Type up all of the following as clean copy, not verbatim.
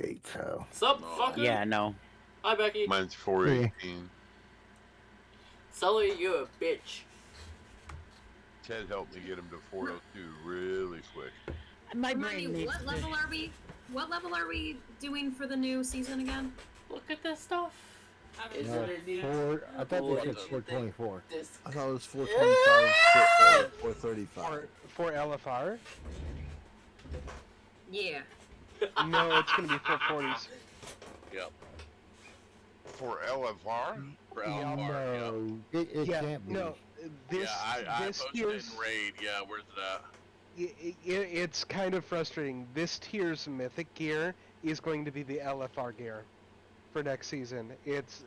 438. So Sup, No. fucker? Yeah, no. Hi, Becky. Mine's 418. Sully, you a bitch. Ted helped me get him to 402 really quick. My Remind me, brain needs what level are we? What level are we doing for the new season again? Look at this stuff. Is no, it a new? I thought Oh, they said it's 424. this. I thought it was 425 or 435. For LFR? Yeah. No, it's gonna be 440s. Yep. For LFR? For LFR, No, it can't be. No, this yeah, I this posted it tier's in Raid. Yeah, where's it at? it's kind of frustrating. This tier's mythic gear is going to be the LFR gear for next season. It's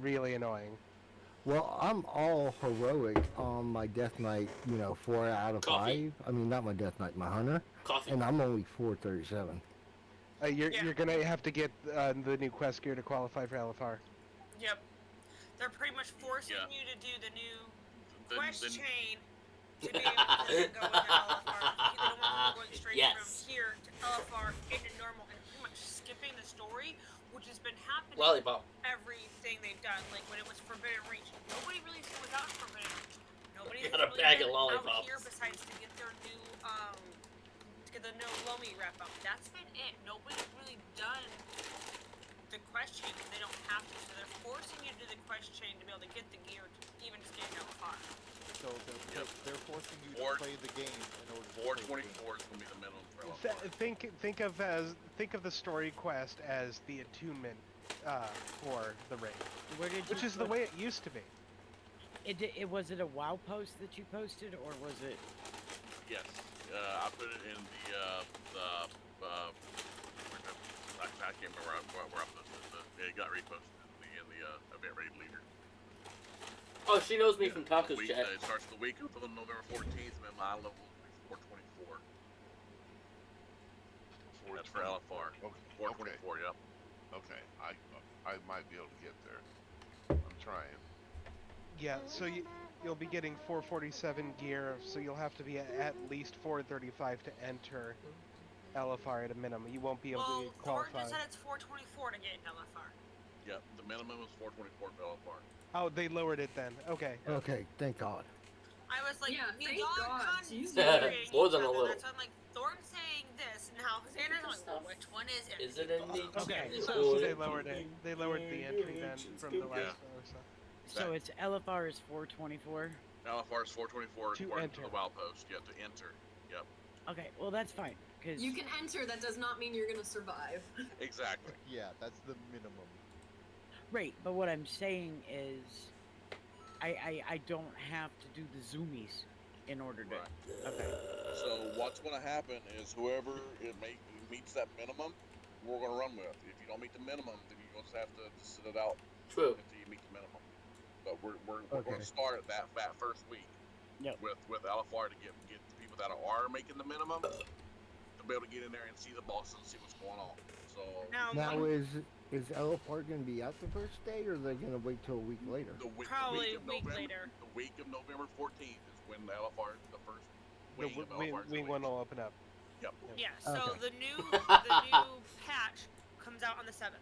really annoying. Well, I'm all heroic on my Death Knight, 4 out of Coffee. 5. I mean, not my Death Knight, my Hunter. Coffee. And I'm only 437. You're gonna have to get the new quest gear to qualify for LFR. Yep. They're pretty much forcing Yeah. you to do the new The- quest the- chain to be able to go into LFR. They don't want you going straight Yes. from here to LFR into normal and pretty much skipping the story, which has been happening Lollipop. everything they've done. Like when it was Forbidden Reach, nobody really was out in Forbidden Reach. Nobody Got a really bag been of out lollipops. here besides to get their new to get the no Lomi wrap up. That's been it. Nobody's really done the quest chain because they don't have to. So they're forcing you to do the quest chain to be able to get the gear to even just get it far. So they're forcing you Four- to play the game in order to 424 is gonna be the minimum for LFR. Think of the story quest as the attunement for the raid, which is the way it used to be. Was it a WoW post that you posted, or was it? Yes. I put it in I can't remember where I posted it. It got reposted in the event raid leader. Oh, she knows me from Tacos Week, Chat. it starts the week of November 14th, and then my level will be 424. That's for LFR. Okay. 424, yep. Okay. I might be able to get there. I'm trying. Yeah, so you'll be getting 447 gear, so you'll have to be at least 435 to enter LFR at a minimum. You won't be able Well, to Thornton qualify. said it's 424 to get into LFR. Yep. The minimum is 424 for LFR. Oh, they lowered it then. Okay. Okay, thank God. I was like, Yeah, you thank dog God. contradicting More each than a other. little. That's why I'm like, Thornton's saying this, and now Xander's like, well, which one is it? Is it in the Okay, It's so good. they lowered it. They lowered the entry then from the last row. So it's LFR is 424. LFR is 424 To according enter. to the WoW post. You have to enter. Yep. Okay, well that's fine because You can enter, that does not mean you're gonna survive. Exactly. Yeah, that's the minimum. right. But what I'm saying is, I don't have to do the zoomies in order to. Right. Okay. So what's going to happen is whoever meets that minimum, we're going to run with. If you don't meet the minimum, then you just have to sit it out True. until you meet the minimum. But we're going Okay. to start that first week Yep. with LFR to get the people that are making the minimum to be able to get in there and see the boss and see what's going on. So Now is LFR going to be out the first day, or are they going to wait till a week later? Probably of a week November, later. The week of November 14th is when the LFR, the first wing of LFR is Wing one will open up. Yep. Yeah, so Okay. the new patch comes out on the 7th.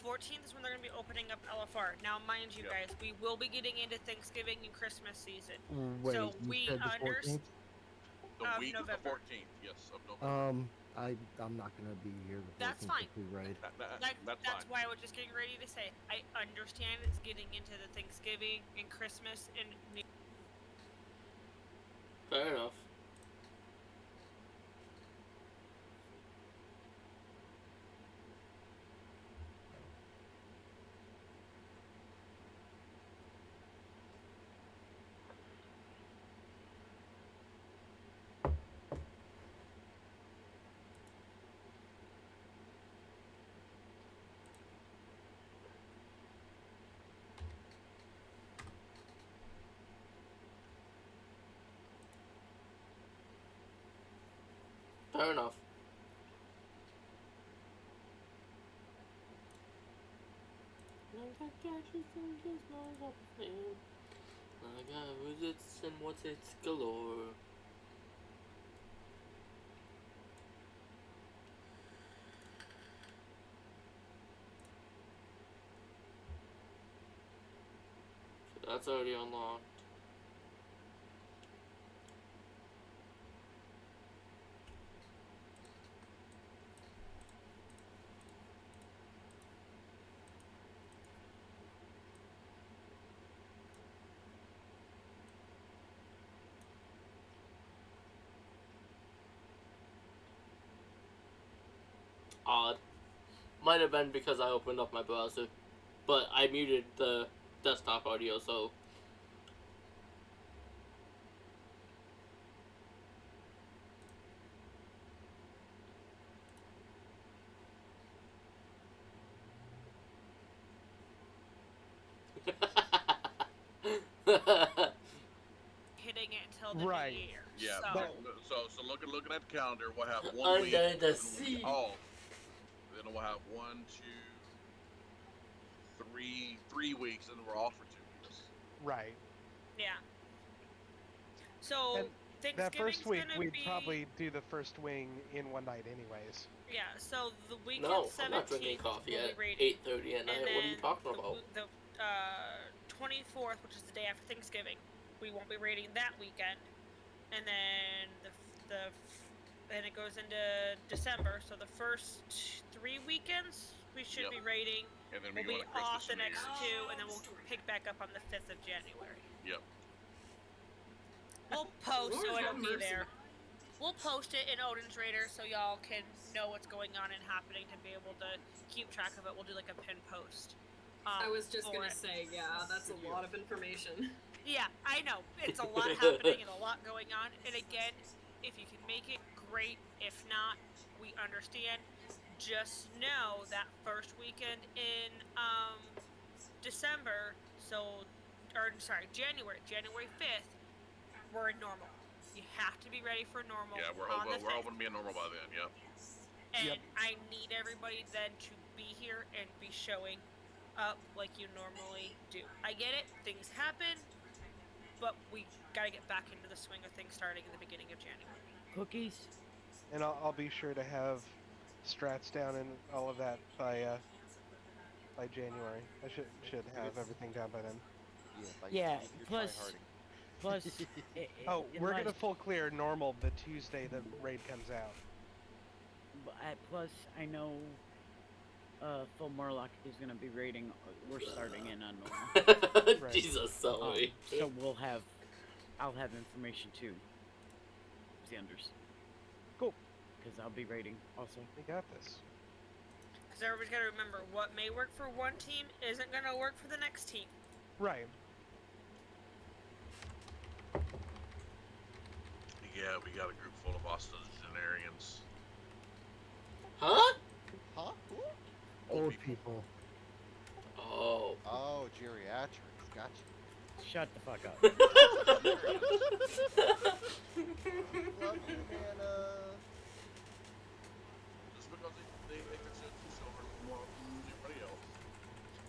14th is when they're going to be opening up LFR. Now, mind you Yep. guys, we will be getting into Thanksgiving and Christmas season. Wait, So you we said the 14th? The Of week November. of the 14th, yes, of November. I'm not going to be here the 14th. That's fine. if we raid. That's fine. why I was just getting ready to say, I understand it's getting into the Thanksgiving and Christmas and New Fair enough. Fair enough. I got visits and what's it's galore. That's already unlocked. Odd. Might have been because I opened up my browser, but I muted the desktop audio, so. Hitting it until the Right. new year. Yeah, So, so looking at the calendar, we'll have 1 week Under the we'll sea. be off. Then we'll have 1, 2, 3 weeks, and then we're off for 2 weeks. Right. yeah. So, And that Thanksgiving's first week, gonna we'd be... probably do the first wing in one night, anyways. Yeah, so the weekend No, 17th I'm not drinking coffee we'll at be rating. 8:30 at night. And What are you then talking about? The 24th, which is the day after Thanksgiving, we won't be rating that weekend. And then then it goes into December. So the first 3 weekends we should Yep. be rating. And then we We'll go be into Christmas off the and New next Year's. 2, and then we'll pick back up on the 5th of January. Yep. We'll post so Lord it'll have be mercy. there. We'll post it in Odin's Raider so y'all can know what's going on and happening to be able to keep track of it. We'll do like a pin post. I was just for gonna it. say, yeah, that's a lot of information. Yeah, I know. It's a lot happening and a lot going on. And again, if you can make it, great. If not, we understand. Just know that first weekend in December, January 5th, we're in normal. You have to be ready for normal. Yeah, we're on the hoping 5th. to be normal by then. Yep. And I need everybody then to be here and be showing up like you normally do. I get it, things happen, but we gotta get back into the swing of things starting in the beginning of January. Cookies? And I'll be sure to have strats down and all of that by January. I should have everything down by then. Yeah, plus, Oh, we're gonna unless- full clear normal the Tuesday the raid comes out. plus, I know Phil Morlock is going to be raiding. We're starting in on normal. Right. Jesus, sorry. So I'll have information too. Xanders. Cool. Because I'll be raiding also. We got this. Because everybody's gotta remember, what may work for one team isn't gonna work for the next team. Right. Yeah, we got a group full of octogenarians. Huh? Huh? Who? Old people. Oh. Oh, geriatrics. Gotcha. Shut the fuck up. Love you, Hannah. Just because they think it's silver more than everybody else.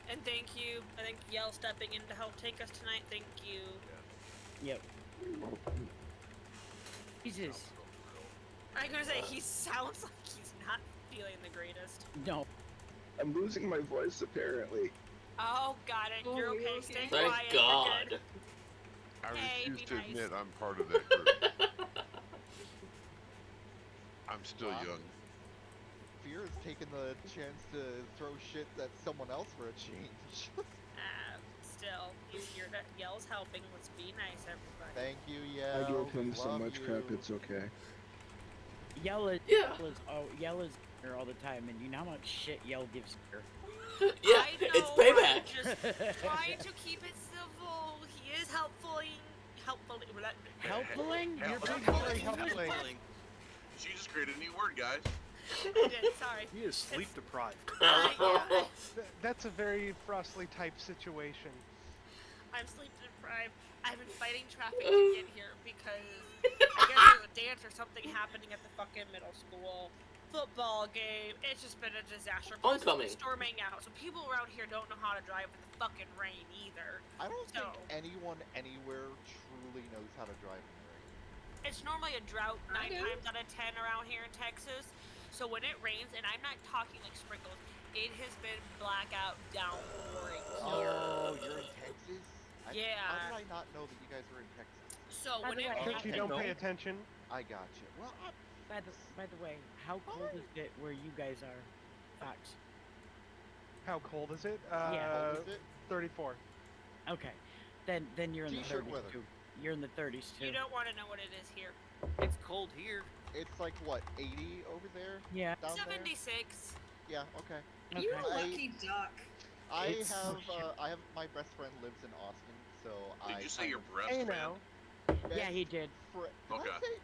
And thank you. I think Yell stepping in to help take us tonight. Thank you. Yep. Jesus. I'm gonna say, he sounds like he's not feeling the greatest. No. I'm losing my voice apparently. Oh, got it. Oh, You're you okay. okay? Stay Thank quiet. You're God. good. I Hey, refuse be to nice. admit I'm part of that group. I'm still Wow. young. Fear is taking the chance to throw shit at someone else for a change. Still, he's here to Yell's helping. Let's be nice, everybody. Thank you, yeah. I give him so much crap, it's okay. Yell is Yeah. Yell is here all the time, and you know how much shit Yell gives her. Yeah, I know, it's payback. I'm just trying to keep it civil. He is helpfully. Helpfulling? You're being Helpfully, very helpfully. She just created a new word, guys. I did, sorry. He is sleep deprived. That's a very Frostly type situation. I'm sleep deprived. I've been fighting traffic to get here because I guess there's a dance or something happening at the fucking middle school. Football game. It's just been a disaster. Plus, it's Homecoming. storming out, so people around here don't know how to drive in the fucking rain either. I don't think So- anyone anywhere truly knows how to drive in the rain. It's normally a drought I 9 do. times out of 10 around here in Texas. So when it rains, and I'm not talking like sprinkles, it has been blackout downpouring here. Oh, you're in Texas? Yeah, not know that you guys were in Texas. So By when the it way, If you happened, don't pay attention, I gotcha. Well, By the way, how cold is it where you guys are, Fox? how cold is it? Yeah. what is it? 34. Okay, then you're in the T-shirt 30s weather. too. You're in the 30s too. you don't want to know what it is here. It's cold here. It's like what, 80 over there? Yeah. Down 76. there? Yeah. Okay. Okay. You're a I- lucky duck. I It's- have my best friend lives in Austin, so Did I. you say kind your of breast Hey friend? now. Yeah, he did. Did Okay. I say?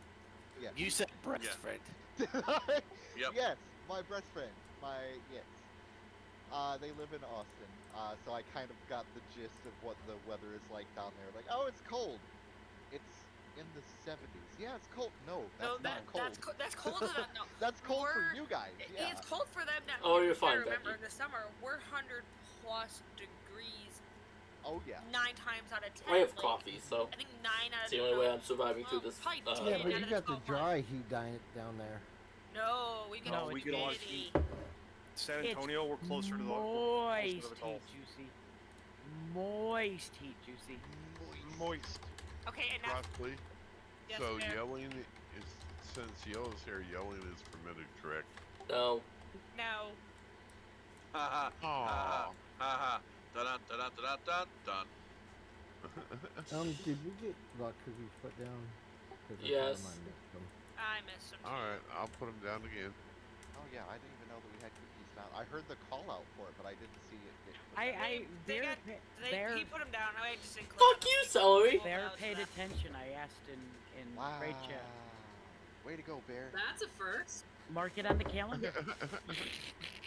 Yeah. You said breast Yeah. friend. Did I? Yep. Yes, my best friend. Yes. They live in Austin, so I kind of got the gist of what the weather is like down there. Like, oh, it's cold. It's in the 70s. Yeah, it's cold. No, that's No, not cold. that's cold enough. No, That's cold for We're- you guys. Yeah. it's cold for them now. Oh, you're You gotta fine, remember, Becky. in the summer, we're 100+ degrees Oh yeah. 9 times out of 10. I have like, coffee, so I think 9 out it's of the only way no, I'm surviving through well, this. probably Yeah, 10 but out you of got the 12 dry months. heat down there. No, we get No, all we it's get a lot of humidity. San It's Antonio, we're closer to the moist closer to the Gulf. heat, Juicy. Moist heat, Juicy. Moist. Okay, and now Broccoli. yes, So Bear. yelling is, since Yellow's here, yelling is permitted, correct? No. No. Ha ha ha Aww. ha ha. Dun dun dun dun dun dun. Did we get rock cookies put down? 'Cause I thought I Yes. might missed them. I missed them. All right, I'll put them down again. Oh yeah, I didn't even know that we had cookies down. I heard the call out for it, but I didn't see it. Get put down. They Bear, got- He put them down. I just didn't click Fuck on them. you, Celery! Bear Well, paid that- attention. I asked in Wow. Raid Chat. Way to go, Bear. That's a first. Mark it on the calendar.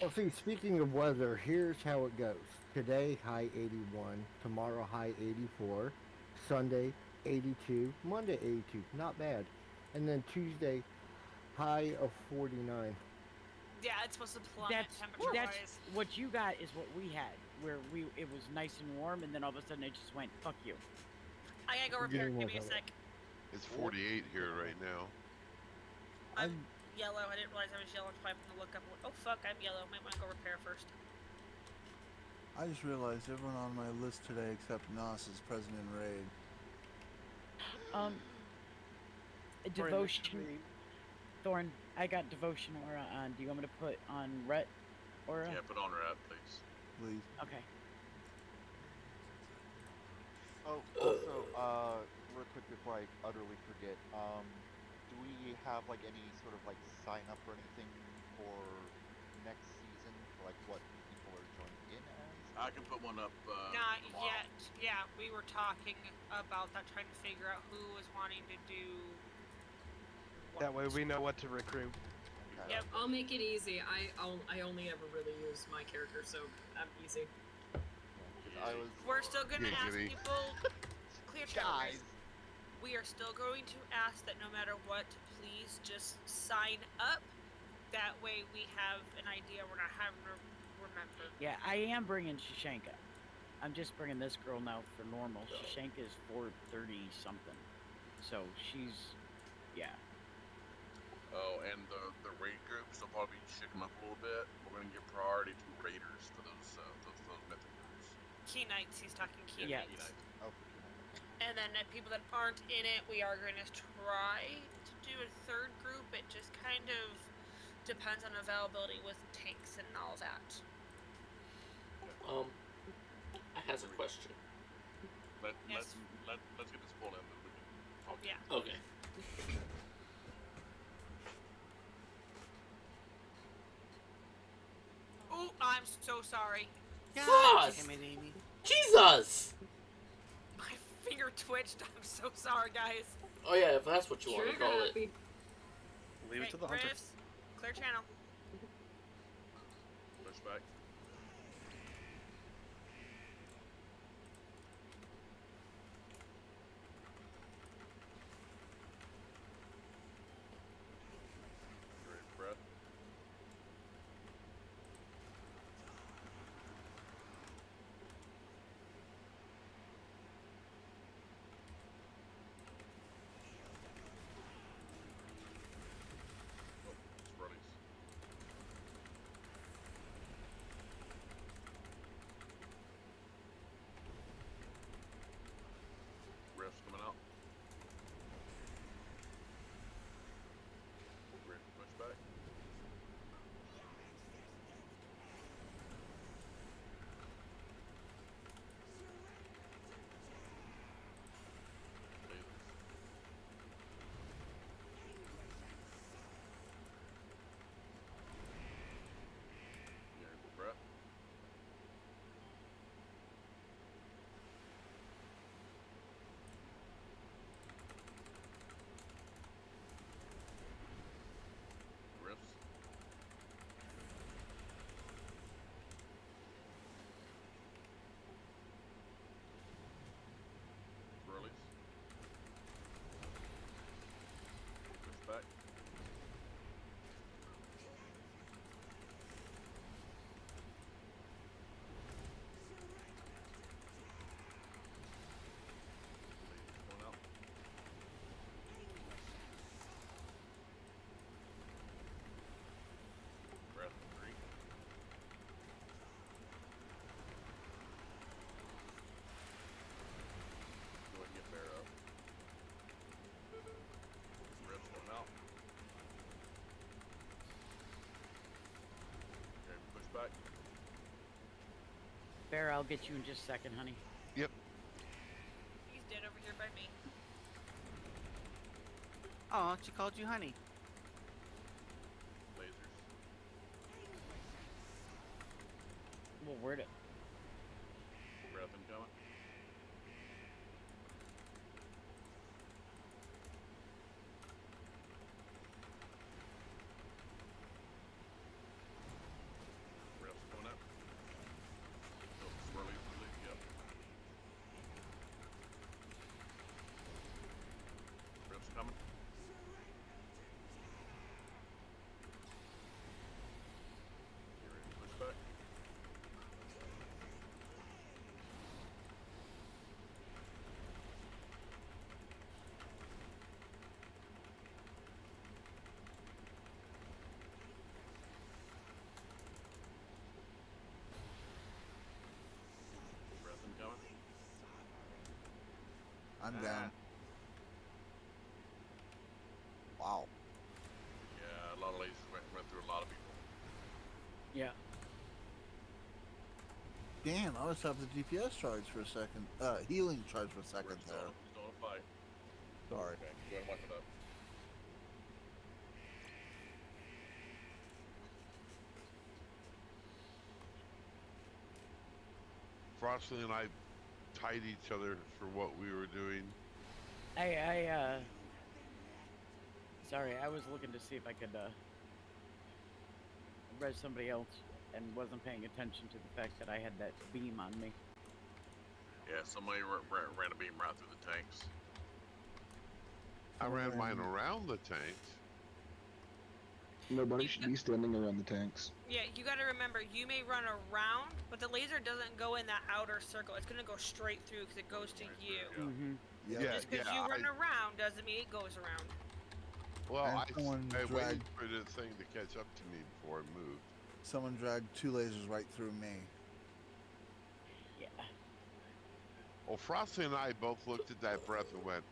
Well, see, speaking of weather, here's how it goes. Today, high 81. Tomorrow, high 84. Sunday, 82. Monday, 82. Not bad. And then Tuesday, high of 49. Yeah, it's supposed to plummet That's temperature-wise. what you got is what we had, where it was nice and warm, and then all of a sudden it just went fuck you. I gotta go We're repair. getting Give me a more sec. It's 48 here right now. I'm yellow. I didn't realize I was yellow. Probably have to look up. Oh fuck, I'm yellow. Might want to go repair first. I just realized everyone on my list today except Nos is present in raid. Devotion. Thorn, I got devotion aura on. Do you want me to put on Rhett aura? Yeah, put on red, please. Please. Okay. Oh, also, real quick before I utterly forget, do we have like any sort of like sign up or anything for next season for like what people are joining in as? I can put one up. Not tomorrow. yet. Yeah, we were talking about that, trying to figure out who was wanting to do. That way we know what to recruit. Okay. Yep. I'll make it easy. I only ever really use my character, so I'm easy. 'Cause I was. We're still gonna Yeah, ask Gibby. people. Clear Guys. channels. We are still going to ask that no matter what, please just sign up. That way we have an idea. We're not having to remember. Yeah, I am bringing Shashanka. I'm just bringing this girl now for normal. Shashanka is 430 something, so she's, yeah. Oh, and the raid groups will probably shake them up a little bit. We're gonna give priority to raiders for those mythic groups. Key nights. He's talking key Yes. nights. Oh, And then people that aren't in it, we are going to try to do a third group. It just kind of depends on availability with tanks and all that. I has a question. Yes. Let's get this pulled in, then we can talk. Yeah. Okay. Oh, I'm so sorry. God Damn it, Amy. Jesus! My finger twitched. I'm so sorry, guys. Oh yeah, if that's what you want to Trigger call it. happy. Leave it to the hunter. Riffs, clear channel. Pushback. You ready for Brett? Oh, it's running. Bear, I'll get you in just a second, honey. Yep. He's dead over here by me. Oh, she called you honey. Lasers. Well, where'd it? Breath incoming. Breath's coming up. Oh, swirly, yep. Breath's coming. Get ready to push back. Breath incoming. I'm down. Wow. Yeah, a lot of lasers went through a lot of people. Yeah. Damn, I was having the DPS charge for a second. Healing charge for a second Who's there. doing a fight? Sorry. Okay, go ahead and wipe it up. Frosty and I tied each other for what we were doing. Sorry, I was looking to see if I could, res somebody else and wasn't paying attention to the fact that I had that beam on me. Yeah, somebody ran a beam right through the tanks. I ran mine around the tanks. Nobody should be standing around the tanks. Yeah, you gotta remember, you may run around, but the laser doesn't go in that outer circle. It's gonna go straight through because it goes to you. Mm-hmm. Yeah. Just because you run around doesn't mean it goes around. Well, And I someone waited dragged- for the thing to catch up to me before I moved. Someone dragged 2 lasers right through me. Yeah. Well, Frosty and I both looked at that breath and went,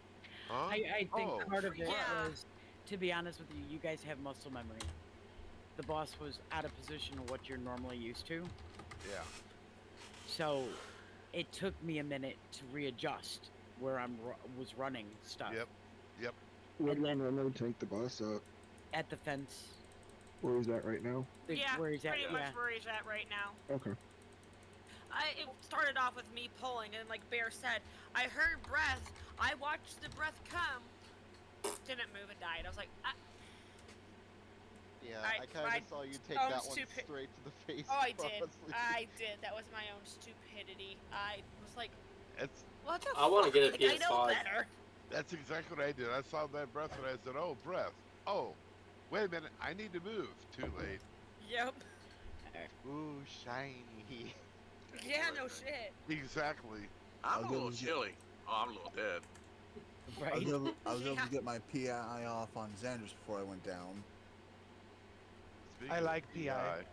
huh? I think Oh, part of it Yeah. was, to be honest with you, you guys have muscle memory. The boss was out of position of what you're normally used to. yeah. So it took me a minute to readjust where was running stuff. Yep. Yep. Where did I normally tank the boss up? At the fence. Where is that right now? Yeah, where he's at, pretty much where he's at right now. Okay. It started off with me pulling, and like Bear said, I heard breath. I watched the breath come. Didn't move and died. I was like, Yeah, I I kind tried of saw you take own that one stupid- straight to the face. oh, I did. honestly. I did. That was my own stupidity. I was like, It's what the I wanna fuck? get a Like, I know PS5. better. That's exactly what I did. I saw that breath and I said, oh, breath. Oh, wait a minute. I need to move. Too late. Yep. Ooh, shiny. Yeah, no shit. Exactly. I'm I'll a go little and get- chilly. Oh, I'm a little dead. Right. I was able Yeah. to get my PI off on Xanders before I went down. Speaking I of like PI. Alright,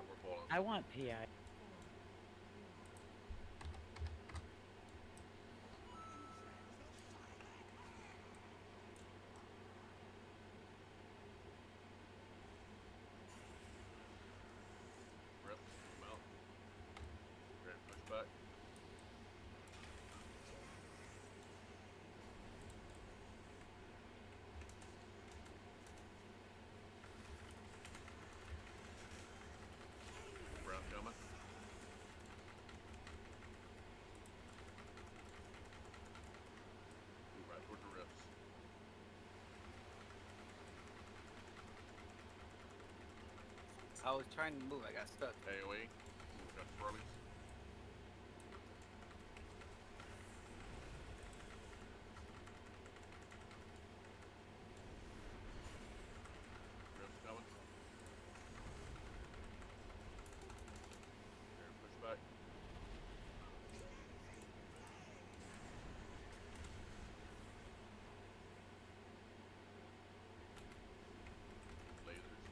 we're pulling. I want PI. Rip, come out. Ready to push back. Breath coming. Move right toward the rifts. I was trying to move, I got stuck. AoE. We got the swirlies. Rifts coming. Ready to push back. Lasers.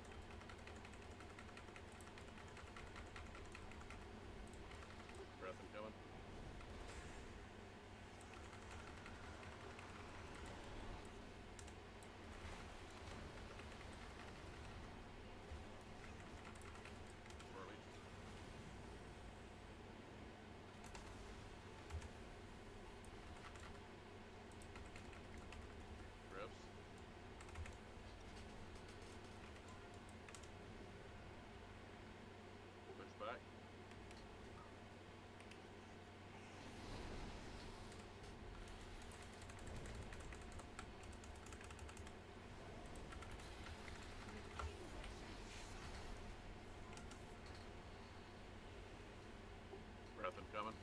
Breath incoming.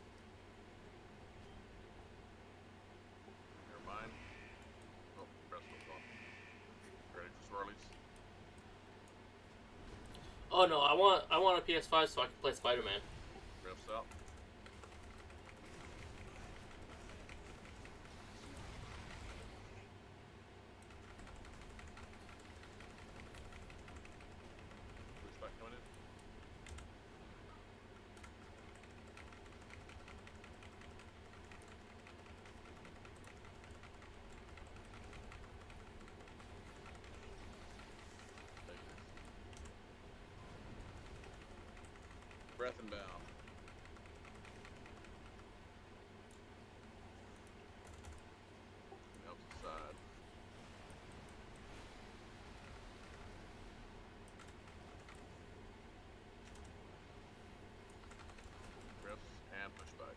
Never mind. Oh, breath still gone. Ready for swirlies? Oh no, I want a PS5 so I can play Spider-Man. Breath's out. Pushback coming in. Breath inbound. The opposite side. Breath and pushback.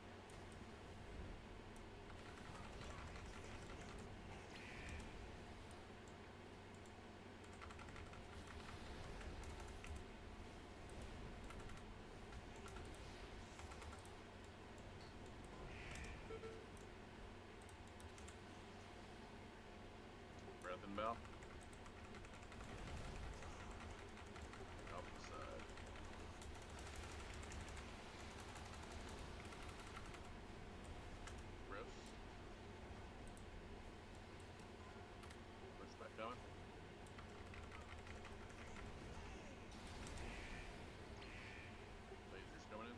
Breath inbound. Opposite side. Breath. Pushback coming. Lasers coming in.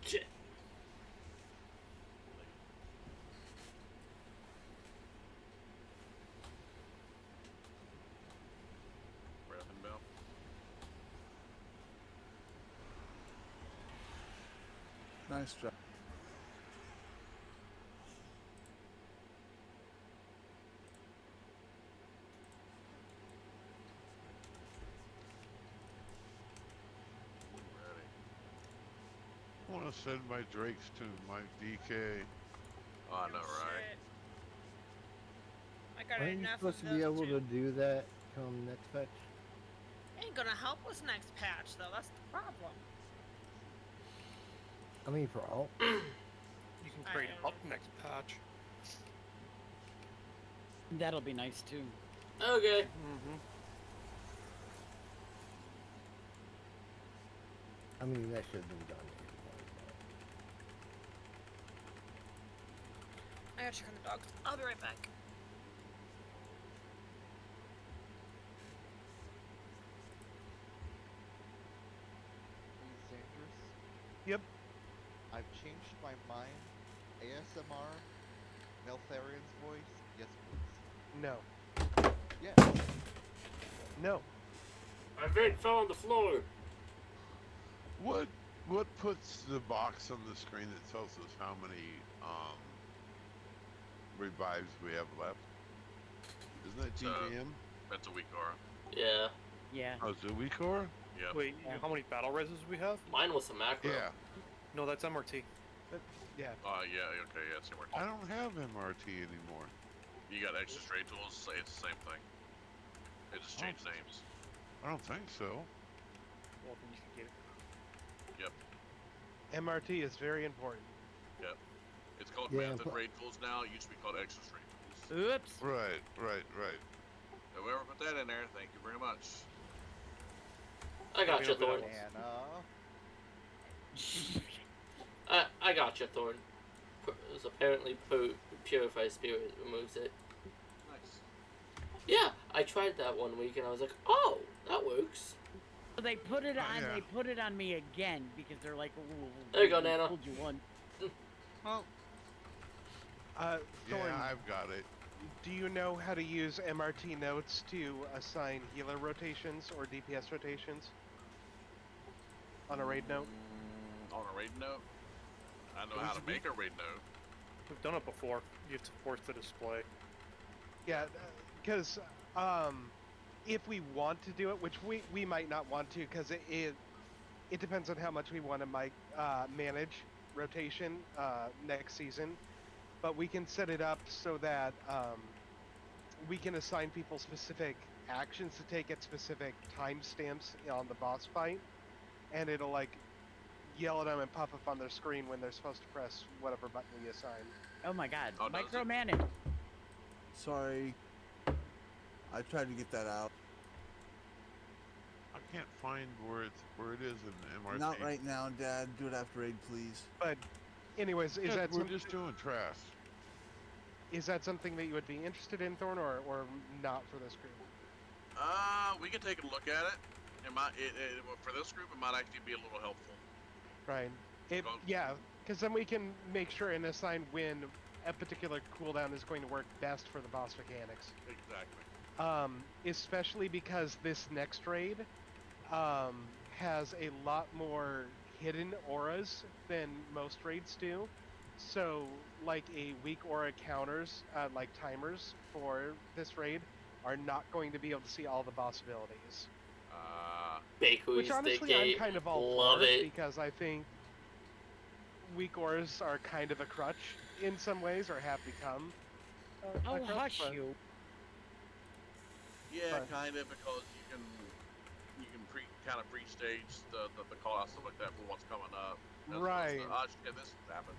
Shit. Breath inbound. Nice job. Ready. I want to send my drakes to my DK. Oh, I know, right? Shit. I got Aren't you enough supposed of to be those able two. to do that come next patch? Ain't gonna help us next patch though. That's the problem. I mean, for all. You can create I up next patch. That'll be nice too. Okay. Mm-hmm. I mean, that should have been done. I gotta check on the dogs. I'll be right back. Please, Sanders. Yep. I've changed my mind. ASMR, Neltharian's voice. Yes, please. No. Yes. No. My vent fell on the floor. What puts the box on the screen that tells us how many revives we have left? Isn't that TGM? That's a weak aura. Yeah. Yeah. Oh, is it weak aura? Yeah. Wait, you know how many battle reses we have? Mine was a macro. Yeah. No, that's MRT. Yeah. Yeah, okay, yeah, it's similar. I don't have MRT anymore. You got extra straight tools, say it's the same thing. They just changed names. I don't think so. Well, then you can get it. Yep, MRT is very important. yep. It's called Yeah, method but- raid tools now. It used to be called extra straight tools. Oops. Right. Whoever put that in there, thank you very much. I got you, Maybe I'll Thorn. be Anna. I got you, Thorn. It's apparently Purified Spirit removes it. Nice. Yeah, I tried that one week and I was like, oh, that works. So they put it on. yeah. They put it on me again because they're like, "Ooh, There you go, we Nana. told you once." Well, Thorn, Yeah, I've got it. do you know how to use MRT notes to assign healer rotations or DPS rotations? On a raid note? On a raid note? I know how to make a raid note. We've done it before. You have to force the display. Yeah, because if we want to do it, which we might not want to, because it depends on how much we want to manage rotation next season, but we can set it up so that we can assign people specific actions to take at specific timestamps on the boss fight, and it'll like yell at them and pop up on their screen when they're supposed to press whatever button we assign. Oh my god, Oh, does it? micromanage. Sorry. I tried to get that out. I can't find where it is in MRT. Not right now, Dad. Do it after raid, please. But, anyways, is that we're something, just doing trash. is that something that you would be interested in, Thorn, or not for this group? We can take a look at it. For this group, it might actually be a little helpful. Right. Go. Yeah, because then we can make sure and assign when a particular cooldown is going to work best for the boss mechanics. Exactly. Especially because this next raid has a lot more hidden auras than most raids do. So, like a weak aura counters, like timers for this raid, are not going to be able to see all the boss abilities. Bakery Which honestly sticky. I'm kind of all Love for it. because I think weak auras are kind of a crutch in some ways, or have become. Oh, a crutch, hush but- you. Yeah, But- kind of, because you can kind of pre-stage the call out stuff like that for what's coming up. As Right. opposed to, this happened.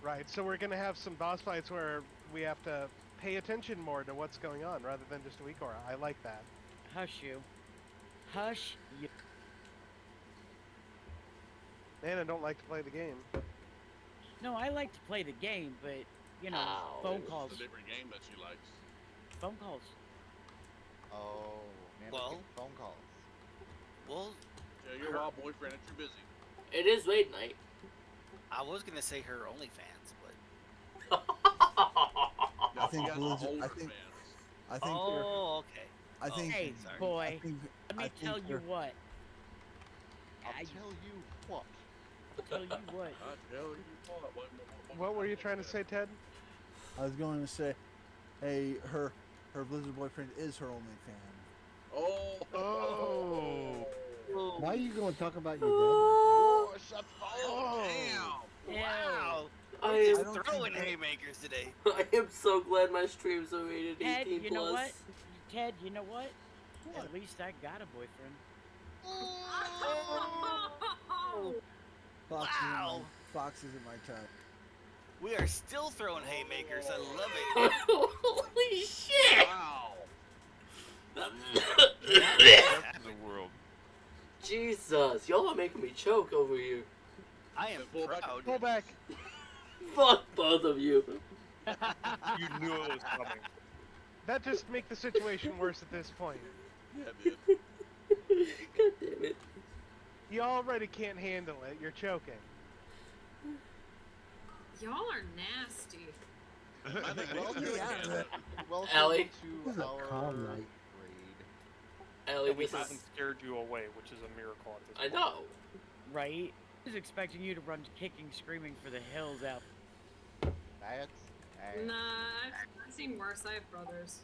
Right, so we're gonna have some boss fights where we have to pay attention more to what's going on rather than just a weak aura. I like that. Hush you. Hush you. And I don't like to play the game. No, I like to play the game, but, you know, Ow. phone It's calls. a different game that she likes. Phone calls. Oh, man, Well- getting phone calls. Well, Tell your wild boyfriend that you're busy. It is late night. I was gonna say her OnlyFans, but I think You got Blizzard. older I think. fans. I think. they're- oh, okay. I think. Hey, sorry. boy, I think, let me I think tell you they're- what. I'll I tell you what. tell you what. I tell you what. What were you trying to say, Ted? I was going to say, hey, her Blizzard boyfriend is her only fan. Oh. Why are you going to talk about your Oh, shut damn. Ew. Wow. I We're am, just don't throwing think- haymakers today. I am so glad my streams are rated Ted, 18 you know plus. what? Ted, you know what? What? At least I got a boyfriend. Fox Wow. Fox isn't my type. We are still throwing haymakers. I love it. Holy shit! Wow. Rest of the world. Jesus, y'all are making me choke over here. I am Pull back- proud. Pull back. Fuck both of you. You knew it was coming. That just make the situation worse at this point. Yeah, dude. God damn it. You already can't handle it. You're choking. Y'all are nasty. I think Welcome, yeah. welcome Allie? to This is a our calm night. raid. Ellie, And we this haven't is... scared you away, which is a miracle at this I point. know. Right? I was expecting you to run kicking, screaming for the hills out. That's Nah, I've seen worse. I have brothers.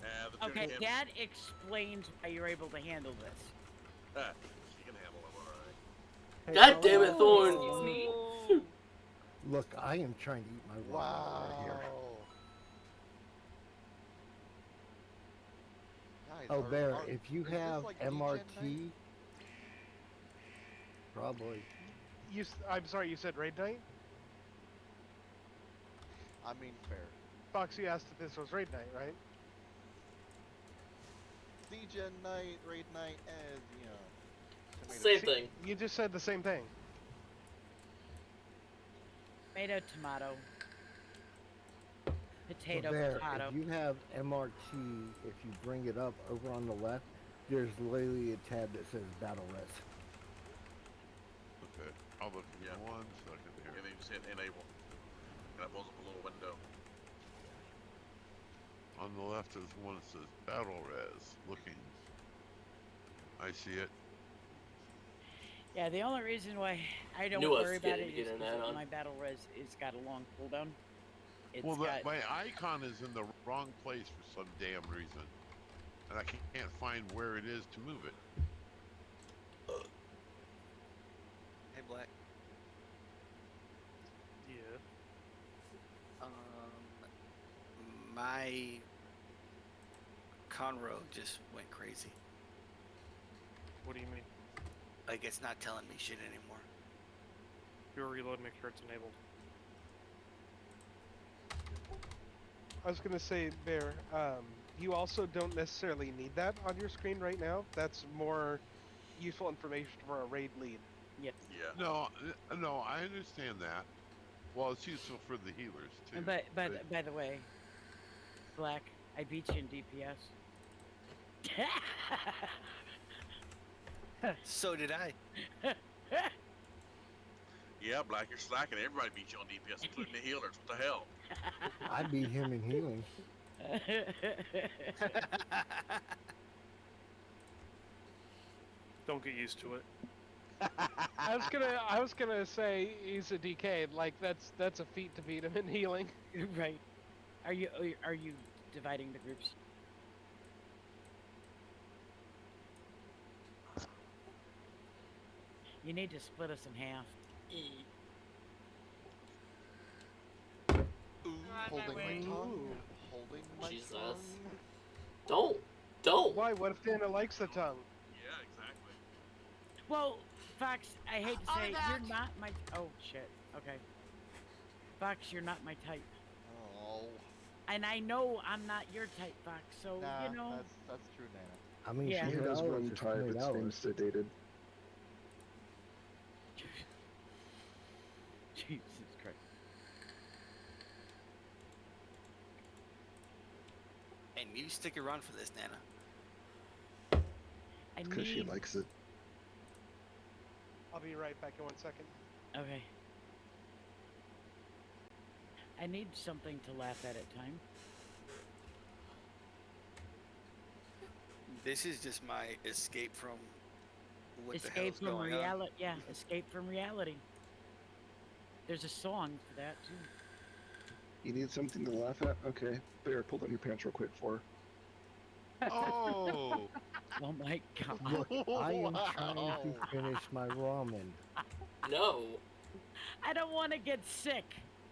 The Okay, tuna can- Dad explains why you're able to handle this. She can handle it alright. Hey, God damn it, Thorn. Excuse me? Look, I am trying to eat my watermelon right here. Guys, Oh, Bear, are- if you is this have like DGen MRT, night? probably. I'm sorry, you said raid night? I mean, fair. Fox, you asked if this was raid night, right? DGen night, raid night, as you know. tomato Same soup. thing. You just said the same thing. Tomato, tomato. Potato, So Bear, potato. if you have MRT, if you bring it up over on the left, there's literally a tab that says Battle Res. Okay, I'll look Yeah. for 1 second And here. then you just hit enable. And that pulls up a little window. On the left is one that says Battle Res. Looking. I see it. Yeah, the only reason why I don't Knew I was worry about it getting is that because on. my battle res is got a long cooldown. It's Well, got my icon is in the wrong place for some damn reason. And I can't find where it is to move it. Hey, Black. Yeah. My Conroe just went crazy. What do you mean? Like, it's not telling me shit anymore. Do a reload, make sure it's enabled. I was gonna say, Bear, you also don't necessarily need that on your screen right now. That's more useful information for a raid lead. Yes. Yeah. No, no, I understand that. Well, it's useful for the healers too. But by the way, Black, I beat you in DPS. So did I. Yeah, Black, you're slacking. Everybody beat you on DPS, including the healers. What the hell? I beat him in healing. Don't get used to it. I was gonna say he's a DK. Like that's a feat to beat him in healing. Right. Are you dividing the groups? You need to split us in half. Holding my tongue. Holding my Jesus. tongue. Don't. Why? What if Dana likes the tongue? Yeah, exactly. Well, Fox, I hate to I'll say be you're back. not my. Oh shit. Okay. Fox, you're not my type, Oh. and I know I'm not your type, Fox. So Nah, you know. that's true, Nana. I mean, Yeah. He $20 has one is type, its $20. name's sedated. Jesus Christ. And you stick around for this, Nana. I Because she need. likes it. I'll be right back in 1 second. Okay. I need something to laugh at time. This is just my escape from what the Escape hell's from going on. reality. Yeah, escape from reality. There's a song for that too. You need something to laugh at? Okay. Bear, pull down your pants real quick for her. Oh, Oh my god. Look, I am trying Wow. to finish my ramen. No. I don't want to get sick.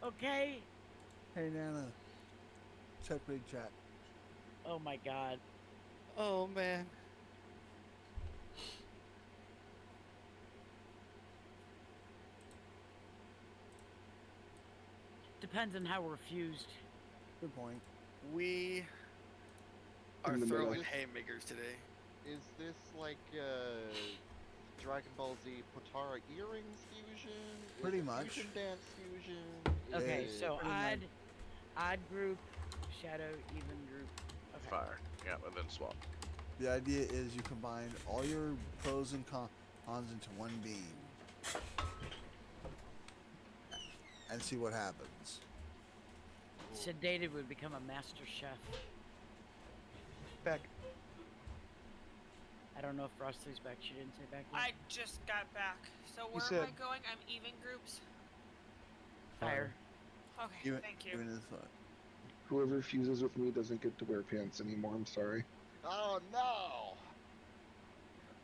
Okay. Hey Nana, check big chat. Oh my god. Oh, man. Depends on how we're fused. Good point. We are In the middle. throwing haymakers today. Is this like Dragon Ball Z Potara earrings fusion? Is Pretty it much. Fusion dance fusion. Okay, Is so pretty much. odd group, shadow, even group. Okay. Fire. Yeah, and then swap. The idea is you combine all your pros and cons into one beam. And see what happens. Sedated would become a master chef. Back. I don't know if Frostly's back. She didn't say back yet. I just got back. So where am said- I going? I'm even groups. Fire. Okay, Even, thank you. even if, Whoever fuses with me doesn't get to wear pants anymore, I'm sorry. Oh no!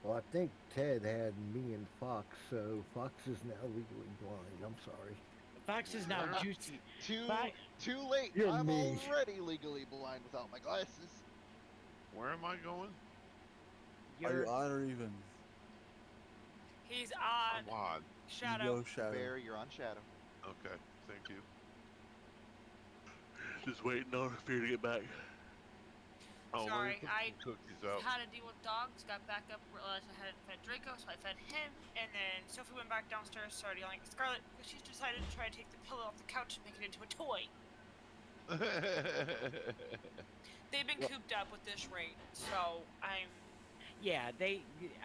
Well, I think Ted had me and Fox, so Fox is now legally blind. I'm sorry. Fox is now juicy. Too Fi- too late. You're I'm mean. already legally blind without my glasses. where am I going? are You're you odd or even? He's odd. I'm odd. Shadow. You go shadow. Bear, you're on shadow. Okay, thank you. Just waiting on for you to get back. Oh, Sorry, let me put I some cookies out. Had to deal with dogs, got back up, realized I hadn't fed Draco, so I fed him, and then Sophie went back downstairs, started yelling at Scarlet, because she's decided to try to take the pillow off the couch and make it into a toy. They've been cooped up with this rate, so I'm... Yeah,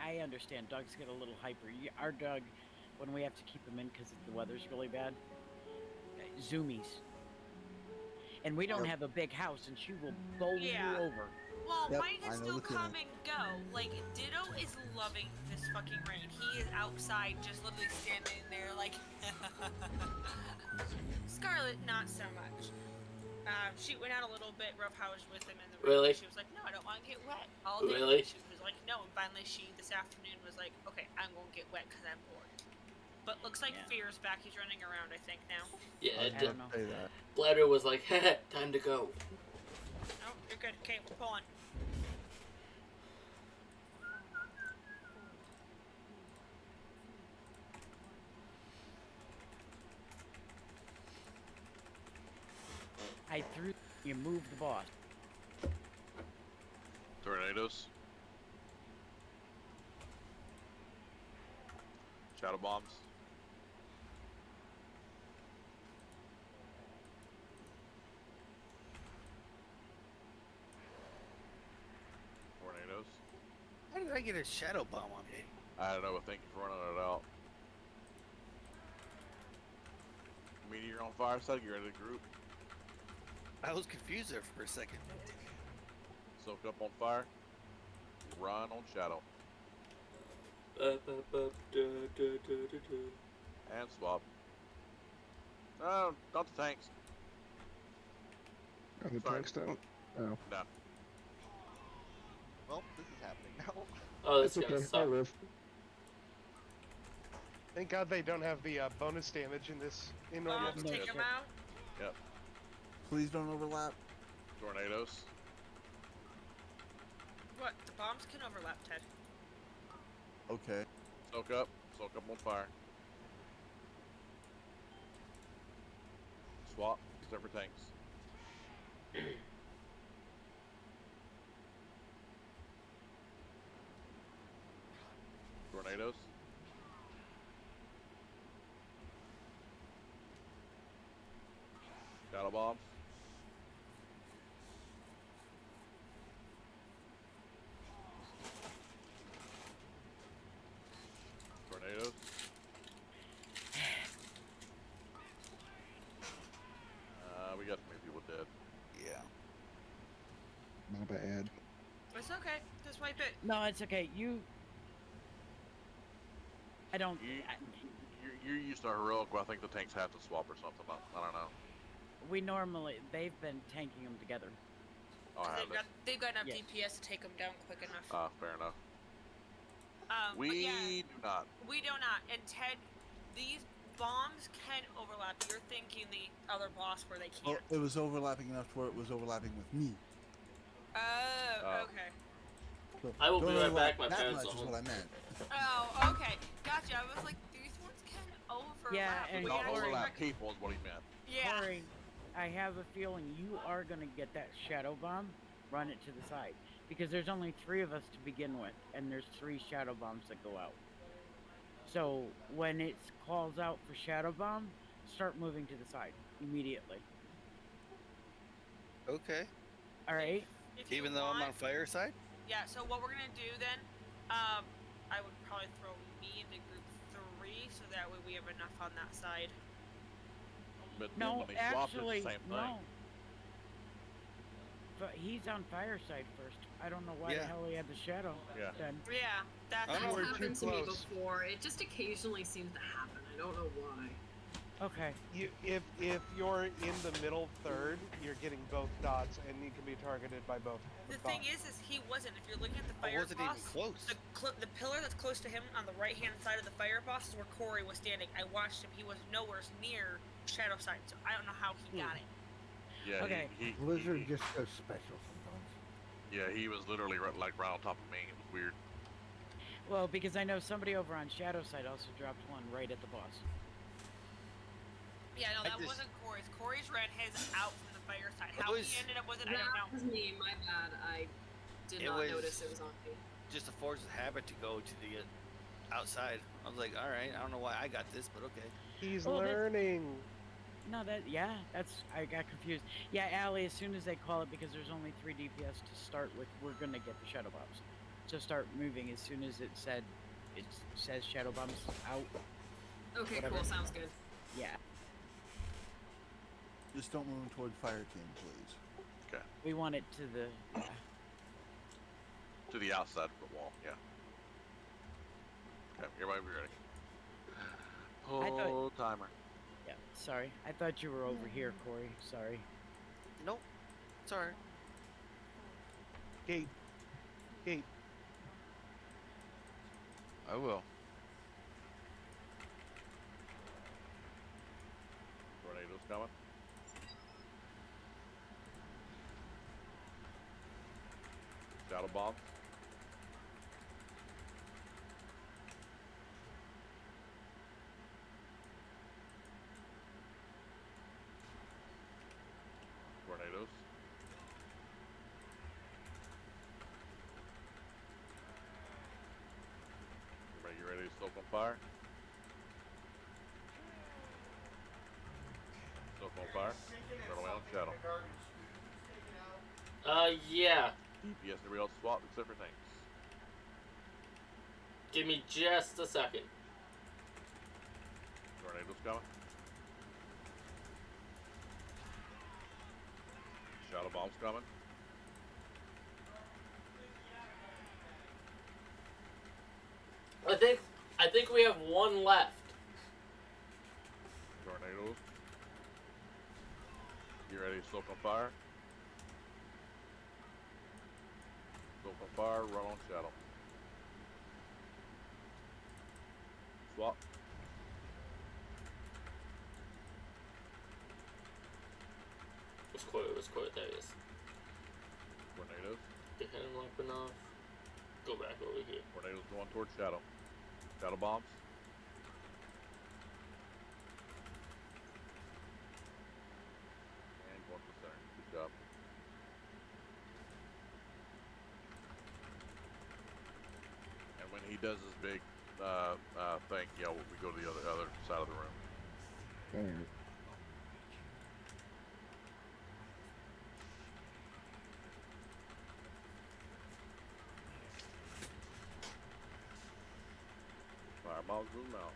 I understand. Dogs get a little hyper. Our dog, when we have to keep him in because the weather's really bad, zoomies. And we don't have a big house, and she will bowl Yeah. you over. Well, Yep, mine I can know still the feeling. come and go. Like, Ditto is loving this fucking rain. He is outside, just literally standing there, like... Scarlet, not so much. She went out a little bit, roughhouse with him in the rain. Really? She was like, no, I don't want to get wet. All day Really? she was like, no. And finally she, this afternoon, was like, okay, I'm going to get wet because I'm bored. But looks like Yeah. Fear's back. He's running around, I think, now. Yeah, I it don't know. Say that. Bladder was like, time to go. Oh, you're good. Okay, we're pulling. I threw. You moved the boss. Tornadoes. Shadow bombs. Tornadoes. How did I get a shadow bomb on me? I don't know, but thank you for running it out. Meteor on fire side, get ready to group. I was confused there for a second. Soak up on fire. Run on shadow. And swap. No, not the tanks. And the Sorry. tanks don't. Oh, No. Well, this is happening now. Oh, this it's is gonna okay. I suck. live. Thank God they don't have the bonus damage in this in normal. Bombs, take them out. Yep. Please don't overlap. Tornadoes. What? The bombs can overlap, Ted. Okay. Soak up. Soak up on fire. Swap. Except for tanks. Tornadoes. Shadow bombs. Tornadoes. We got so many people dead. Yeah. My bad. It's okay. Just wipe it. No, it's okay. I don't. You're used to heroic, but I think the tanks have to swap or something. I don't know. They've been tanking them together. Oh, I have They've got enough Yes. DPS to take them down quick enough. fair enough. But We yeah, do not. we do not. And Ted, these bombs can overlap. You're thinking the other boss where they Well, can't. it was overlapping enough to where it was overlapping with me. Oh, okay. So I will don't be right overlap back, my that parents much are is home. what I meant. Oh, okay. Gotcha. I was like, these ones can overlap. Yeah, and We Not actually overlap rec- people is what he meant. Yeah. Corey, I have a feeling you are gonna get that shadow bomb. Run it to the side because there's only 3 of us to begin with, and there's 3 shadow bombs that go out. So when it calls out for shadow bomb, start moving to the side immediately. Okay. Oh, All right. If you Even though I'm want- on fire side? Yeah, so what we're gonna do then, I would probably throw me into group 3, so that way we have enough on that side. But No, when they swapped, actually, it's the same thing. no. But he's on fire side first. I don't know why the Yeah. hell he had the shadow. Yeah. Then. Yeah, that's I know we're That's too happened to me close. before. It just occasionally seems to happen. I don't know why. Okay. If you're in the middle third, you're getting both dots, and you can be targeted by both. the thing is he wasn't. If you're looking at the I fire wasn't boss, even close. the pillar that's close to him on the right hand side of the fire boss is where Corey was standing. I watched him. He was nowhere near shadow side, so I don't know how he got it. Yeah. Okay. Blizzard just goes special sometimes. Yeah, he was literally right on top of me. It was weird. Well, because I know somebody over on shadow side also dropped one right at the boss. Yeah, no, I that just- wasn't Corey's. Corey's ran his out from the fire side. It How was- he ended up with it, I don't That know. was me. My bad. I did It not was- notice it was on me. Just a force of habit to go to the outside. I was like, all right, I don't know why I got this, but okay. He's Well, that's- learning. No, I got confused. Yeah, Allie, as soon as they call it, because there's only 3 DPS to start with, we're gonna get the shadow bombs. So start moving as soon as it says shadow bombs out. Okay, Whatever. cool. Sounds good. Yeah. Just don't move toward Fire King, please. Okay. We want it to the To the outside of the wall. Yeah. Okay. Everybody be ready. thought- Pull timer. Yeah, sorry. I thought you were over here, Corey. Sorry. Nope. It's alright. Gate. I will. Tornadoes coming. Shadow bomb. Soak on fire. Soak on fire. Run away on shadow. Yeah. DPS, everybody else swap except for tanks. Give me just a second. Tornadoes coming. Shadow bombs coming. I think we have one left. Tornadoes. You ready to soak on fire? Soak on fire, run on shadow. Swap. Where's Court? There he is. Tornadoes. Get him weapon off. Go back over here. Tornadoes going towards shadow. Shadow bombs. And going to the center. Good job. And when he does his big thing, you know, we go to the other side of the room. Alright. Fireballs zoom out.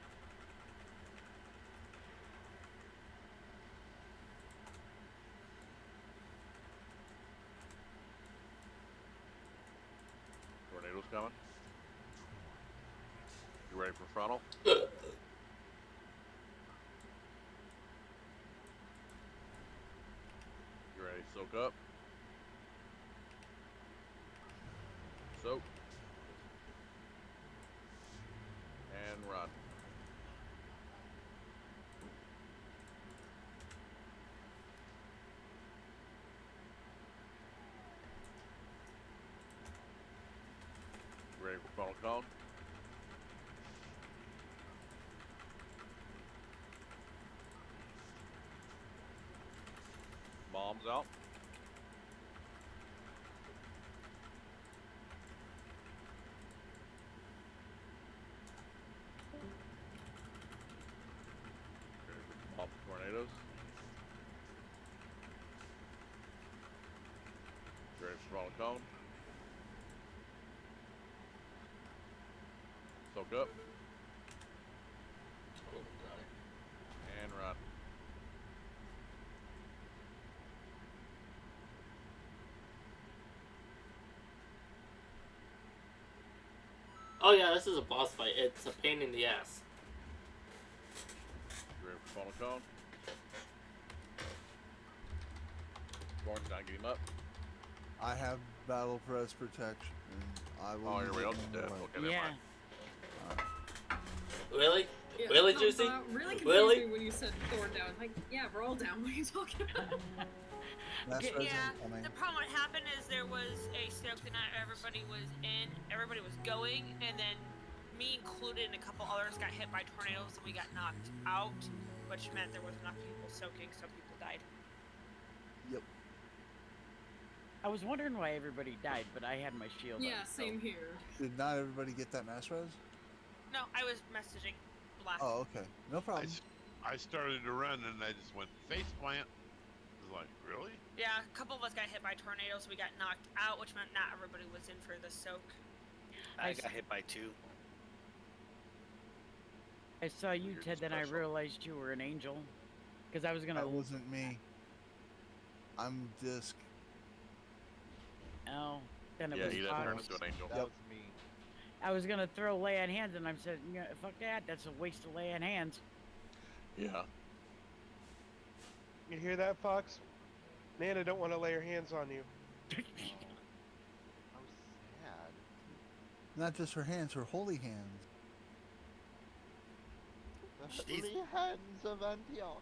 Tornadoes coming. You ready for frontal? You ready to soak up? Soak. And run. Ready for funnel cone? Bombs out. Bomb tornadoes. Ready for funnel cone? Soak up. And run. Oh yeah, this is a boss fight. It's a pain in the ass. You ready for funnel cone? Orange, not get him up. I have battle press protection. And I will. Oh, use everybody it else is no dead. way. Okay, never Yeah. mind. Really? Yeah, Really, Juicy? Really confused Really? me when you said Thor down. Like, yeah, we're all down. What are you talking about? That's Yeah, resident coming. the problem what happened is there was a snow the night everybody was in, everybody was going, and then me included and a couple others got hit by tornadoes and we got knocked out, which meant there was enough people soaking, some people died. Yep. I was wondering why everybody died, but I had my shield Yeah, on. so- same here. Did not everybody get that mass res? No, I was messaging Black. Oh, okay. No problem. I started to run and I just went face plant. I was like, really? Yeah, a couple of us got hit by tornadoes, we got knocked out, which meant not everybody was in for the soak. I got hit by 2. I saw you, You're Ted, then I special. realized you were an angel. Because I was gonna. That wasn't me. I'm Disc. Oh, then it Yeah, was he doesn't turn Fox. into an angel. That was me. I was gonna throw lay on hands, and I said, "Yeah, fuck that. That's a waste of lay on hands." Yeah. You hear that, Fox? Nana don't want to lay her hands on you. How sad. Not just her hands, her holy hands. The She's- holy hands of Antioch.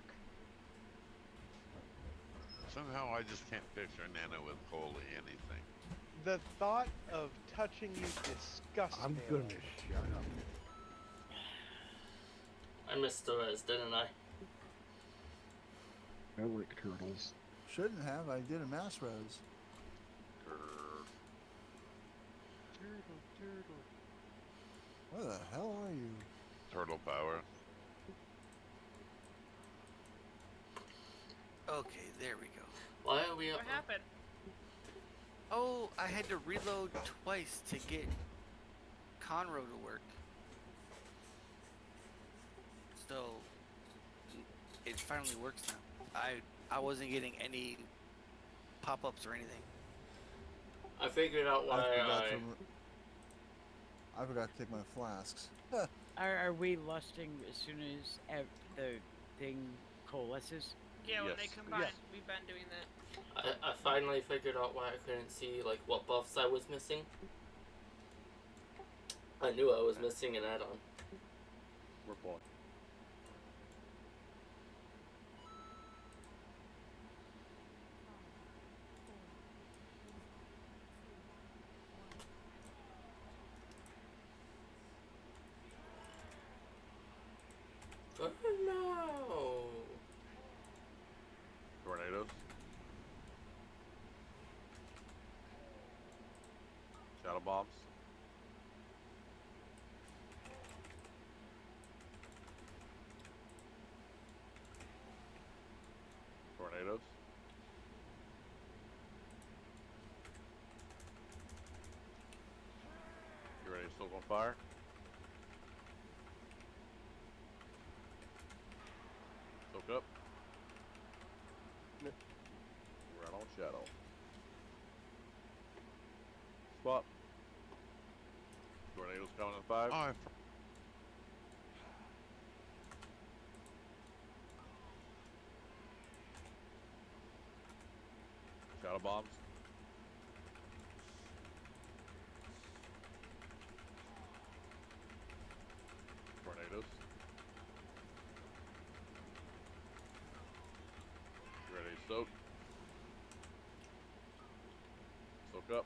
Somehow I just can't picture Nana with holy anything. The thought of touching you disgusts I'm me. gonna shut up. I missed the res, didn't I? I like turtles. Shouldn't have. I did a mass res. Turtle, turtle. Where the hell are you? Turtle power. Okay, there we go. Why are we up? What happened? Oh, I had to reload twice to get Conroe to work. So it finally works now. I wasn't getting any pop-ups or anything. I figured out why I forgot to take my flasks. Are we lusting as soon as the thing coalesces? Yeah, when Yes. they combine, Yes. we've been doing that. I finally figured out why I couldn't see like what buffs I was missing. I knew I was missing an add-on. We're pulling. Oh no! Tornadoes. Shadow bombs. Tornadoes. You ready to soak on fire? Soak up. Right on shadow. Spot. Tornadoes coming in 5. Oh, Shadow bombs. Tornadoes. You ready to soak? Soak up.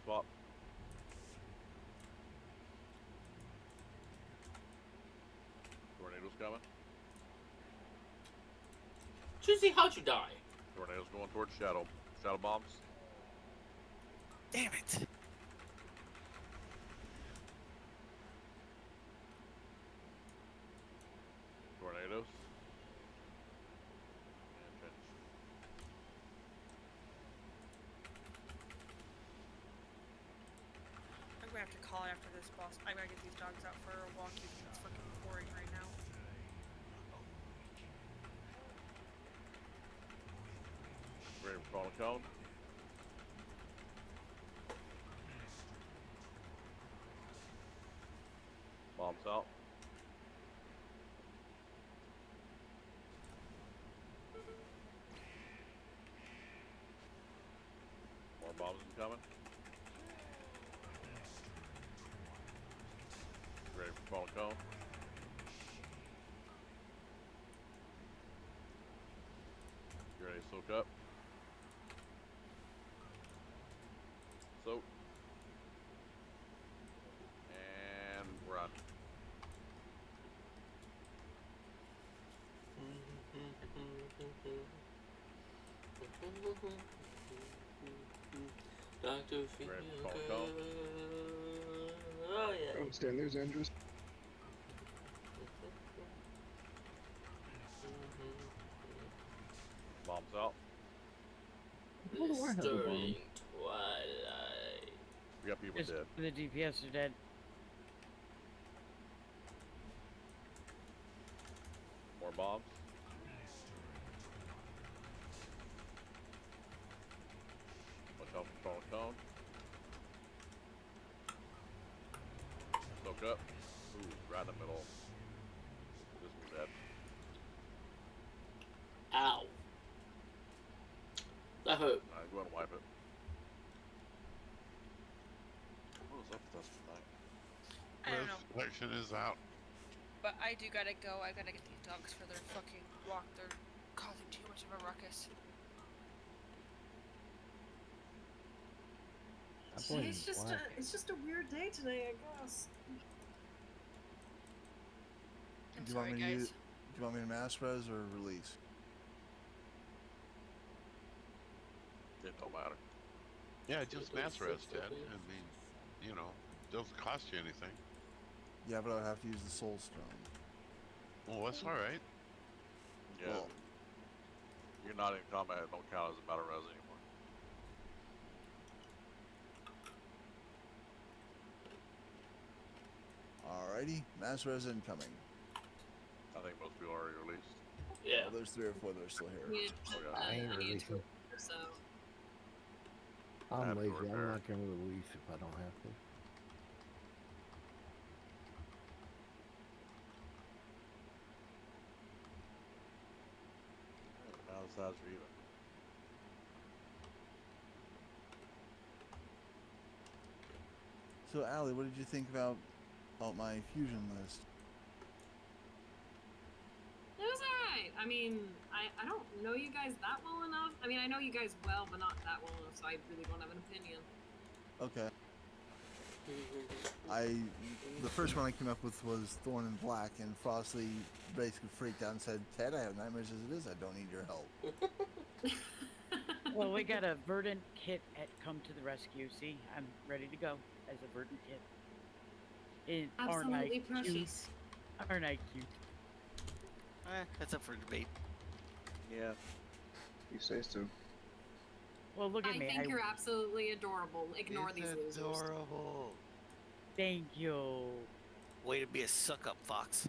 Swap. Tornadoes coming. Juicy, how'd you die? Tornadoes going towards shadow. Shadow bombs. Damn it! Tornadoes. And finish. I'm gonna have to call after this, boss. I gotta get these dogs out for a walk. It's fucking pouring right now. Ready for falling cone. Bombs out. More bombs incoming. Ready for falling cone. You ready to soak up? Soak. And run. Dr. Feel Ready for good. falling cone. Oh yeah. Oh, stand there's Andrews. Bombs out. What do I have a bomb? Stirring twilight. We got people Just dead. the DPS are dead. More bombs. Watch out for falling cone. Soak up. Ooh, right in the middle. This one's dead. Ow. That hurt. Alright, go ahead and wipe it. What was up with us tonight? I don't know, Selection is out. but I do gotta go. I gotta get these dogs for their fucking walk. They're causing too much of a ruckus. It's just a weird day today, I guess. I'm Do you want sorry, me to guys. use, do you want me to mass res or release? It don't matter. Yeah, just mass res, Ted. I mean, you know, doesn't cost you anything. Yeah, but I would have to use the Soul Stone. Well, that's all right. Yeah. Well, You're not in combat, it don't count as a battle res anymore. alrighty, mass res incoming. I think most people are already released. Yeah. Well, there's 3 or 4 that are still here. Yeah, Okay. I ain't I need releasing. to, so. I I'm have to lazy. I'm repair. not gonna release if I don't have to. Battle size are even. So, Allie, what did you think about my fusion list? It was alright. I mean, I don't know you guys that well enough. I mean, I know you guys well, but not that well enough, so I really don't have an opinion. Okay. The first one I came up with was Thorn and Black, and Frosty basically freaked out and said, Ted, I have nightmares as it is, I don't need your help. Well, we got a verdant kit at come to the rescue. See, I'm ready to go as a verdant kit. Aren't I Absolutely cute? precious. Aren't I cute? That's up for debate. Yeah. You say so. Well, look at I me. think you're absolutely adorable. Ignore these losers. Adorable. Thank you. Way to be a suck up, Fox.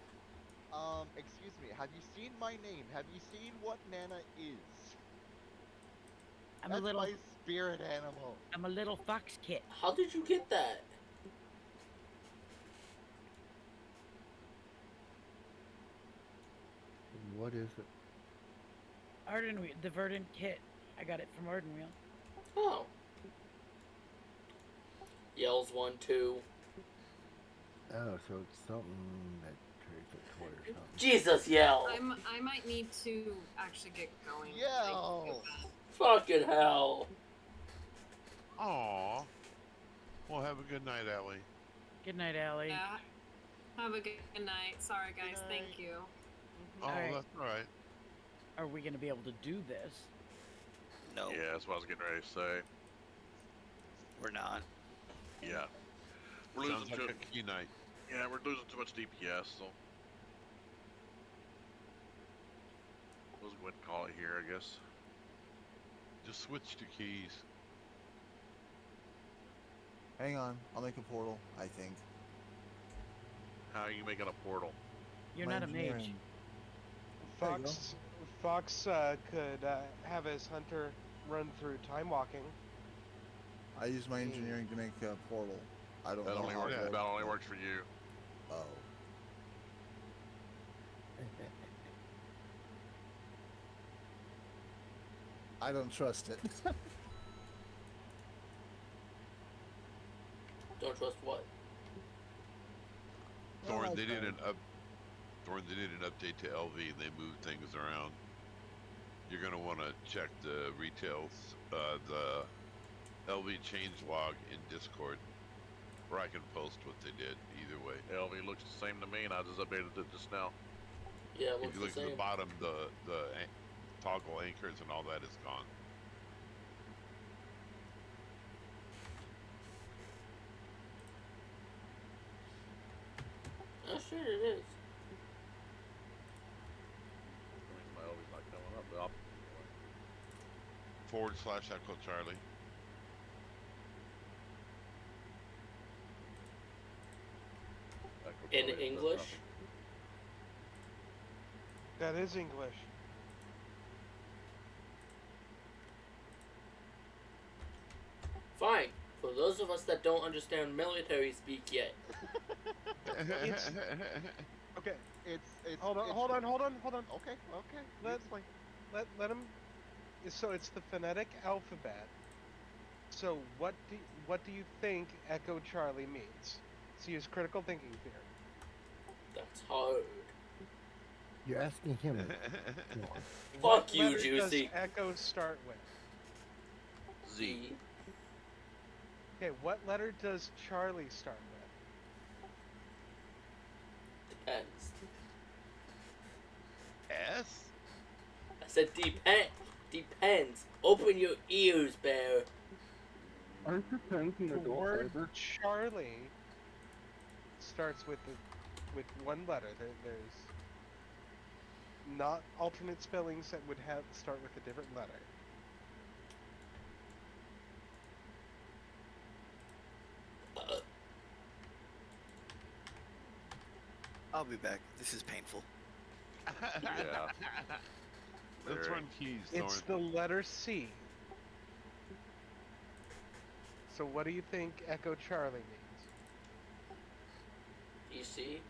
Excuse me, have you seen my name? Have you seen what Nana is? I'm That's a little. my spirit animal. I'm a little fox kit. How did you get that? What is it? Ardenwheel, the verdant kit. I got it from Ardenwheel. Oh. Yells 1, 2. Oh, so it's something that trades a toy or something. Jesus, Yell! I might need to actually get going. Yo! Fucking hell! Aw. Well, have a good night, Allie. Good night, Allie. Yeah. Have a good night. Sorry, guys. Good Thank night. you. Oh, Alright. that's all right. Are we gonna be able to do this? No, Yeah, that's what I was getting ready to say. we're not. Yeah. We're Sounds losing like too. a key night. Yeah, we're losing too much DPS, so we'll just go ahead and call it here, I guess. Just switch to keys. Hang on, I'll make a portal, I think. How are you making a portal? You're My not a mage. engineering. There you go. Fox could have his hunter run through time walking. I use my engineering to make a portal. I don't That know only how works. it That works. only works for you. Oh. I don't trust it. Don't trust what? Thorn, Well, they did okay. an update to LV and they moved things around. You're gonna want to check the retails, the LV change log in Discord, where I can post what they did. Either way, LV looks the same to me, and I just updated it just now. Yeah, it if looks you the look at same. the bottom, the toggle anchors and all that is gone. Oh shit, it is. My LV's not coming up, but I'll / Echo Charlie. Echo In Charlie, it does English? nothing. That is English. Fine. For those of us that don't understand military speak yet. It's- Okay, It's hold on. Okay, okay. you Let- explain. Let him. So it's the phonetic alphabet. So what do you think Echo Charlie means? So use critical thinking here. That's hard. You're asking him. Fuck What you, letter Juicy. Does Echo start with? Z. Okay, what letter does Charlie start with? Depends. S? I said depends. Open your ears, Bear. Aren't the pens in The adult word fiber? Charlie starts with one letter. There's not alternate spellings that would have start with a different letter. I'll be back. This is painful. Yeah. Let's Very. run keys, It's Thorn. the letter C. So what do you think Echo Charlie means? EC.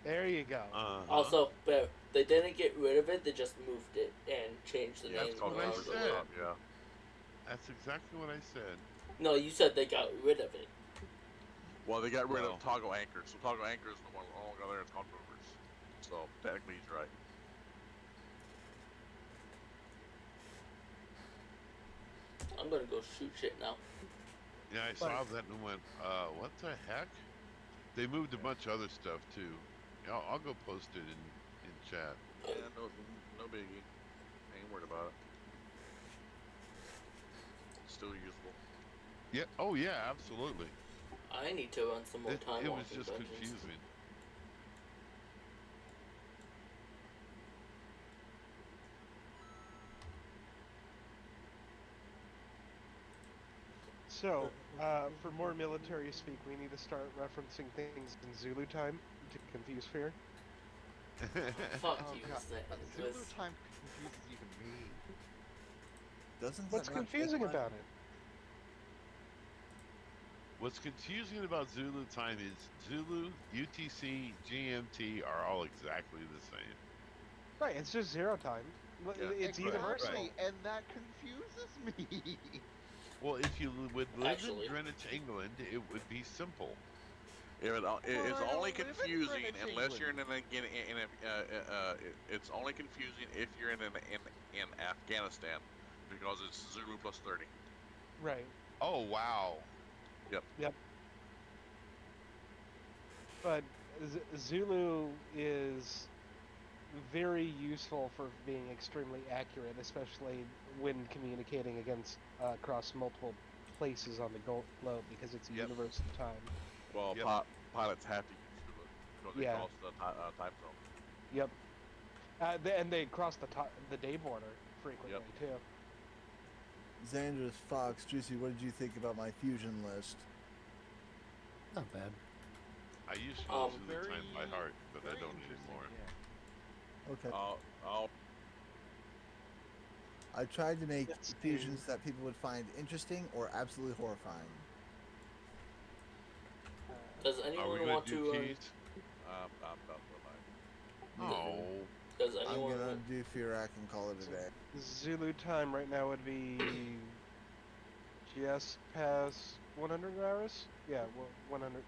There you go. Also, but they didn't get rid of it. They just moved it and changed the Yeah, name that's what I around said. a little. Yeah. That's exactly what I said. No, you said they got rid of it. Well, they got rid Well. of toggle anchors, so toggle anchors no longer there. It's called movers. So technically, he's right. I'm gonna go shoot shit now. Yeah, I saw that and went, what the heck? They moved a bunch of other stuff too. Yeah, I'll go post it in chat. Yeah, no biggie. Ain't worried about it. Still useful. Yeah. Oh yeah, absolutely. I need to run some more time It was walking just dungeons. confusing. So, for more military speak, we need to start referencing things in Zulu time to confuse fear. Fuck Oh, you, God. Zach. Zulu time confuses even me. Doesn't What's that not confusing take about it? What's confusing about Zulu time is Zulu, UTC, GMT are all exactly the same. Right, it's just zero time. Yeah. It's Right, universal. right. And that confuses me. Well, if you would live Actually. in Greenwich, England, it would be simple. It's Well, I only don't live in confusing Greenwich, unless you're in England. it's only confusing if you're in Afghanistan because it's Zulu plus 30. Right. Oh wow. Yep. But Zulu is very useful for being extremely accurate, especially when communicating against across multiple places on the globe because it's a Yep. universal time. Well, Yep. pilots have to use Zulu because they Yeah. cross the time zone. Yep. And they cross the day border frequently too. Xander's Fox, Juicy, what did you think about my fusion list? Not bad. I used to know Zulu Very, time by heart, but I very don't interesting, anymore. yeah. Okay. I'll I tried to make Yes, fusions that people would find interesting or absolutely horrifying. Does Are we anyone gonna want do to? keys? I'm done with mine. Oh. Does I'm anyone? gonna do Firak and call it a day. Zulu time right now would be just past 100 hours. Yeah, 100.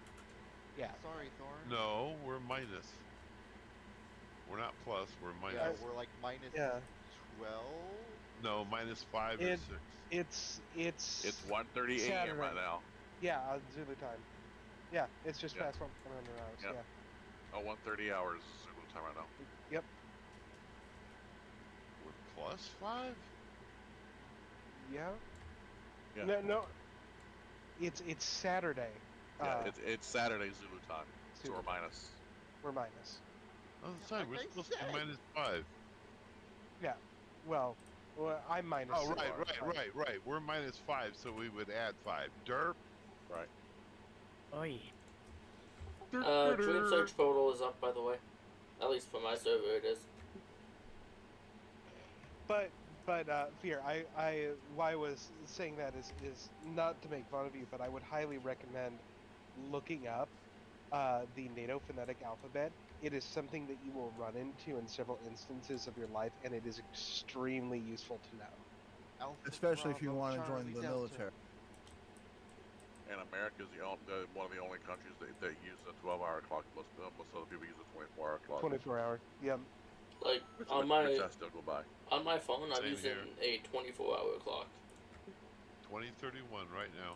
Yeah. Sorry, Thorn. No, we're minus. We're not plus. We're minus. Yeah, we're like minus Yeah. 12. No, minus 5 or It- 6. It's 1:30 a.m. Saturday. right now. Yeah, Zulu time. Yeah, it's just Yeah. past 100 hours. Yeah. Yeah. 1:30 hours Zulu time right now. Yep. We're plus 5? Yeah. Yeah. No. It's Saturday. Yeah, it's Saturday Zulu time, so Zulu we're minus. We're minus. Oh, sorry, we're I supposed to said. be minus 5. Well, I'm minus. Oh, zero. right. We're minus 5, so we would add 5. Derp. Right. Oi. Dream Search total is up, by the way. At least for my server, it is. But Fear, why I was saying that is not to make fun of you, but I would highly recommend looking up the NATO phonetic alphabet. It is something that you will run into in several instances of your life, and it is extremely useful to know. Alpha Especially if you Bravo, want to join Charlie the Delta. military. And America's one of the only countries that use a 12-hour clock. Most other people use a 24-hour clock. 24 hour. Yep. Like Which on I still go by. my phone, I'm Same using a 24-hour clock. 2031 right now.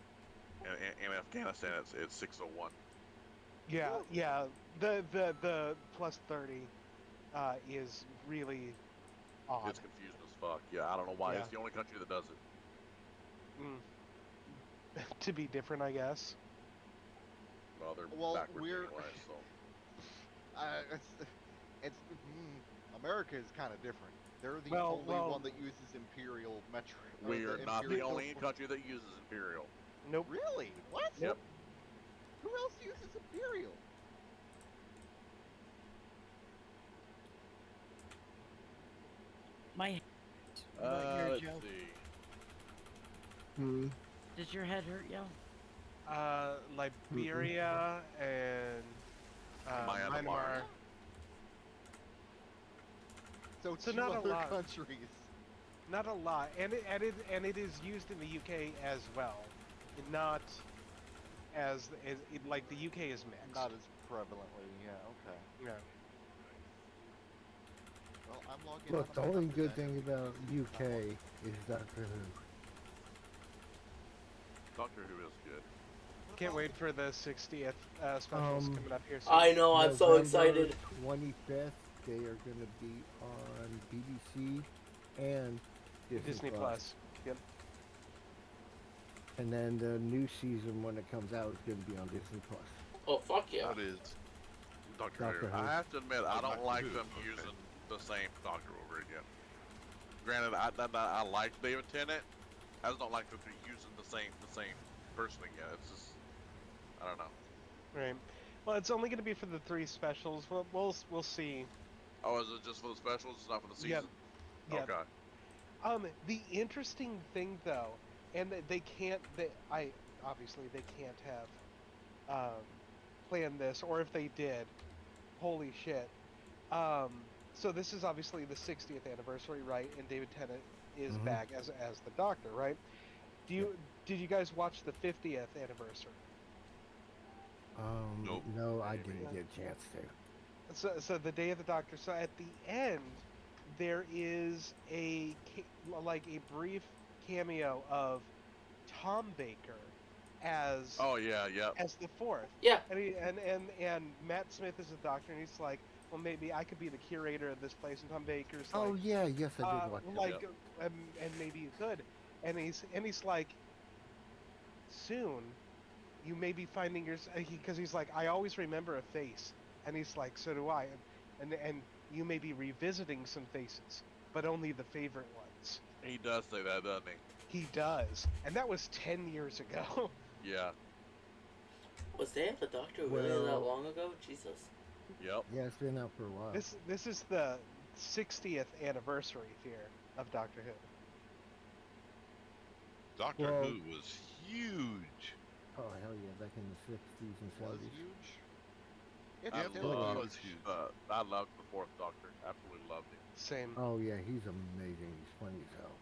And in Afghanistan, it's 6:01. Yeah. The plus 30 is really odd. It's confusing as fuck. Yeah, I don't know why. Yeah. It's the only country that does it. to be different, I guess. Well, they're Well, backwards we're anyway, so. America is kind of different. They're the Well, only well- one that uses imperial metric. We are not the only country that uses imperial. Nope. Really? What? Yep. Who else uses imperial? My here, Let's Joe. see. Hmm. Does your head hurt, yo? Liberia and Myanmar. So So two not a other lot. countries. Not a lot, and it is used in the UK as well, not as like the UK is mixed. Not as prevalently, yeah. Okay. Yeah. Well, I'm logging. Look, out the of my only number good then. thing about UK is Doctor Who. Doctor Who is good. Can't wait for the 60th specials coming up here soon. I know, I'm so excited. 25th, they are going to be on BBC and Disney Plus. Yep. And then the new season, when it comes out, is going to be on Disney Plus. Oh, fuck yeah. That is Doctor Doctor Who. Who. I have to admit, I don't Doctor like Who, them okay. using the same Doctor over again. Granted, I like David Tennant. I just don't like that they're using the same person again. It's just, I don't know. Right. Well, it's only going to be for the 3 specials. We'll see. Oh, is it just for the specials? It's not for the season? Yep. Okay. The interesting thing though, and they can't. Obviously they can't have planned this, or if they did, holy shit. So this is obviously the 60th anniversary, right? And David Tennant is back as the Doctor, right? Did you guys watch the 50th anniversary? Nope. No, I didn't get a chance to. So the Day of the Doctor. So at the end, there is a brief cameo of Tom Baker as Oh yeah, yeah. as the 4th. Yeah. And Matt Smith is the Doctor, and he's like, well, maybe I could be the curator of this place. And Tom Baker's like, Oh yeah, yes, I did watch that. like, and maybe you could. And he's like, soon, you may be finding your, because he's like, I always remember a face, and he's like, so do I, and you may be revisiting some faces, but only the favorite ones. He does say that, doesn't he? He does, and that was 10 years ago. Yeah. Was Day of the Doctor really that Well- long ago? Jesus. Yep. Yeah, it's been out for a while. This is the 60th anniversary here of Doctor Who. Doctor Well- Who was huge. Oh hell yeah, back in the 60s and Was 70s. huge. It I still loved, was huge. I loved the 4th Doctor. Absolutely loved him. Same. Oh yeah, he's amazing. He's funny as hell.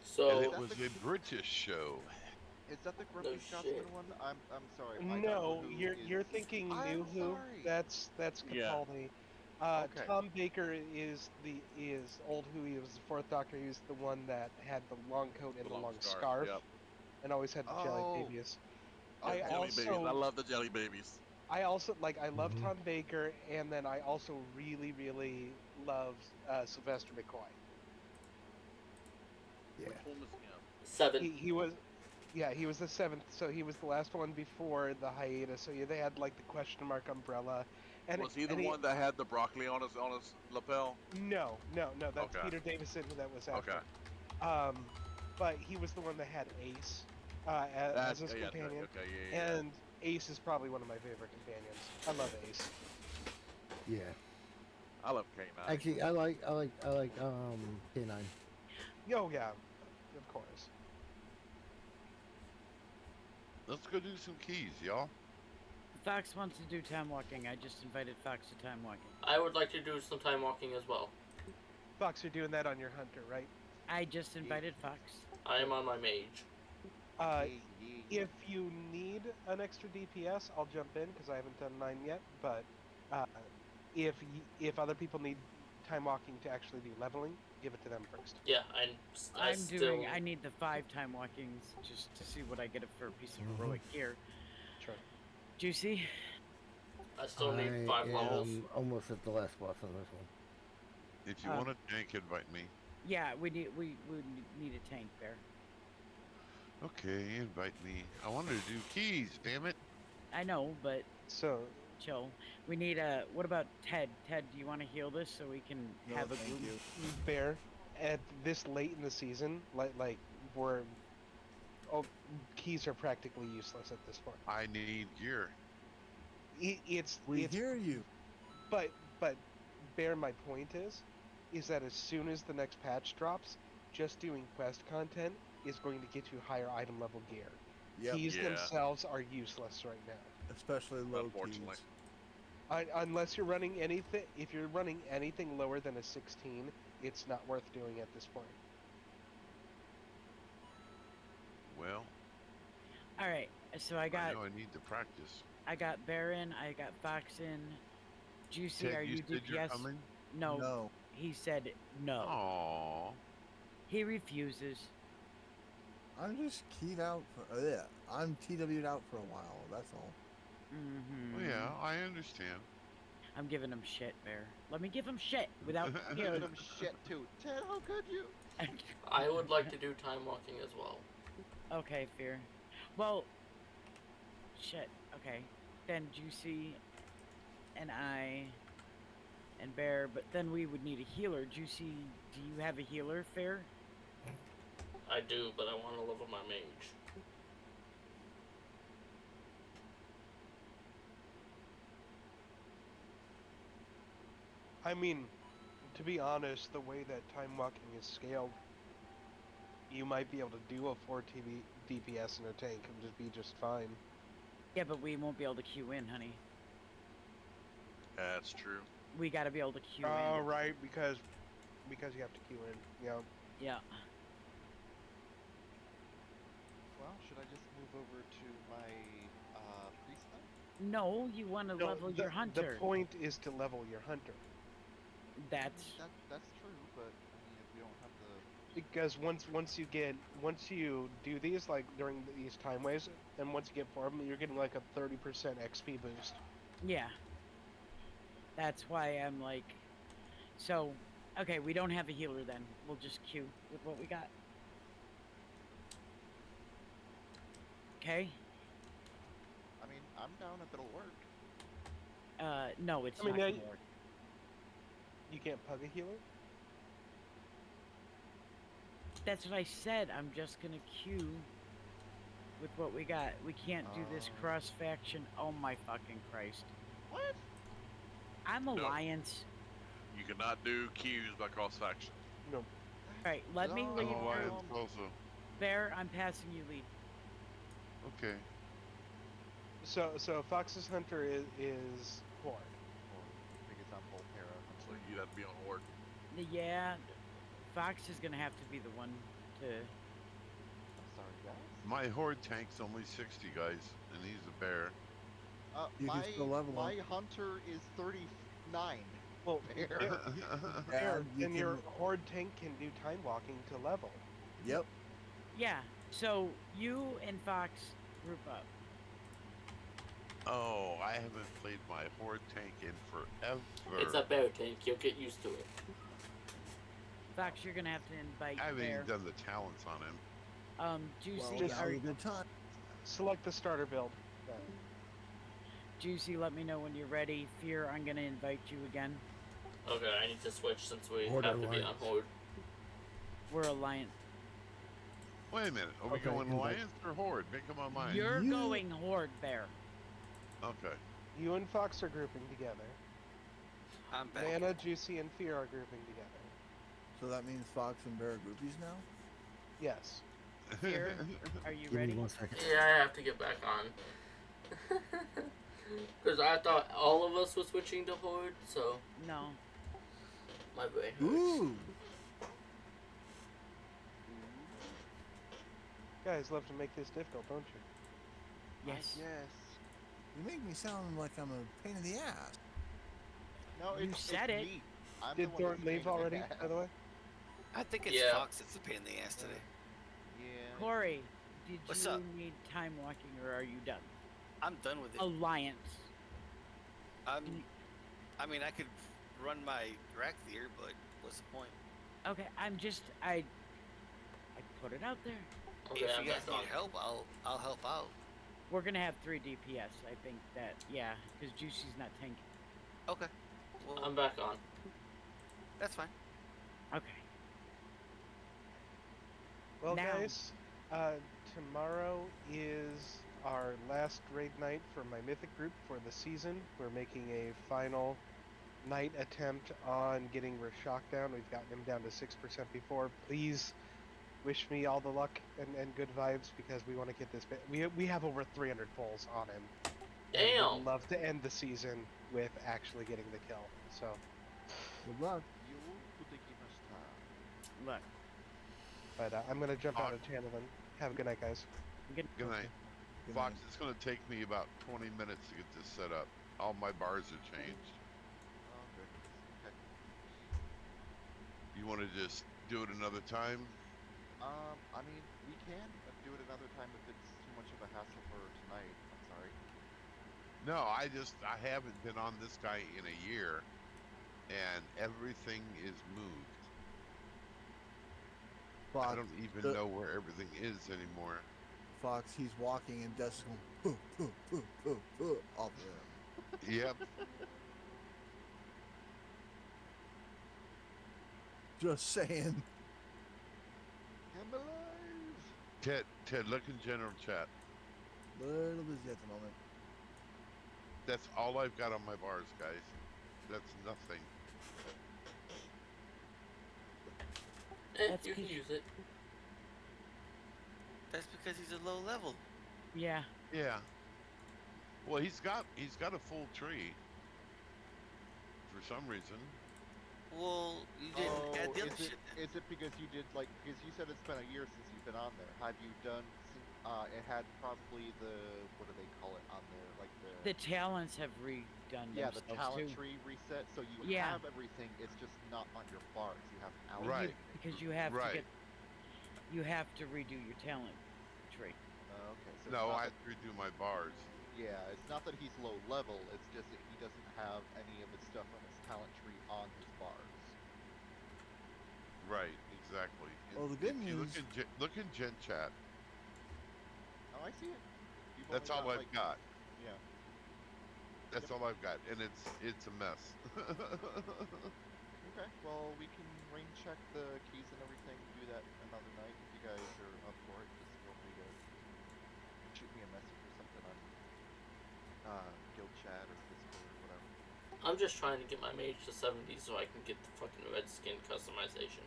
So, And it That's was the- a British show. Is that the Grumpy No Scotsman shit. one? I'm sorry. my No, Doctor Who you're is- thinking I'm New Who. sorry. That's Yeah. Capaldi. Okay. Tom Baker is old Who. He was the 4th Doctor. He was the one that had the long coat and the long scarf, Yep. and always had the Oh. jelly babies. Oh, I jelly also- babies. I love the jelly babies. I also I love Mhm. Tom Baker, and then I also really love Sylvester McCoy. Yeah. Which one was him? 7. He was, yeah, he was the 7th, so he was the last one before the hiatus. So yeah, they had like the question mark umbrella. And Was he the and one that had the broccoli on his lapel? No, that's Okay. Peter Davison that was after. Okay. But he was the one that had Ace as his companion, Okay, yeah. and Ace is probably one of my favorite companions. I love Ace. Yeah. I love K9. Actually, I like K9. Oh yeah, of course. Let's go do some keys, y'all. Fox wants to do time walking. I just invited Fox to time walking. I would like to do some time walking as well. Fox, you're doing that on your hunter, right? I just invited Fox. I am on my mage. If you need an extra DPS, I'll jump in because I haven't done mine yet. But if other people need time walking to actually do leveling, give it to them first. Yeah, I I need the 5 time walkings just to see what I get for a piece of heroic gear. Sure. Juicy. I still need 5 I levels. am almost at the last boss on this one. If you want a tank, invite me. Yeah, we need a tank there. Okay, invite me. I wanted to do keys, damn it. I know, but So chill. We need a. What about Ted? Ted, do you want to heal this so we can No, have a thank group? you. Bear, at this late in the season, like we're keys are practically useless at this point. I need gear. It's We it's hear you. but Bear, my point is that as soon as the next patch drops, just doing quest content is going to get you higher item level gear. Yep. Keys Yeah. themselves are useless right now. Especially low Unfortunately. keys. Unless you're running anything, if you're running anything lower than a 16, it's not worth doing at this point. Well, All right. So I got know I need to practice. I got Baron. I got Fox in. Juicy, Ted, are you you said you're DPS? coming? No. No. He said no. Aww. He refuses. I'm just keyed out for. Yeah, I'm TW'd out for a while. That's all. Mm-hmm. Well, yeah, I understand. I'm giving him shit, Bear. Let me give him shit without Give fear. them shit too. Ted, how could you? I would like to do time walking as well. Okay, fear. Well, shit. Okay, then Juicy and I and Bear, but then we would need a healer. Juicy, do you have a healer, Fair? I do, but I want to level my mage. I mean, to be honest, the way that time walking is scaled, you might be able to do a 4 DPS in a tank and just be just fine. Yeah, but we won't be able to queue in, honey. That's true. We gotta be able to queue Oh, in. right, because you have to queue in. Yeah. Yeah. Well, should I just move over to my priest then? No, you want to No, level your The hunter. point is to level your hunter. That's That's true, but I mean, if we don't have the Because once you do these like during these time waves, and once you get 4 of them, you're getting like a 30% XP boost. yeah. That's why I'm like, so okay, we don't have a healer then. We'll just queue with what we got. Okay. I mean, I'm down if it'll work. No, it's I mean, not gonna yeah, work. You can't pug a healer. That's what I said. I'm just gonna queue with what we got. We can't do this cross faction. Oh my fucking Christ! What? I'm No. Alliance. You cannot do queues by cross faction. No. All right, let me No. leave. Oh, Bear. Alliance also. Bear, I'm passing you lead. Okay. So Fox's hunter is Horde. Or I think it's on Volterra. So you'd have to be on horde. Yeah, Fox is gonna have to be the one to. I'm sorry, guys. My horde tank's only 60, guys, and he's a bear. You can still level my him. hunter is 39. Well, Bear. Bear, you and your can- Horde tank can do time walking to level. Yep. Yeah. So you and Fox group up. Oh, I haven't played my horde tank in forever. It's a bear tank. You'll get used to it. Fox, you're gonna have to invite I haven't Bear. even done the talents on him. Juicy, Well, Just- now's a good time. Select the starter build. Juicy, let me know when you're ready. Fear, I'm gonna invite you again. Okay, I need to switch since we Horde have to be on Alliance. Horde. We're Alliance. Wait a minute. Are we Okay, going invite- Alliance or Horde? Make up my mind. You're You- going Horde, Bear. Okay. You and Fox are grouping together. I'm back. Nana, Juicy, and Fear are grouping together. So that means Fox and Bear are groupies now? Yes. Fear, are you Give me ready? 1 second. Yeah, I have to get back on. Because I thought all of us were switching to Horde, so No. my brain hurts. Ooh! Guys love to make this difficult, don't you? Yes. Yes. You make me sound like I'm a pain in the ass. No, You it's said it's it. Me. I'm Did the one Thorn that's leave pain in the already, ass. by the way? I think it's Yeah. Fox that's a pain in the ass today. Yeah. Corey, did What's you up? need time walking or are you done? I'm done with it. Alliance. I mean, I could run my Drakthir, but what's the point? Okay, I put it out there. Okay, if I'm you guys back on. need help, I'll help out. We're gonna have 3 DPS. I think that, yeah, because Juicy's not tanking. Okay. Well, I'm back on. that's fine. Okay. Well, Now- guys, tomorrow is our last raid night for my Mythic group for the season. We're making a final night attempt on getting Rashok down. We've gotten him down to 6% before. Please wish me all the luck and good vibes because we want to get this. We have over 300 pulls on him. And Damn. we'd love to end the season with actually getting the kill. So, Good luck. Look. but I'm gonna jump out of channel and have a good night, guys. Good night. Good Fox, night. it's going to take me about 20 minutes to get this set up. All my bars are changed. Oh, goodness. Okay. You want to just do it another time? I mean, we can do it another time if it's too much of a hassle for tonight. I'm sorry. No, I haven't been on this guy in a year, and everything is moved. Fox, I don't even know where everything is anymore. Fox, he's walking and Dust going off there. Yep. Just saying. I'm alive! Ted, look in general chat. Little busy at the moment. That's all I've got on my bars, guys. That's nothing. That's You can 'cause- use it. That's because he's a low level. Yeah. Yeah. Well, he's got a full tree. For some reason. Well, you didn't add the other is it, shit. is it because you did, like, because you said it's been a year since you've been on there. Have you done, it had probably the, what do they call it on there? Like The talents have redone yeah, the themselves talent too. tree reset, so you Yeah. have everything, it's just not on your bars. You have And out Right. Because you have to Right. you have to redo your talent tree. Okay, so No, it's I not redo my bars. yeah, it's not that he's low level, it's just that he doesn't have any of his stuff on his talent tree on his bars. Right, exactly. Well, the good If you news. look in Gen Chat. Oh, I see it. You've That's only all I've like, got. yeah. That's all I've got, and it's a mess. Okay, well, we can rain check the keys and everything, do that another night if you guys are up for it. Just feel free to shoot me a message or something on guild chat or Discord or whatever. I'm just trying to get my mage to 70 so I can get the fucking red skin customization.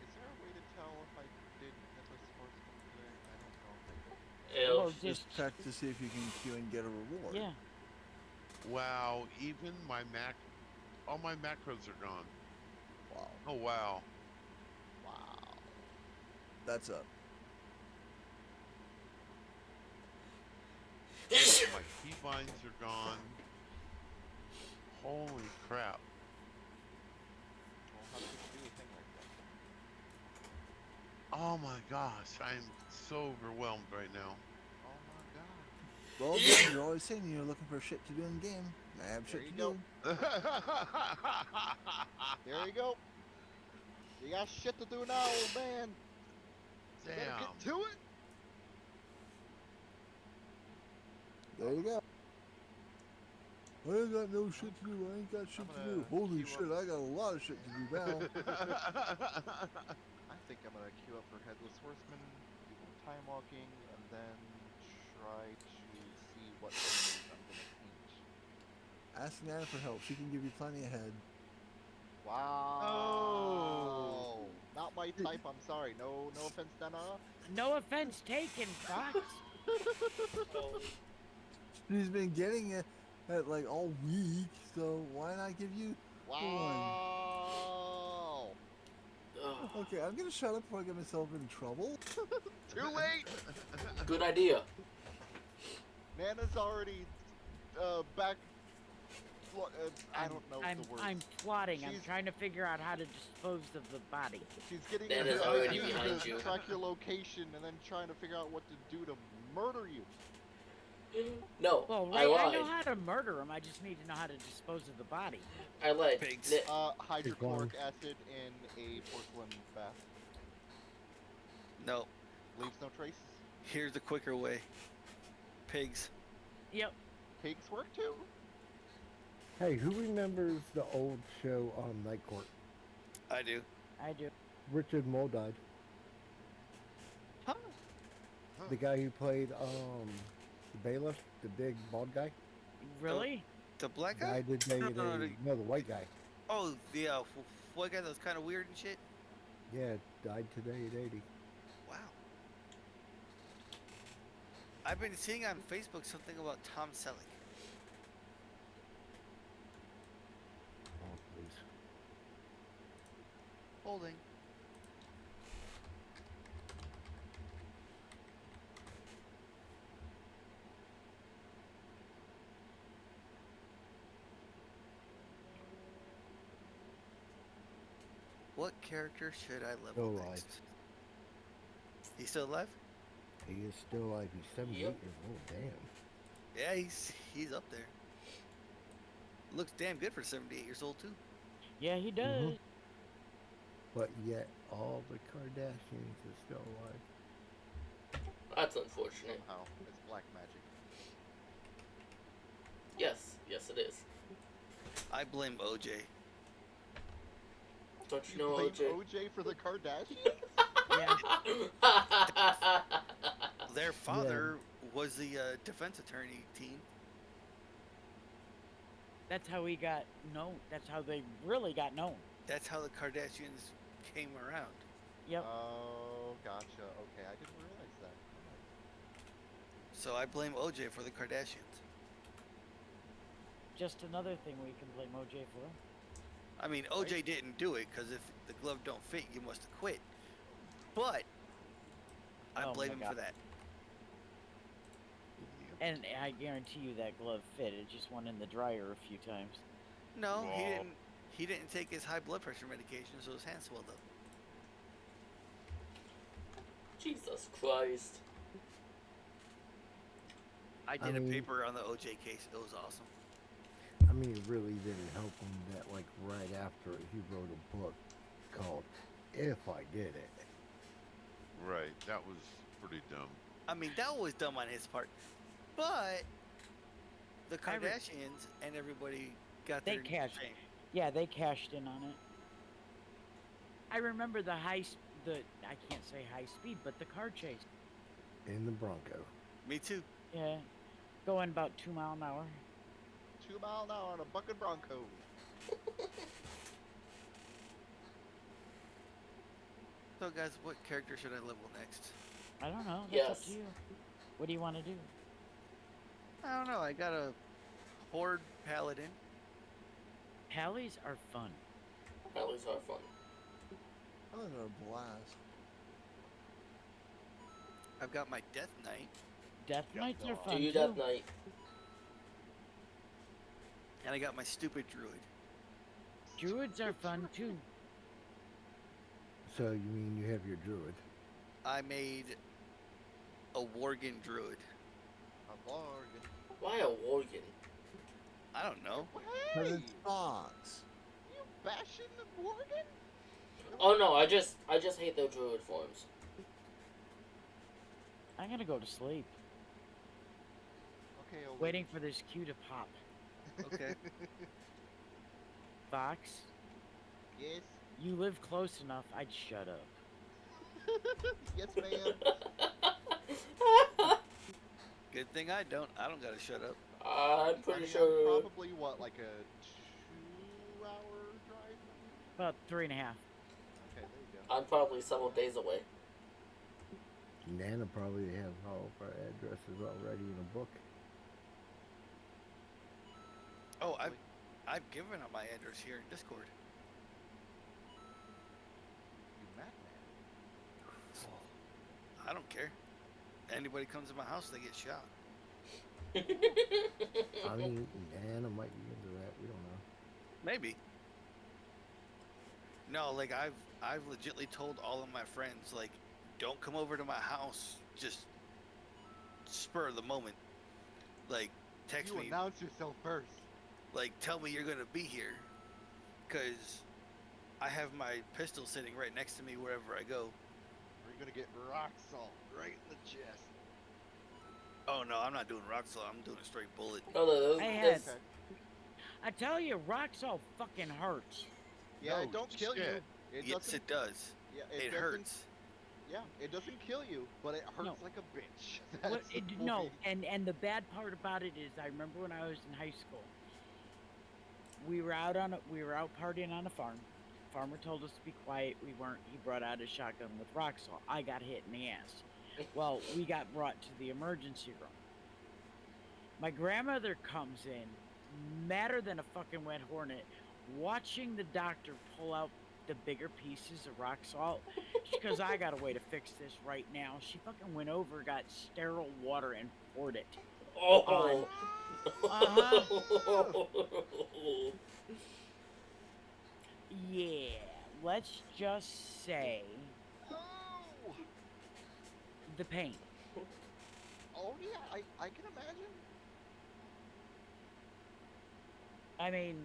Is there a way to tell if I did Nicholas Horseman today? I don't know if I did. It'll Well, Just check to see if you can queue and get a reward. Yeah. Wow, even all my macros are gone. Wow. Oh wow. Wow. That's up. My keybinds are gone. Holy crap. Well, how could you do a thing like that? Oh my gosh, I'm so overwhelmed right now. Oh my god. Well, again, you're always saying you're looking for shit to do in game. I have There shit you to go. do. There you go. You got shit to do now, old man. Better Damn. get to it. There you go. I ain't got no shit to do. I ain't got shit to do. Holy queue shit, I got a lot of shit to do now. I think I'm gonna queue up for Headless Horseman, do more time walking, and then try to see what things I'm gonna paint. Ask Nana for help. She can give you plenty of head. Wow. Oh. Not my type, I'm sorry. No offense, Dana. No offense taken, Fox. She's been getting it at like all week, so why not give you one? Wow. Ugh. Okay, I'm gonna shut up before I get myself in trouble. Too late. Good idea. Nana's already back. I don't know I'm, the words. I'm plotting. I'm She's- trying to figure out how to dispose of the body. She's getting Nana's her already ID behind to you. track your location and then trying to figure out what to do to murder you. No, Well, I Ray, lied. I know how to murder him. I just need to know how to dispose of the body. I lied. Pigs. Hydrochloric acid in a porcelain bath. No. Leaves no traces. Here's the quicker way. Pigs. Yep. Pigs work too. Hey, who remembers the old show Night Court? I do. I do. Richard Mole died. Huh? The guy who played the bailiff, the big bald guy. Really? The black The guy? guy did they, no, the white guy. Oh, the white guy that was kind of weird and shit? Yeah, died today at 80. Wow. I've been seeing on Facebook something about Tom Selleck. Oh, please. Holding. What character should I level Still alive. next? He's still alive? He is still alive. He's 78 Yep. years old. Damn. Yeah, he's up there. Looks damn good for 78 years old too. Yeah, he does. But yet, all the Kardashians are still alive. That's unfortunate. Somehow. It's black magic. Yes, yes it is. I blame OJ. Don't you You know blame OJ? OJ for the Kardashians? Yeah. Their father was the defense attorney team. That's how he got known. That's how they really got known. That's how the Kardashians came around. Yep. Oh, gotcha. Okay, I didn't realize that. So I blame OJ for the Kardashians. Just another thing we can blame OJ for. I mean, OJ didn't do it because if the glove don't fit, you must have quit. But I Oh blame my him God. for that. And I guarantee you that glove fit. It just went in the dryer a few times. No, he Wow. didn't. He didn't take his high blood pressure medication, so his hand swelled up. Jesus Christ. I I did a mean- paper on the OJ case. It was awesome. I mean, it really didn't help him that, like, right after it, he wrote a book called If I Did It. Right, that was pretty dumb. I mean, that was dumb on his part, but the I re- Kardashians and everybody got They their cashed. fame. Yeah, they cashed in on it. I remember the I can't say high speed, but the car chase. In the Bronco. Me too. Yeah, going about 2 miles an hour. 2 mile an hour on a bucket Bronco. So, guys, what character should I level next? I don't know. That's up Yes. to you. What do you want to do? I don't know. I got a horde paladin. Pallies are fun. Rallies are fun. Oh, they're a blast. I've got my death knight, Death Knights are no. fun Do you too. Death Knight? and I got my stupid druid. Druids are fun too. So, you mean you have your druid? I made a worgen druid. A bargain. Why a Worgen? I don't know. Because Hey! it's dogs. You bashing the Morgan? Oh no, I just hate the druid forms. I'm gonna go to sleep, Okay, old waiting for this cue to pop. Okay. Fox, Yes. you live close enough. I'd shut up. Yes, ma'am. Good thing I don't. I don't gotta shut up. I'm I pretty mean, sure. I'm probably what, like a 2-hour drive? About 3.5. Okay, there you go. I'm probably several days away. Nana probably has all of our addresses already in a book. Oh, I've given her my address here in Discord. You madman. I don't care. Anybody comes to my house, they get shot. I mean, Nana might be into that. We don't know. Maybe. No, like I've legitly told all of my friends, like, don't come over to my house. Just spur of the moment. Like, text You me. announce yourself first. Like, tell me you're gonna be here, cause I have my pistol sitting right next to me wherever I go. Or you're gonna get rock salt right in the chest. Oh no, I'm not doing rock salt. I'm doing a straight bullet. No, I had. that's Okay. I tell you, rock salt fucking hurts. Yeah, No it don't kill shit. you. It Yes, doesn't. it does. Yeah, It doesn't. hurts. Yeah, it doesn't kill you, but it hurts No. like a bitch. What, That's the no, point. and the bad part about it is, I remember when I was in high school, we were out partying on a farm. Farmer told us to be quiet. We weren't. He brought out his shotgun with rock salt. I got hit in the ass. Well, we got brought to the emergency room. My grandmother comes in, madder than a fucking wet hornet, watching the doctor pull out the bigger pieces of rock salt. She goes, I got a way to fix this right now. She fucking went over, got sterile water, and poured it. oh. Yeah, let's just say Oh! the pain. Oh yeah, I can imagine. I mean,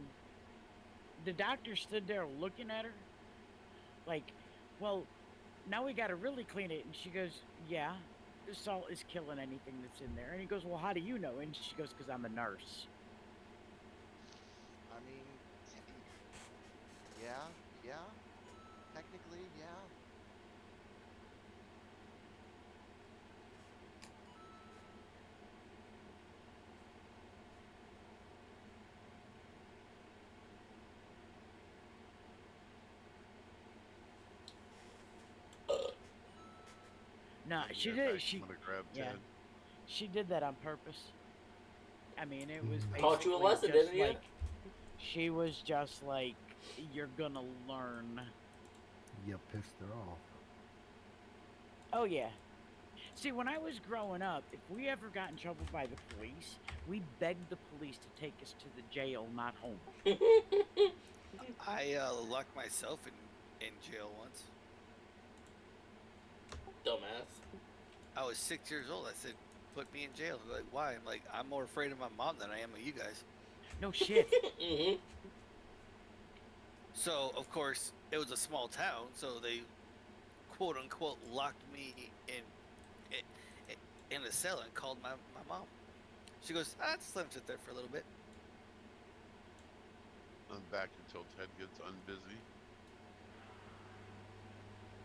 the doctor stood there looking at her like, well, now we gotta really clean it. And she goes, yeah, the salt is killing anything that's in there. And he goes, well, how do you know? And she goes, because I'm a nurse. I mean, yeah, technically, yeah. No, she Yeah, did. guys, She, I'm gonna grab yeah, 10. she did that on purpose. I mean, it was Taught you a basically lesson, just didn't you? like, she was just like, you're gonna learn. You pissed her off. Oh yeah. See, when I was growing up, if we ever got in trouble by the police, we begged the police to take us to the jail, not home. I locked myself in jail once. Dumbass. I was 6 years old. I said, put me in jail. They're like, why? I'm like, I'm more afraid of my mom than I am of you guys. No shit. Mm-hmm. So, of course, it was a small town, so they, quote unquote, locked me in a cell and called my mom. She goes, just let him sit there for a little bit. I'm back until Ted gets unbusy.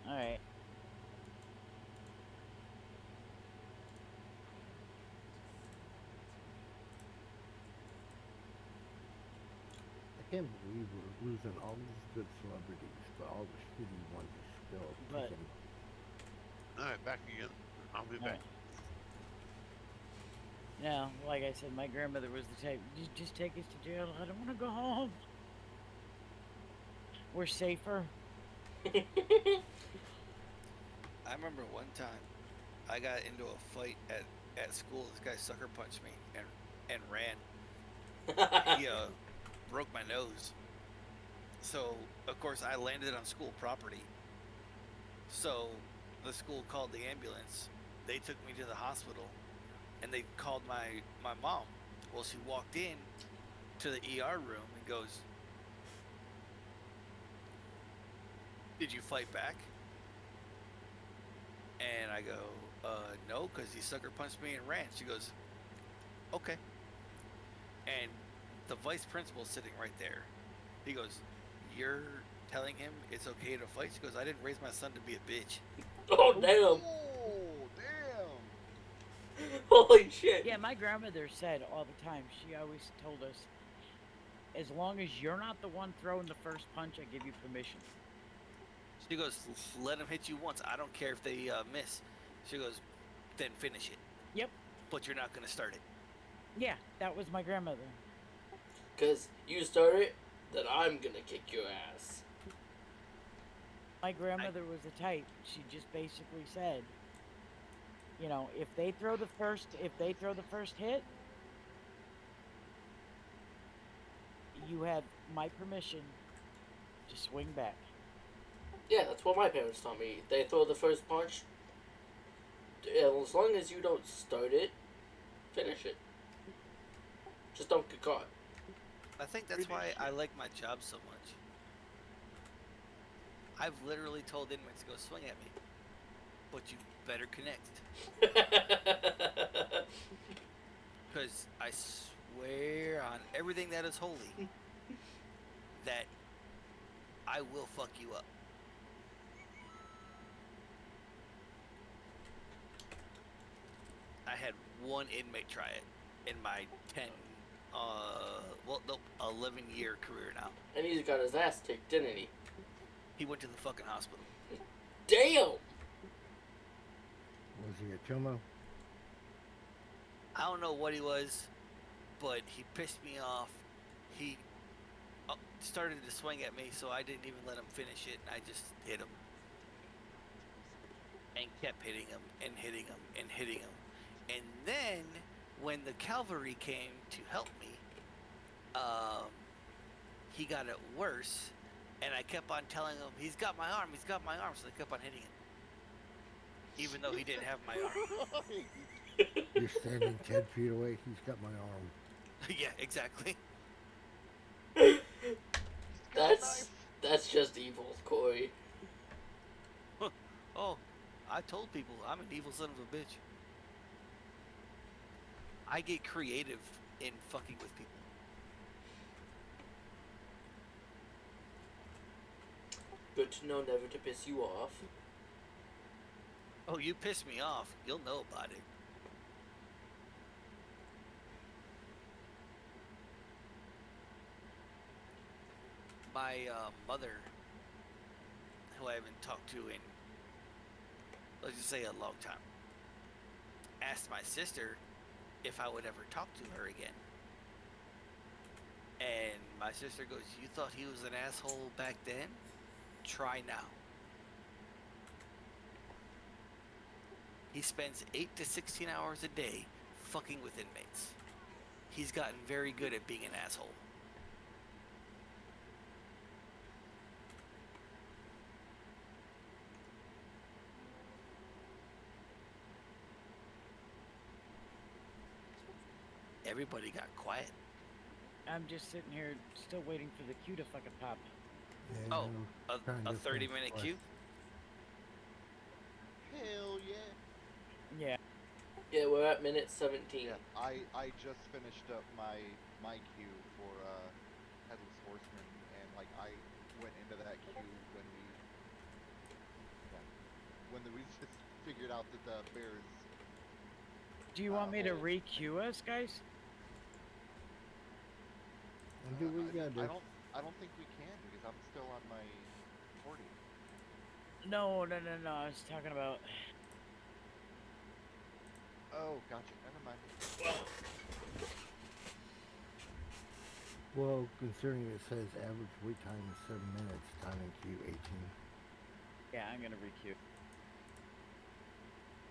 All right. I can't believe we're losing all these good celebrities, but all the shitty ones are still But- kicking. Alright, back again. I'll be All back. right. No, like I said, my grandmother was the type, just take us to jail. I don't want to go home. We're safer. I remember one time I got into a fight at school. This guy sucker punched me and ran. He broke my nose. So, of course, I landed on school property. So, the school called the ambulance. They took me to the hospital, and they called my mom. Well, she walked in to the ER room and goes, "Did you fight back?" And I go, no, because he sucker punched me and ran. She goes, okay. And the vice principal's sitting right there. He goes, you're telling him it's okay to fight? She goes, I didn't raise my son to be a bitch. Oh, damn. Oh, damn. Holy shit. Yeah, my grandmother said all the time, she always told us, as long as you're not the one throwing the first punch, I give you permission. She goes, let him hit you once. I don't care if they miss. She goes, then finish it. Yep. But you're not going to start it. Yeah, that was my grandmother. Because you start it, then I'm gonna kick your ass. My grandmother was the type, she just basically said, you know, if they throw the first hit, you have my permission to swing back. Yeah, that's what my parents taught me. They throw the first punch. As long as you don't start it, finish it. Just don't get caught. I think that's why I like my job so much. I've literally told inmates to go swing at me, but you better connect. Because I swear on everything that is holy that I will fuck you up. I had one inmate try it in my 11-year career now. And he's got his ass kicked, didn't he? He went to the fucking hospital. Damn! Was he a chomo? I don't know what he was, but he pissed me off. He started to swing at me, so I didn't even let him finish it, and I just hit him. And kept hitting him, and hitting him, and hitting him. And then, when the cavalry came to help me, he got it worse, and I kept on telling him, he's got my arm, so I kept on hitting him. Even though he didn't have my arm. You're standing 10 feet away, he's got my arm. Yeah, exactly. That's just evil, Corey. Oh, I told people I'm an evil son of a bitch. I get creative in fucking with people. Good to know never to piss you off. Oh, you piss me off, you'll know about it. My mother, who I haven't talked to in, let's just say, a long time, asked my sister if I would ever talk to her again. And my sister goes, "You thought he was an asshole back then? Try now." He spends 8 to 16 hours a day fucking with inmates. He's gotten very good at being an asshole. Everybody got quiet. I'm just sitting here still waiting for the queue to fucking pop. Yeah, Oh, a trying to 30-minute finish queue? Hell yeah. Yeah. Yeah, we're at minute 17. Yeah, I just finished up my queue for Headless Horseman, and like I went into that queue when we just figured out that the bears. Do you want me to re-queue us, guys? And do we gotta do? I don't think we can because I'm still on my 40. No. I was talking about. Oh, gotcha. Never mind. Well, considering it says average wait time is 7 minutes, time in queue 18. Yeah, I'm gonna re-queue.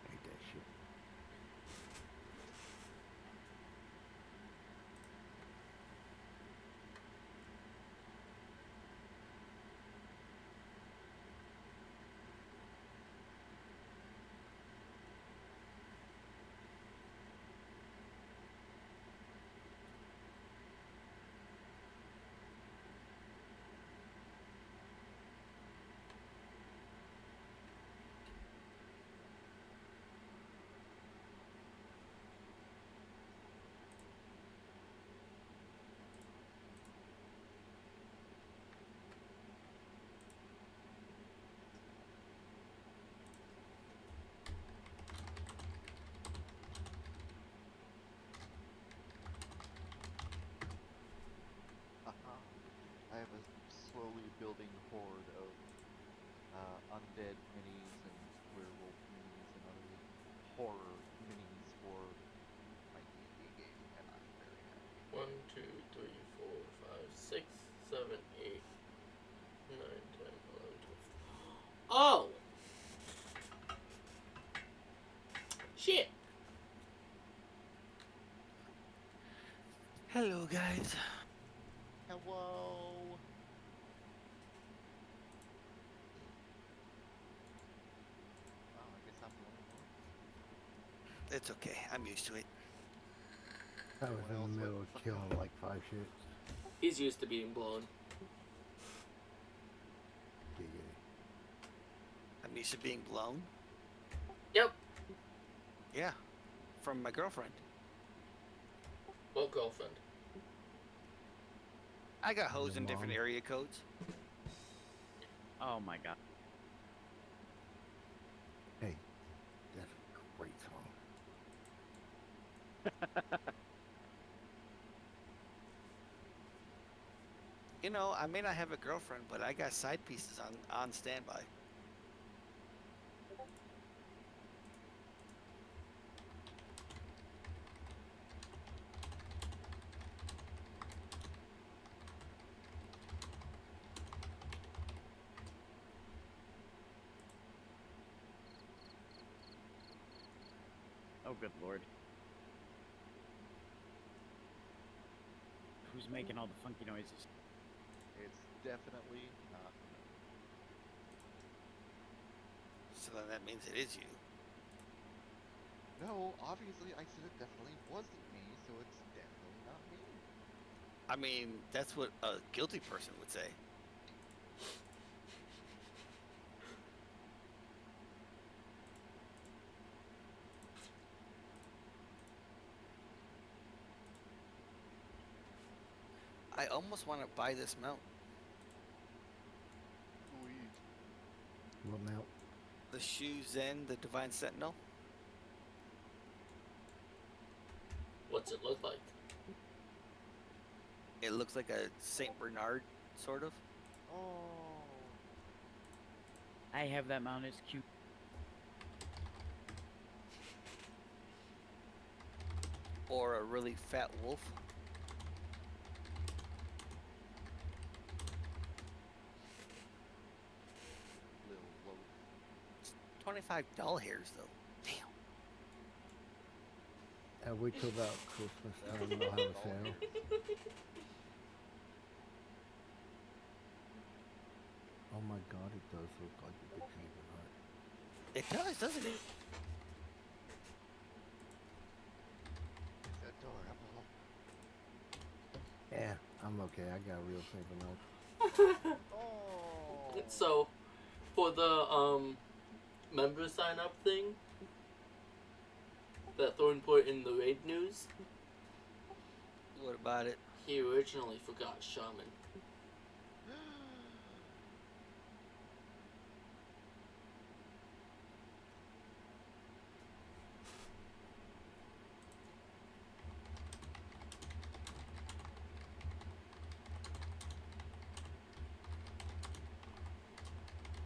Hate that shit. I have a slowly building horde of undead minis and werewolf minis and other horror minis for my D&D game, and I'm very happy. 1, 2, 3, 4, 5, 6, 7, 8, 9, 10, 11, 12. Oh! Shit! Hello, guys. Hello. Wow, I guess I'm the only one. It's okay. I'm used to it. I was Everyone in else the went, middle of "Fuck killing off." like 5 shits. He's used to being blown. Giggity. I'm used to being blown. Yep. Yeah, from my girlfriend. What girlfriend? I got hoes Your in different mom. area codes. Oh my god. Hey, that's a great song. You know, I may not have a girlfriend, but I got side pieces on standby. Oh good lord. Who's making all the funky noises? It's definitely not me. So then that means it is you. No, obviously I said it definitely wasn't me, so it's definitely not me. I mean, that's what a guilty person would say. I almost want to buy this mount. Sweet. What mount? The Shu Zen, the Divine Sentinel. What's it look like? It looks like a Saint Bernard, sort of. Oh. I have that mount. It's cute. Or a really fat wolf. Little loaf. $25 hairs though. Damn. Wait till about Christmas. I don't know how to sale. Oh my god, it does look like a big Saint Bernard. It does, doesn't it? It's adorable. Yeah, I'm okay. I got a real Saint Bernard. Oh. So, for the member sign up thing that Thorn put in the raid news, What about it? he originally forgot Shaman.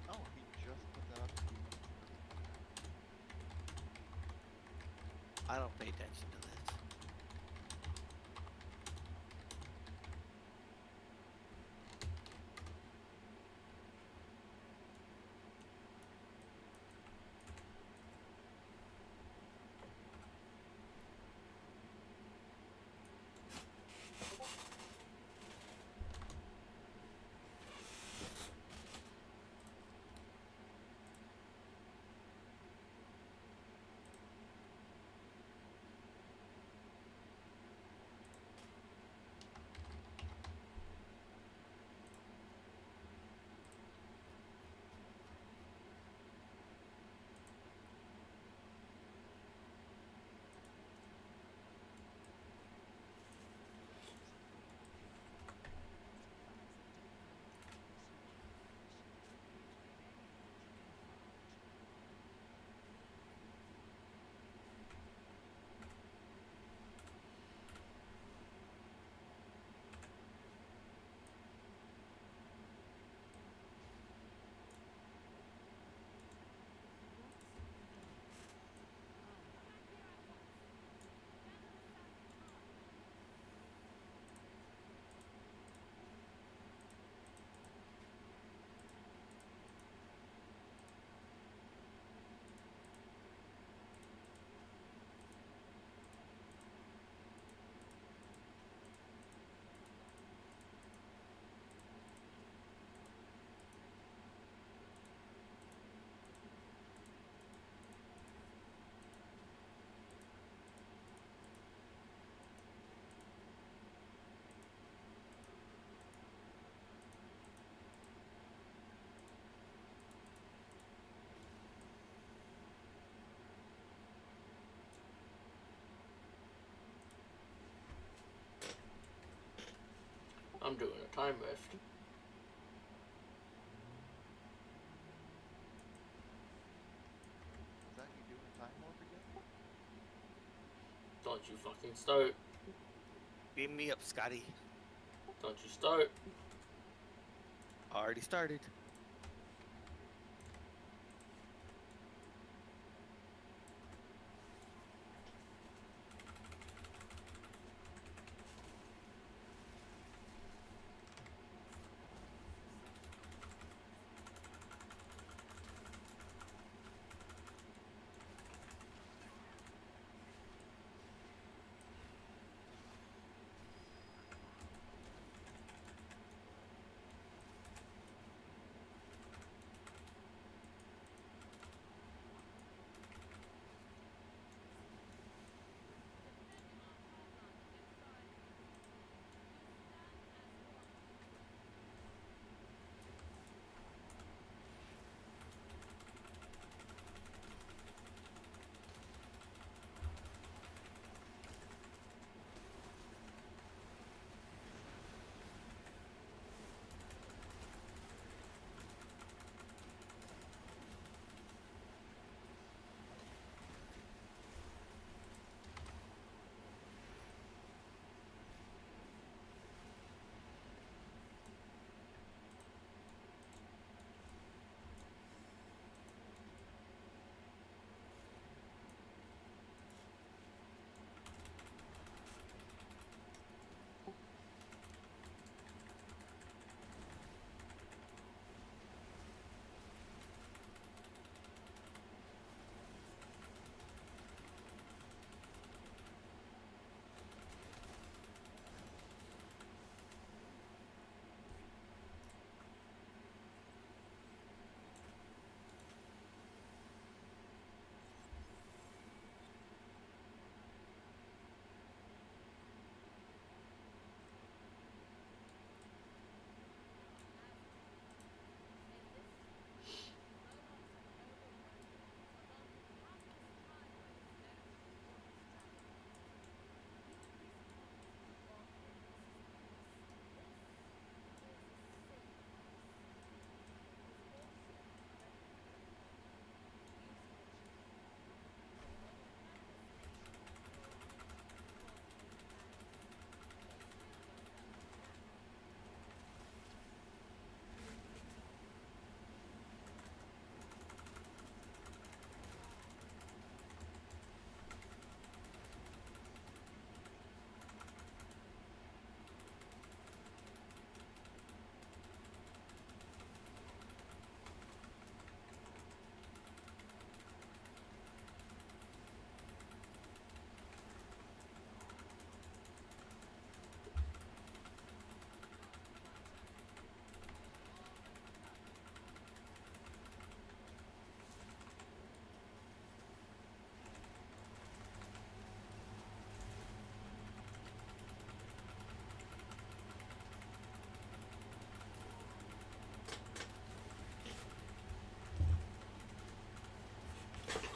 Oh, he just put that up a few minutes ago. I don't pay attention to this. I'm doing a time rift. Is that you doing a time warp again? Don't you fucking start. Beam me up, Scotty. Don't you start. Already started.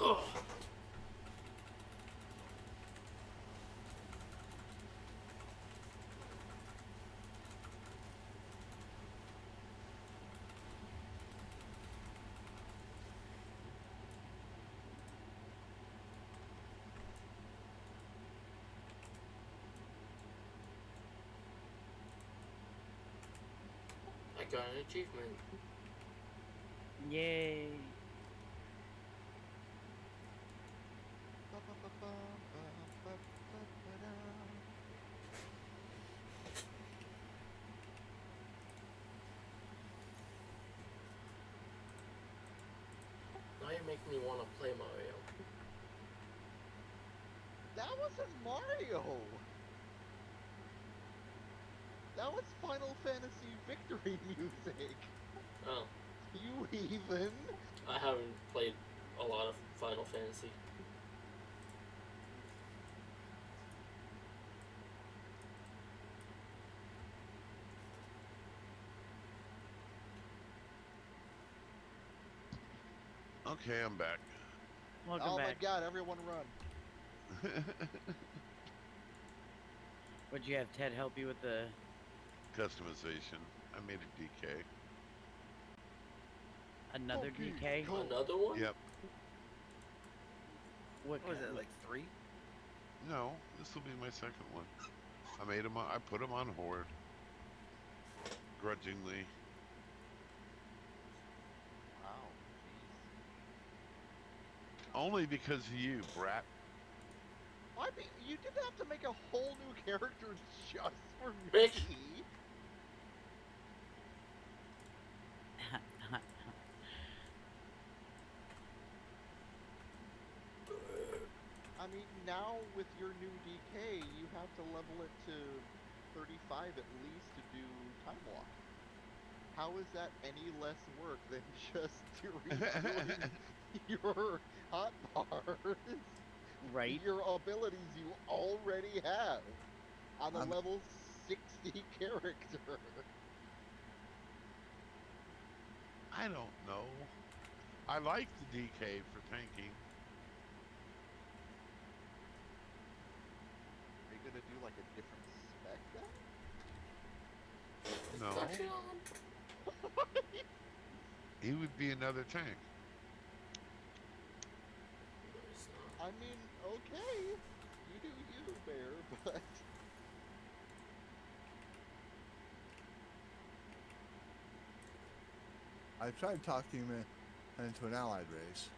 Ugh. I got an achievement. Yay. Now you're making me want to play Mario. That wasn't Mario! That was Final Fantasy Victory music! Oh, You heathen! I haven't played a lot of Final Fantasy. Okay, I'm back. Welcome Oh my back. god, everyone run! Would you have Ted help you with the customization. I made a DK. Another DK. Another one? Yep. What What was kind- it, like 3? No, this will be my second one. I made him. I put him on Horde. Grudgingly. Wow. Only because of you, brat. I mean, you didn't have to make a whole new character just for me. Bitch. I mean, now with your new DK, you have to level it to 35 at least to do time walk. How is that any less work than just redoing your hotbars? Right. Your abilities you already have on a I'm- level 60 character. I don't know. I like the DK for tanking. Are you gonna do like a different spec then? No. He would be another tank. I mean, okay, you do you, Bear, but I tried talking him into an allied race.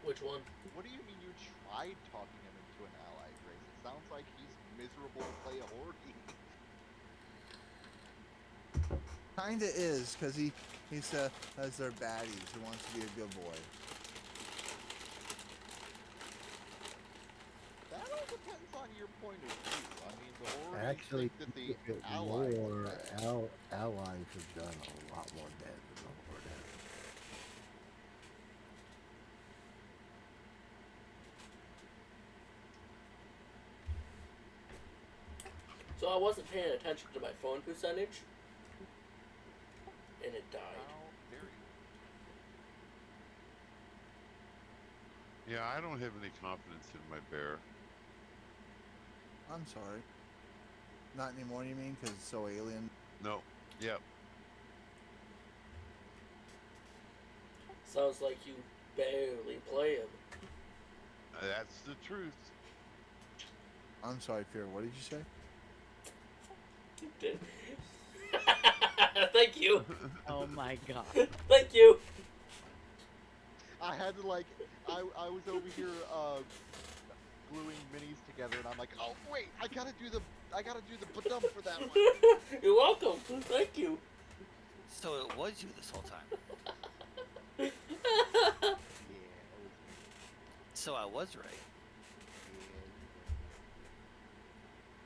Which one? what do you mean you tried talking him into an allied race? It sounds like he's miserable to play a horde. Kinda is, because he's as their baddies. He wants to be a good boy. That all depends on your point of view. I mean, the horde Actually, think that the look at allies more are bad. allies have done a lot more bad than the Horde has. So I wasn't paying attention to my phone percentage, and it died. How dare you? Yeah, I don't have any confidence in my bear. I'm sorry. Not anymore, you mean? Because it's so alien? No. Yep. Sounds like you barely play him. That's the truth. I'm sorry, Fear. What did you say? You did. Thank you. Oh my god. Thank you. I had to like, I was over here gluing minis together, and I'm like, oh wait, I gotta do the ba-dum for that one. You're welcome. Thank you. So it was you this whole time. Yeah, it was me. So I was right.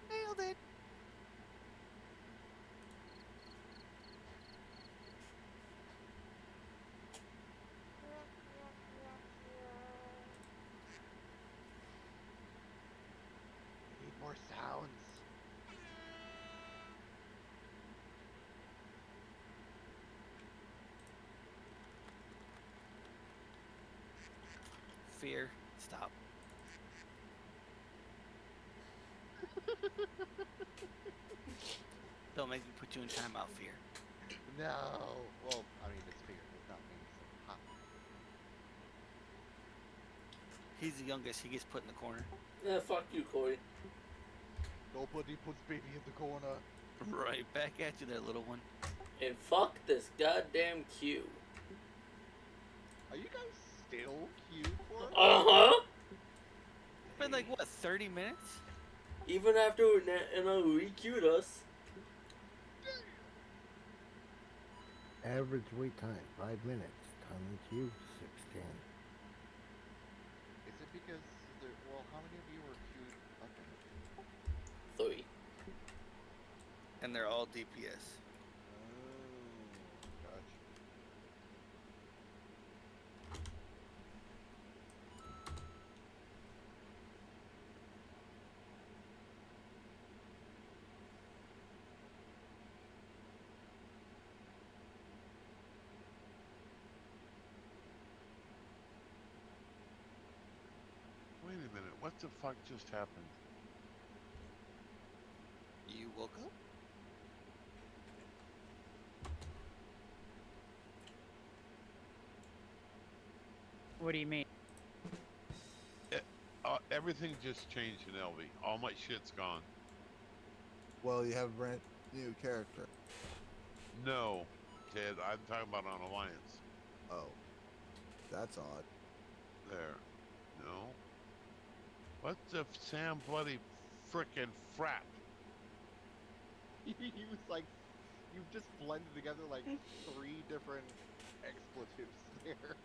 Yeah, Nailed it. need more sounds. Fear. Stop. Don't make me put you in timeout, Fear. No. Well, I mean, it's Fear. It's not me. So, ha. He's the youngest. He gets put in the corner. Yeah, fuck you, Corey. Nobody puts baby in the corner. Right back at you there, little one. And fuck this goddamn queue. Are you guys still queued for it? Uh-huh. It's been like, what, 30 minutes? Even after re-queued us. Average wait time, 5 minutes. Time in queue, 16. Is it because well, how many of you were queued up in? 3. And they're all DPS. Oh, gotcha. Wait a minute. What the fuck just happened? You woke up? What do you mean? Everything just changed in LV. All my shit's gone. Well, you have a brand new character. No, Ted, I'm talking about on Alliance. Oh, that's odd. There. No. What the Sam bloody frickin' frap? You use like, you've just blended together like 3 different expletives there.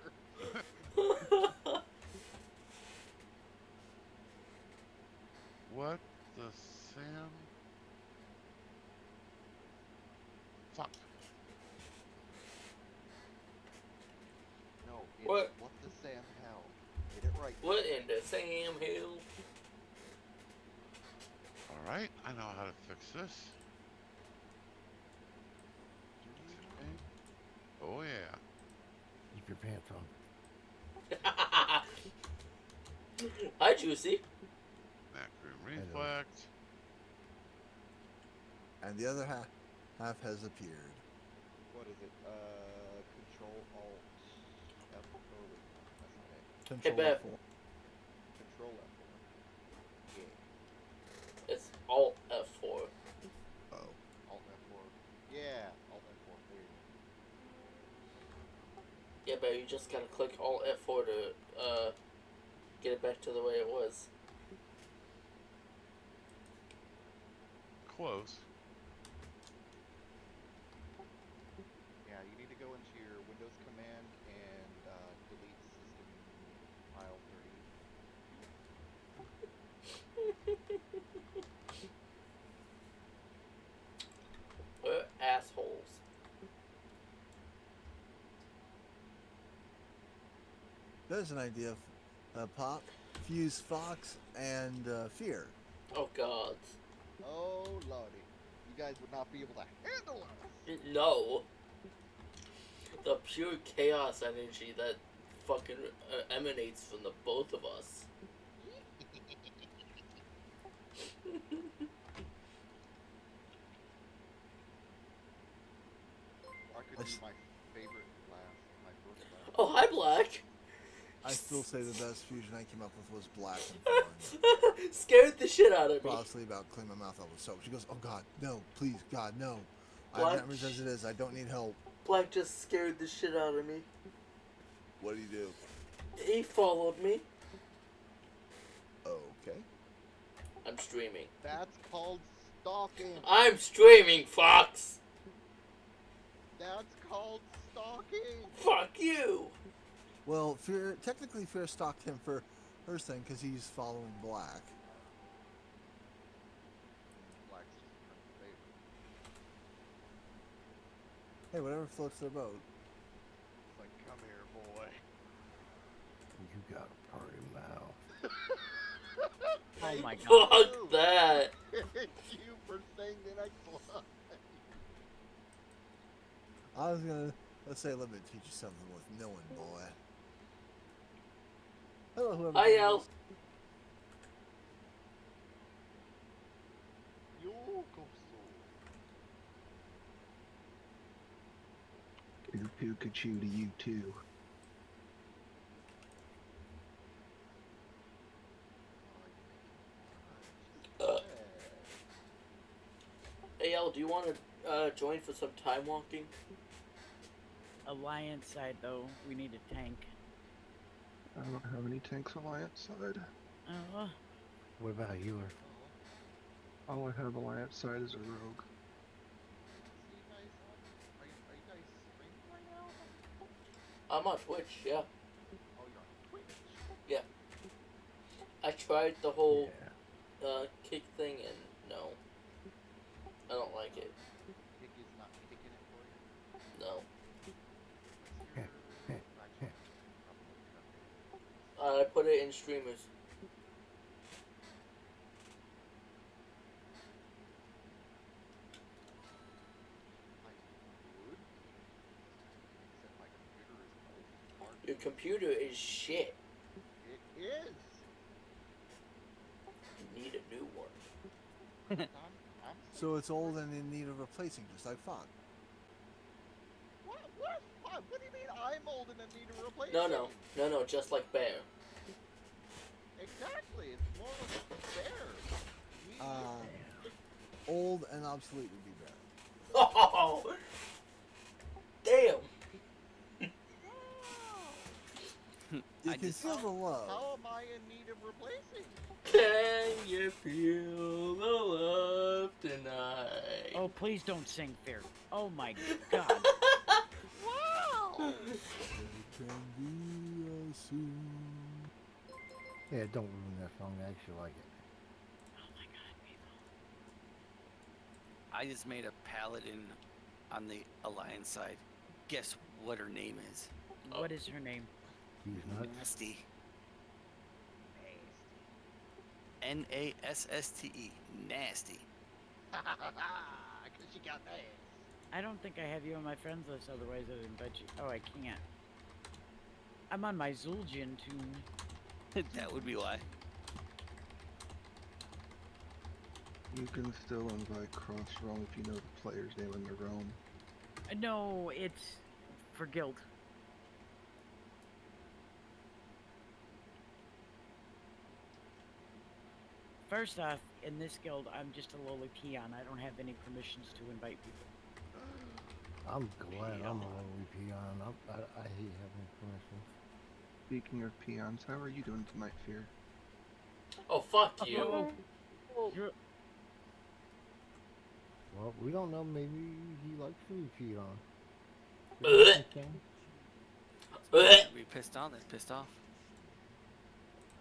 What the Sam? Fuck. No, it's What? what the Sam hell. Get it right. What in the Sam Hill? Alright, I know how to fix this. Oh yeah. Keep your pants on. Hi, Juicy. Macroom reflex. And the other half has appeared. What is it? Control Alt F. Oh wait, no, that's not it. Hey, Control Bev. F4. Control F4. Yeah. It's Alt F4. Oh. Alt F4. Yeah, Alt F4. There you go. Yeah, but you just gotta click Alt F4 to get it back to the way it was. Close. Yeah, you need to go into your Windows command and delete system file 30. We're assholes. There's an idea. Pop, Fuse, Fox, and Fear. Oh God. Oh lordy, you guys would not be able to handle us. No. The pure chaos energy that fucking emanates from the both of us. I could be my favorite class, my first class. Oh, hi, Black. I still say the best fusion I came up with was Black and Thorn. Scared the shit out of me. Frostly about clean my mouth out with soap. She goes, "Oh God, no, please, God, no. I Black- have nightmares as it is. I don't need help." Black just scared the shit out of me. What do you do? He followed me. Okay. I'm streaming. That's called stalking. I'm streaming, Fox. That's called stalking. Fuck you. Well, technically Fear stalked him for first thing because he's following Black. Black's just my favorite. Hey, whatever floats their boat. It's like, come here, boy. You got a party mouth. Oh my God. Fuck that. Thank you for saying the next line. I was gonna say, let me teach you something worth knowing, boy. Hello, whoever. Hi, that Al. is. Pikachu to you too. Hey, Al, do you want to join for some time walking? Alliance side, though, we need a tank. I don't have any tanks Alliance side. What about a healer? All I have Alliance side is a rogue. So you guys, are you guys streaming right now? I'm on Twitch, yeah. Oh, you're on Twitch. Yeah. I tried the whole kick thing and no. I don't like it. Kick is not kicking it for you. No. What's your I put it in streamers. Your computer is shit. It is. You need a new one. I'm So it's old and in need of replacing, just like Fog. What? What do you mean I'm old and in need of replacing? No, just like Bear. Exactly. It's more like Bear. Old and obsolete would be better. Oh, damn. You can feel the love. How am I in need of replacing? Can you feel the love tonight? Oh, please don't sing Fear. Oh my god. Wow! Yeah, don't ruin that song. I actually like it. Oh my god, people. I just made a paladin on the Alliance side. Guess what her name is? What is her name? He's nuts. Nasty. Nasste. Nasty. Because she got that. I don't think I have you on my friends list, otherwise I'd invite you. Oh, I can't. I'm on my Zul'jin tune. That would be why. You can still invite Cross Realm if you know the player's name in the realm. No, it's for guild. First off, in this guild, I'm just a lowly peon. I don't have any permissions to invite people. I'm glad I'm a lonely peon. I hate having permissions. Speaking of peons, how are you doing tonight, Fear? Oh, fuck you. Well, we don't know. Maybe he likes to be peed on. Be pissed on, then pissed off.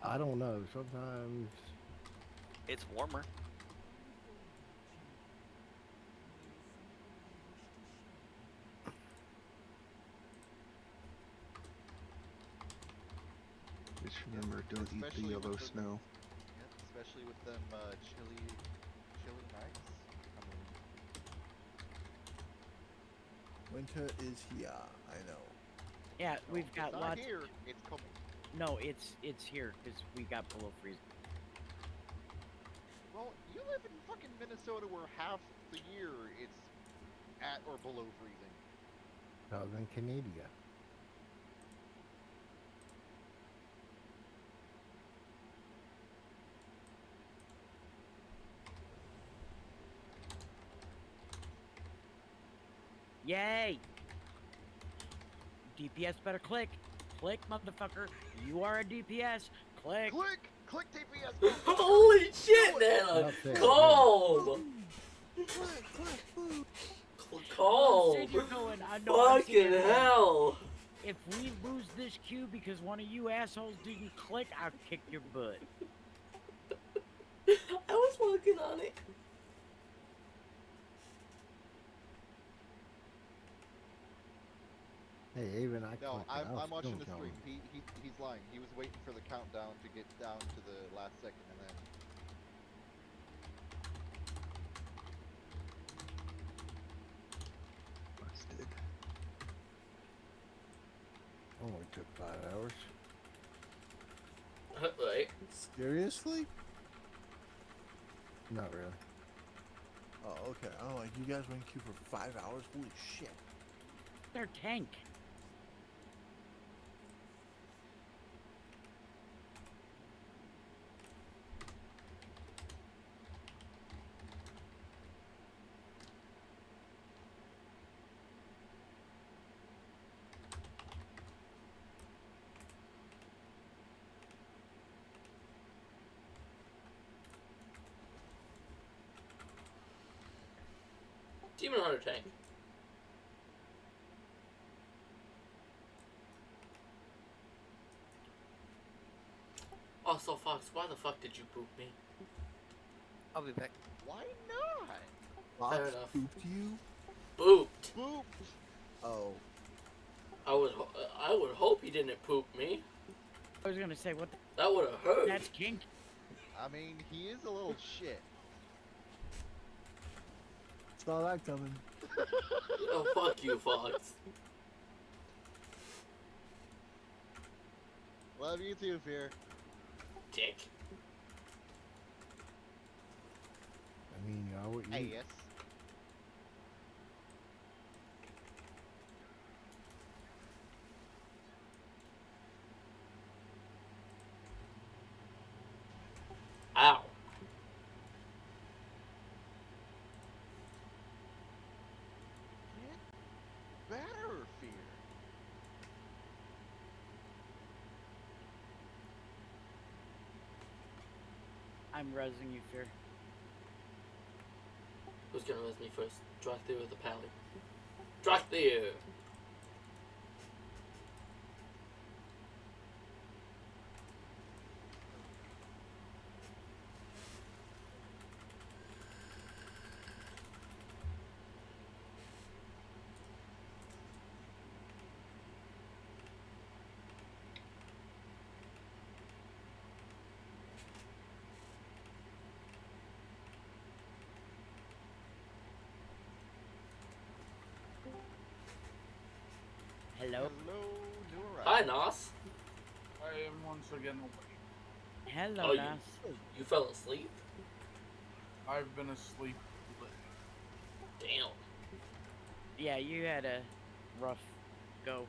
I don't know. Sometimes It's warmer. Just remember, don't eat Especially the yellow with the- snow. Yeah, especially with them chilly nights. I mean, Winter is here. I know. Yeah, no, we've got it's not lots. here. It's coming. No, it's here because we got below freezing. Well, you live in fucking Minnesota where half the year it's at or below freezing. Southern Canada. Yay! DPS better click. Click, motherfucker. You are a DPS. Click. Click TPS. Holy shit, man! That's it. Calm! Calm! Sid, you're going. I know I'm Fucking seeing it. hell! If we lose this queue because one of you assholes didn't click, I'll kick your butt. I was working on it. Hey, even I No, clicked it. I was I'm watching still the stream. going. He's lying. He was waiting for the countdown to get down to the last second and then. Busted. Only took 5 hours. Right. Seriously? Not really. Oh, okay. Oh, like you guys were in queue for 5 hours? Holy shit. They're tank. Demon Hunter tank. Also, Fox, why the fuck did you poop me? I'll be back. Why not? Fair Fox enough. pooped you? Booped. Boop. Oh. I would hope he didn't poop me. I was gonna say, what the That would have hurt. that's kink. I mean, he is a little shit. Saw that coming. Oh, fuck you, Fox. Love you too, Fear. Dick. I mean, I would Hey, eat. yes. Ow. Get better, Fear. I'm resing you, Fear. Who's gonna res me first? Drive through with the pally. Drive through! Hello. Hello, new Hi, arrival. Nos. I am once again awake. Hello, Oh, Nas. you fell asleep? I've been asleep. Damn. Yeah, you had a rough go.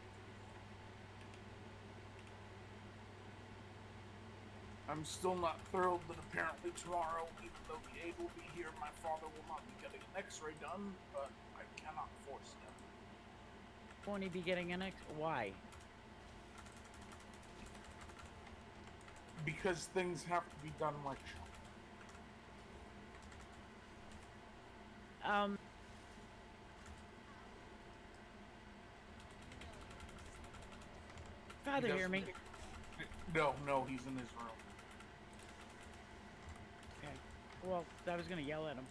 I'm still not thrilled that apparently tomorrow, even though the aide will be here, my father will not be getting an x-ray done, but I cannot force him. Won't he be getting an X? Why? Because things have to be done like Father, hear me? No, he's in his room. Okay. Well, I was gonna yell at him.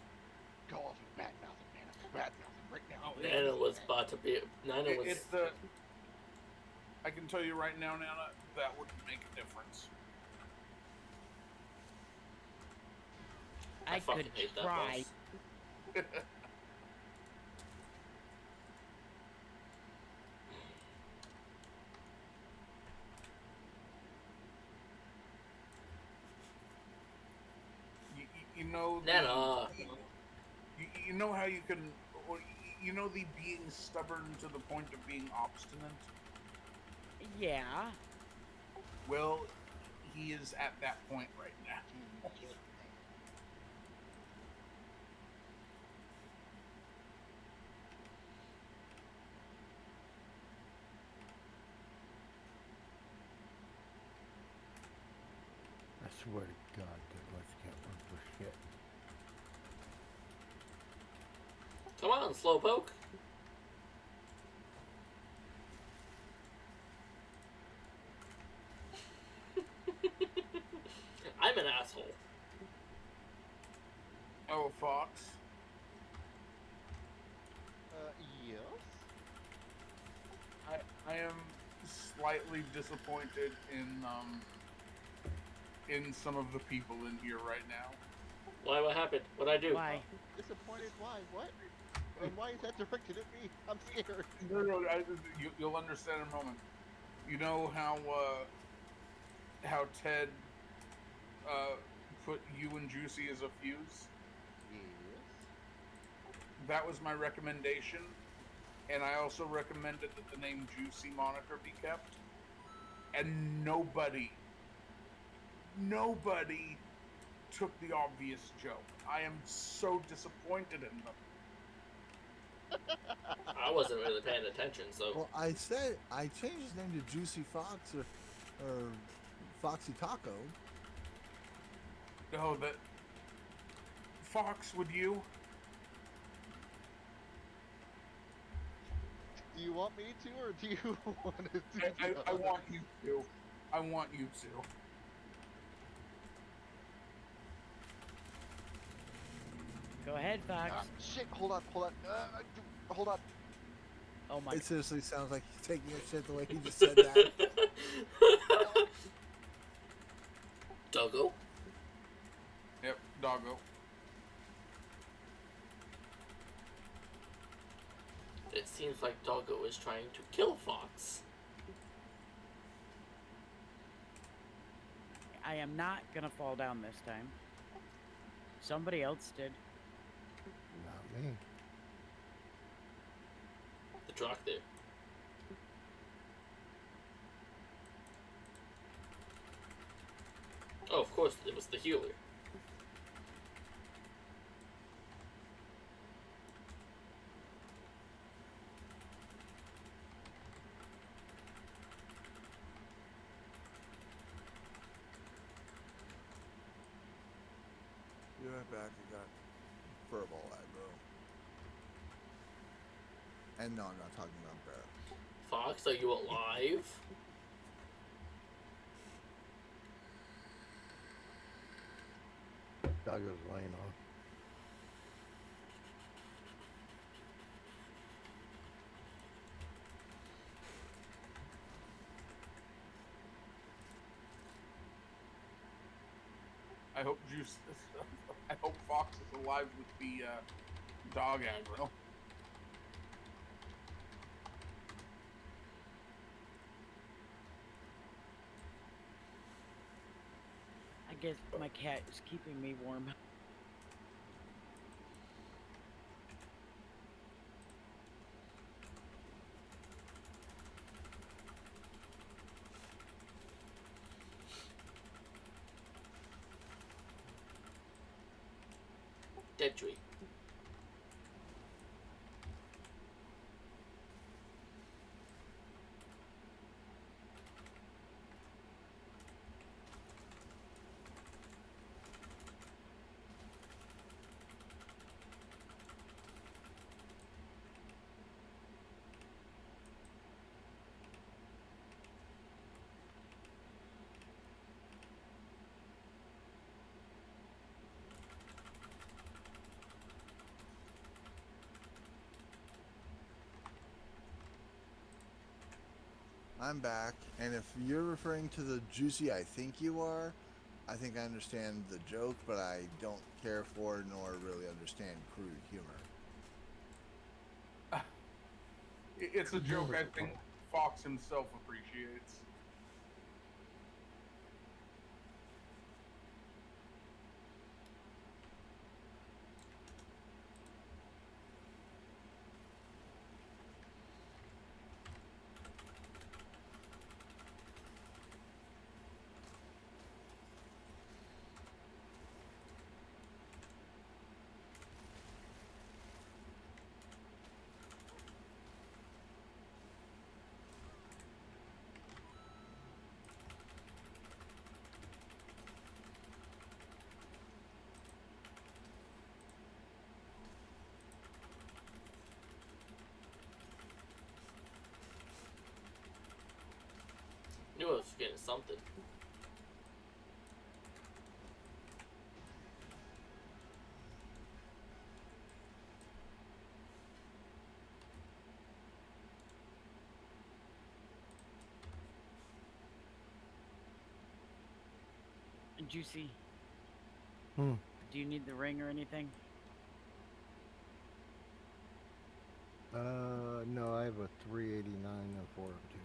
Go off and bad mouthing, man. Bad mouthing right now. Nana was about to be. Nana was. It's the. I can tell you right now, Nana, that wouldn't make a difference. I fucking could hate that try. boss. You know. Nana. You know how you can. Or you know the being stubborn to the point of being obstinate? Yeah. Well, he is at that point right now. I swear to God that let's get one for shit. Come on, Slowpoke. I'm an asshole. Oh, Fox. Yes. I am slightly disappointed in some of the people in here right now. Why? What happened? What'd I do? Why? Disappointed? Why? What? And why is that directed at me? I'm scared. No, you'll understand in a moment. You know how Ted put you and Juicy as a fuse? Yes. That was my recommendation, and I also recommended that the name Juicy moniker be kept. And nobody took the obvious joke. I am so disappointed in them. I wasn't really paying attention, so. Well, I said I changed his name to Juicy Fox or Foxy Taco. No, that Fox, would you? Do you want me to, or do you want to do I want you to. I want you to. Go ahead, Fox. Shit, hold on. Hold on. Oh my. It seriously sounds like he's taking a shit the way he just said that. Doggo? Yep, Doggo. It seems like Doggo is trying to kill Fox. I am not gonna fall down this time. Somebody else did. Man. The truck there. Oh, of course, it was the healer. Be right back. I got verbal aggro. And no, I'm not talking about Bear. Fox, are you alive? Dog was laying on. I hope Juice. I hope Fox is alive with the dog aggro. I guess my cat is keeping me warm. Dead tree. I'm back, and if you're referring to the Juicy I think you are, I think I understand the joke, but I don't care for nor really understand crude humor. It's a joke I think Fox himself appreciates. Knew I was getting something. Juicy, Hmm. do you need the ring or anything? No, I have a 389 and 402.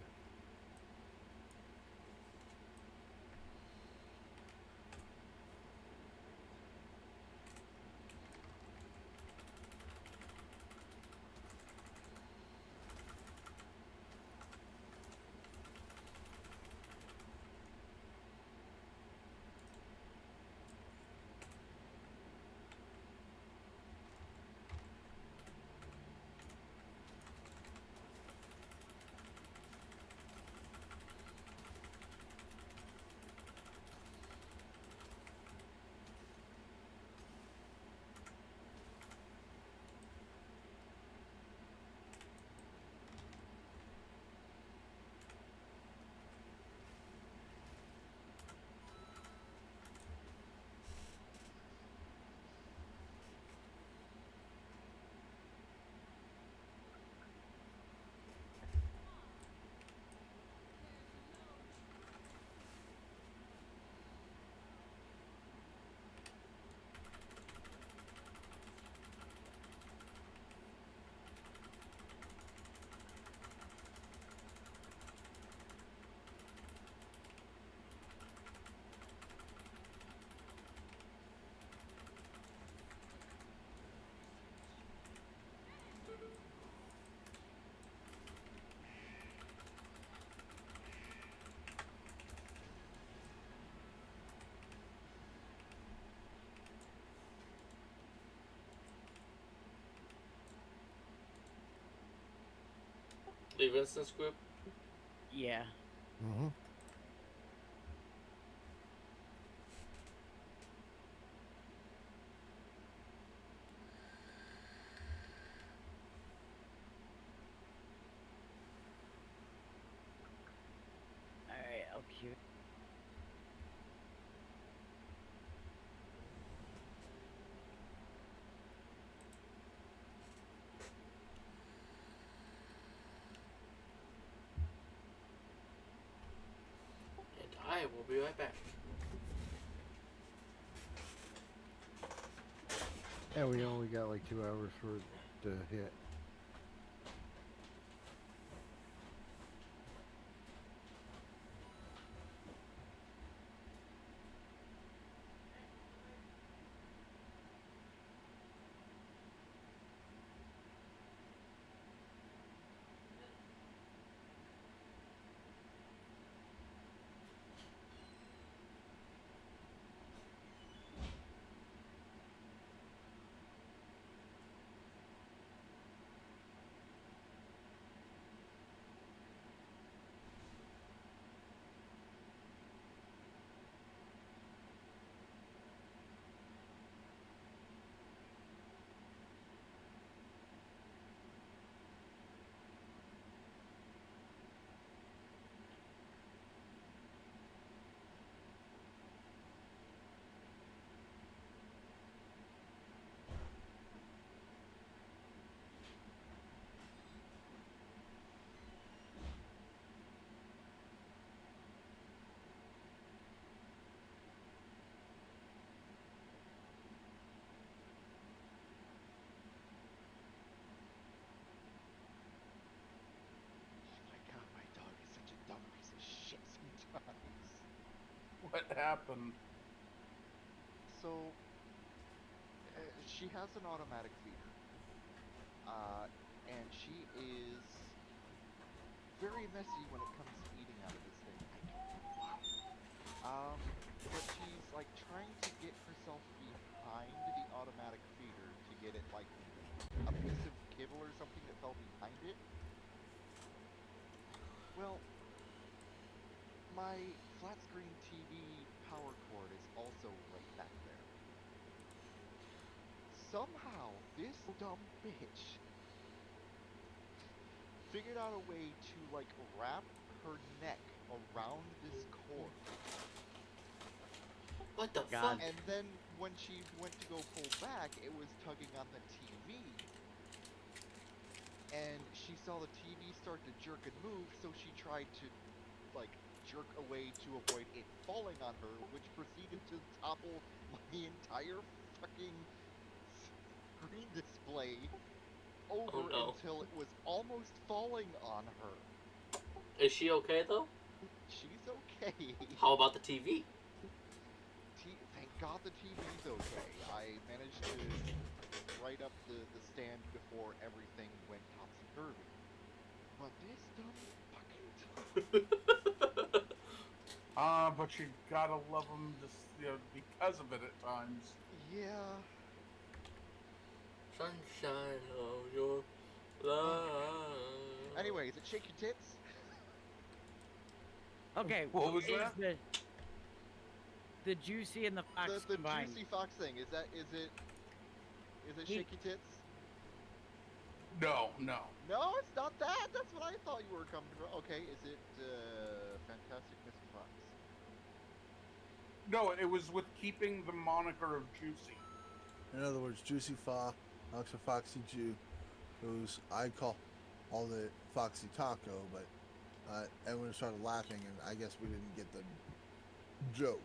Leave instance group. Yeah. Mm-hmm. All right, I'll cue. And I will be right back. And we only got like 2 hours for it to hit. Oh my god, my dog is such a dumb piece of shit sometimes. What happened? So, she has an automatic feeder. And she is very messy when it comes to eating out of this thing. I don't know why. But she's like trying to get herself behind the automatic feeder to get it like a piece of kibble or something that fell behind it. Well, my flat screen TV power cord is also right back there. Somehow, this dumb bitch figured out a way to like wrap her neck around this cord. What the God. fuck? And then when she went to go pull back, it was tugging on the TV. And she saw the TV start to jerk and move, so she tried to like jerk away to avoid it falling on her, which proceeded to topple my entire fucking screen display over Oh no. until it was almost falling on her. Is she okay though? She's okay. How about the TV? Thank God the TV's okay. I managed to right up the stand before everything went topsy-turvy. But this dumb fucking dog. But you gotta love them just, because of it at times. Yeah. Sunshine of your love. Anyway, is it Shake Your Tits? Okay. What was is that? the Juicy and the Fox The combined? Juicy Fox thing. Is it Shake Your Tits? No. No, it's not that. That's what I thought you were coming from. Okay, is it Fantastic Mr. Fox? No, it was with keeping the moniker of Juicy. In other words, Juicy Fox or Foxy Jew, who's I call all the Foxy Taco, but everyone started laughing, and I guess we didn't get the joke.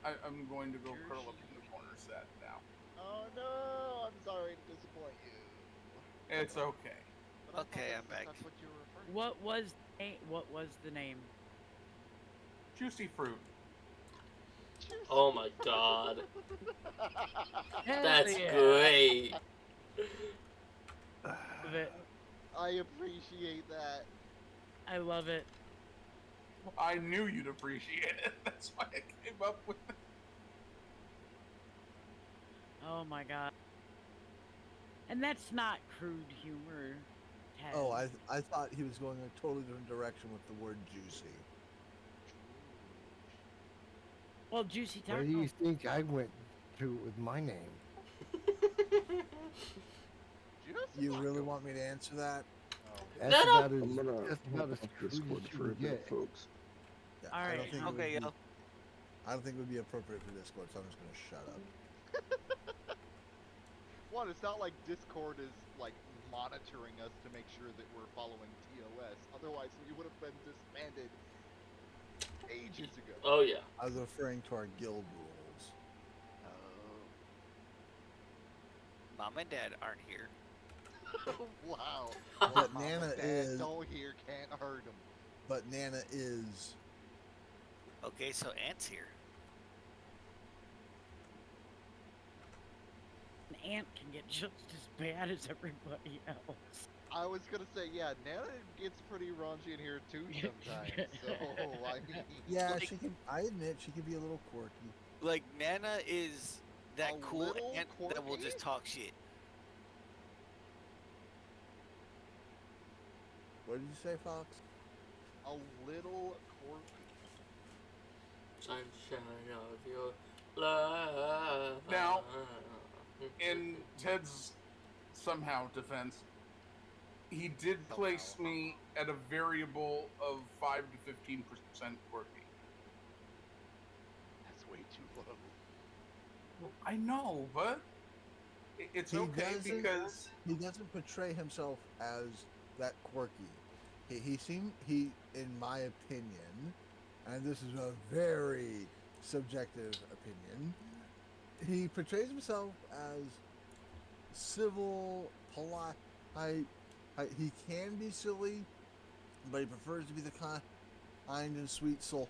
I'm going to go curl up in the corner set now. Oh no! I'm sorry to disappoint you. It's okay. But I thought Okay, I'm back. That's what you were referring What was the name? Juicy Fruit. to. Oh my god. Hell That's yeah. great. Love it. I appreciate that. I love it. I knew you'd appreciate it. That's why I came up with it. Oh my god. And that's not crude humor. Ted. Oh, I thought he was going a totally different direction with the word juicy. Well, Juicy Taco. Where do you think I went to with my name? You really want me to answer that? That's No, about as I'm gonna that's hop about as off crude Discord as you for a can bit, get. folks. Yeah, All I right. don't think Okay, it would yo. be, I don't think it would be appropriate for Discord, so I'm just gonna shut up. One, it's not like Discord is like monitoring us to make sure that we're following TOS. Otherwise, we would have been disbanded ages ago. Oh yeah. I was referring to our guild rules. Mom and Dad aren't here. Wow. But Mom Nana and Dad is. don't hear, can't hurt them. But Nana is. Okay, so Ant's here. An ant can get just as bad as everybody else. I was gonna say, yeah, Nana gets pretty raunchy in here too sometimes. So I mean, Yeah, Like- she can. I admit she can be a little quirky. Like Nana is that A cool little ant that will quirky? just talk shit. What did you say, Fox? a little quirky. Sunshine of your love. Now, in Ted's somehow defense, he did place me at a variable of 5 to 15% quirky. That's way too low. I know, but it's He okay doesn't- because He doesn't portray himself as that quirky. He, in my opinion, and this is a very subjective opinion, he portrays himself as civil, polite. He can be silly, but he prefers to be the kind and sweet soul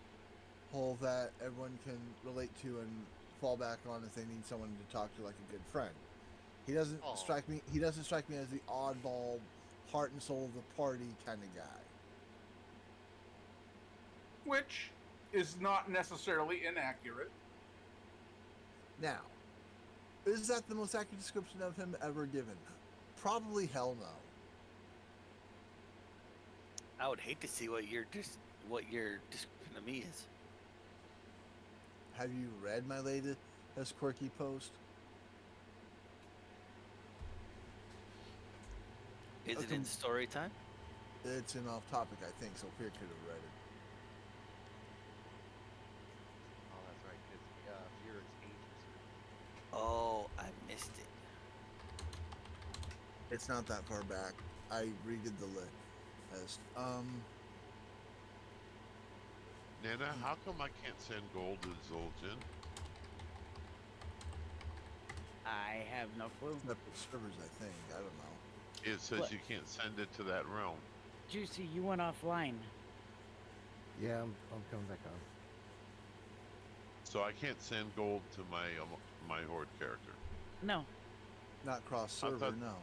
that everyone can relate to and fall back on if they need someone to talk to, like a good friend. He doesn't Aw. strike me. He doesn't strike me as the oddball, heart and soul of the party kind of guy. which is not necessarily inaccurate. Now, is that the most accurate description of him ever given? Probably hell no. I would hate to see what your description of me is. Have you read my latest quirky post? Is it in story time? It's an off topic, I think, so Fear could have read it. Oh, that's right, because Fear is ages. Oh, I missed it. It's not that far back. I redid the list. Nana, how come I can't send gold to Zoltan? I have no clue. Separate servers, I think. I don't know. It says What? you can't send it to that realm. Juicy, you went offline. Yeah, I'm coming back on. So I can't send gold to my horde character. No. Not cross I server, thought- no.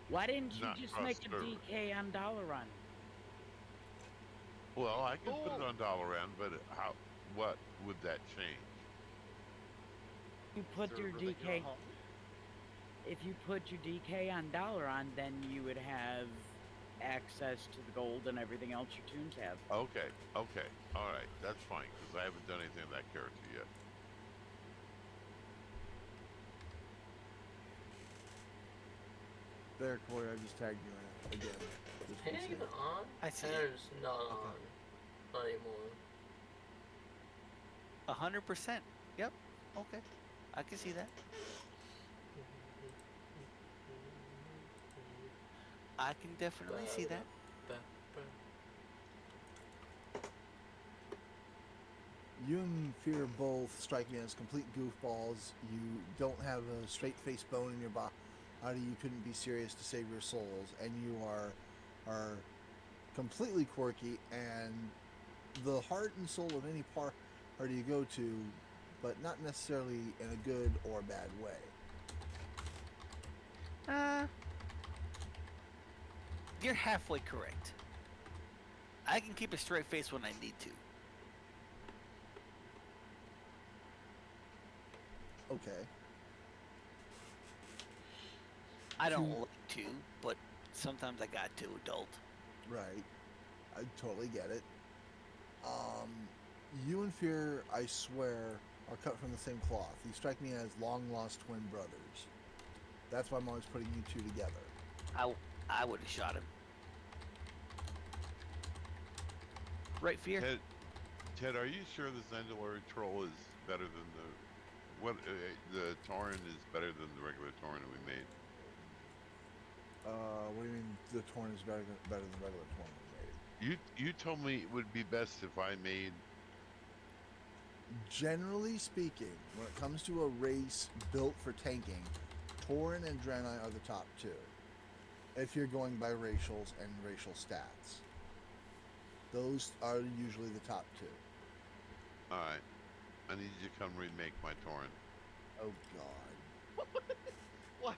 Why didn't you Not just cross make a server. DK on Dollar Run? Well, I can put it on Dalaran, but what would that change? You put your Server that you're DK. on. If you put your DK on Dollar Run, then you would have access to the gold and everything else your tunes have. Okay, all right, that's fine, because I haven't done anything to that character yet. There, Corey, I just tagged you in again. Just to Hang see. on. I see it. It's not on. Not anymore. 100%. Yep. Okay. I can see that. I can definitely see that. You and Fear both strike me as complete goofballs. You don't have a straight face bone in your body. You couldn't be serious to save your souls, and you are completely quirky and the heart and soul of any party you go to, but not necessarily in a good or bad way. You're halfway correct. I can keep a straight face when I need to. Okay. I don't like to, but sometimes I got to, adult. Right. I totally get it. You and Fear, I swear, are cut from the same cloth. You strike me as long-lost twin brothers. That's why I'm always putting you two together. I would have shot him. Right, Fear? Ted, are you sure the Zandalori troll is better than the Tauren is better than the regular Tauren that we made? What do you mean the Torn is better than regular Torn we made? You told me it would be best if I made. Generally speaking, when it comes to a race built for tanking, Tauren and Draenei are the top two. If you're going by racials and racial stats, those are usually the top two. All right, I need you to come remake my Tauren. Oh God. What?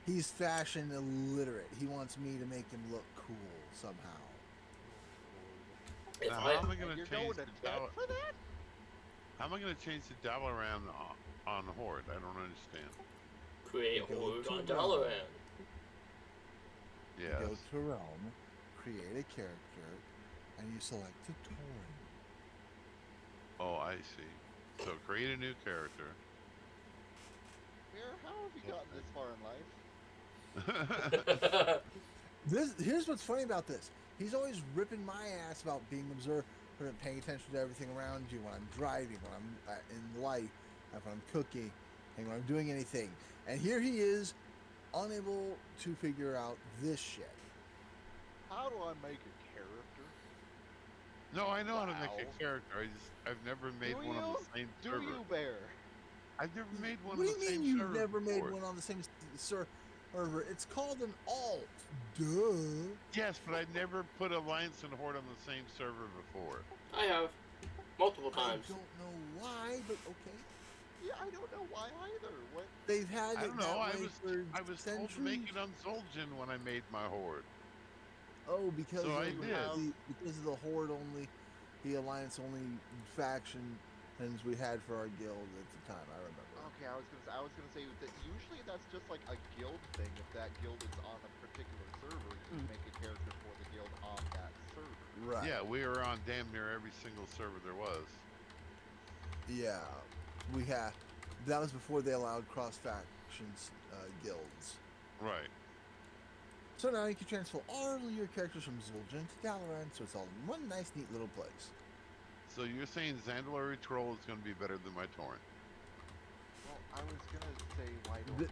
He's fashion illiterate. He wants me to make him look cool somehow. Now, how am I going to You're change going the to debt dial? for that? How am I going to change the Dalaran on Horde? I don't understand. Create Go Horde to on Realm. Dalaran. You Yes. go to Realm, create a character, and you select a Tauren. Oh, I see. So create a new character. Mir, how have you gotten this far in life? Here's what's funny about this. He's always ripping my ass about being observant, paying attention to everything around you when I'm driving, when I'm in life, when I'm cooking, and when I'm doing anything. And here he is, unable to figure out this shit. How do I make a character? No, I know how to make Wow. a character. I've never made Do one on you? the same Do server. you, Bear? I've never made one What on do the you same mean server you've never made before. one on the same server? It's called an alt. Duh. Yes, but I never put Alliance and Horde on the same server before. I have. Multiple times. I don't know why, but okay. Yeah, I don't know why either. What? They've had I it don't that know. way for I was told to make centuries. it on Zul'jin when I made my Horde. Oh, because So of I did. because of the Horde only, the Alliance only faction things we had for our guild at the time. I remember. Okay, I was gonna say that usually that's just like a guild thing. If that guild is on a particular server, you make a character for the guild on that server. Right. Yeah, we were on damn near every single server there was. Yeah, we had. That was before they allowed cross factions guilds. Right. So now you can transfer all your characters from Zul'jin to Dalaran, so it's all in one nice, neat little place. So you're saying Zandalori Troll is going to be better than my Tauren? Well, I was gonna say, why don't you do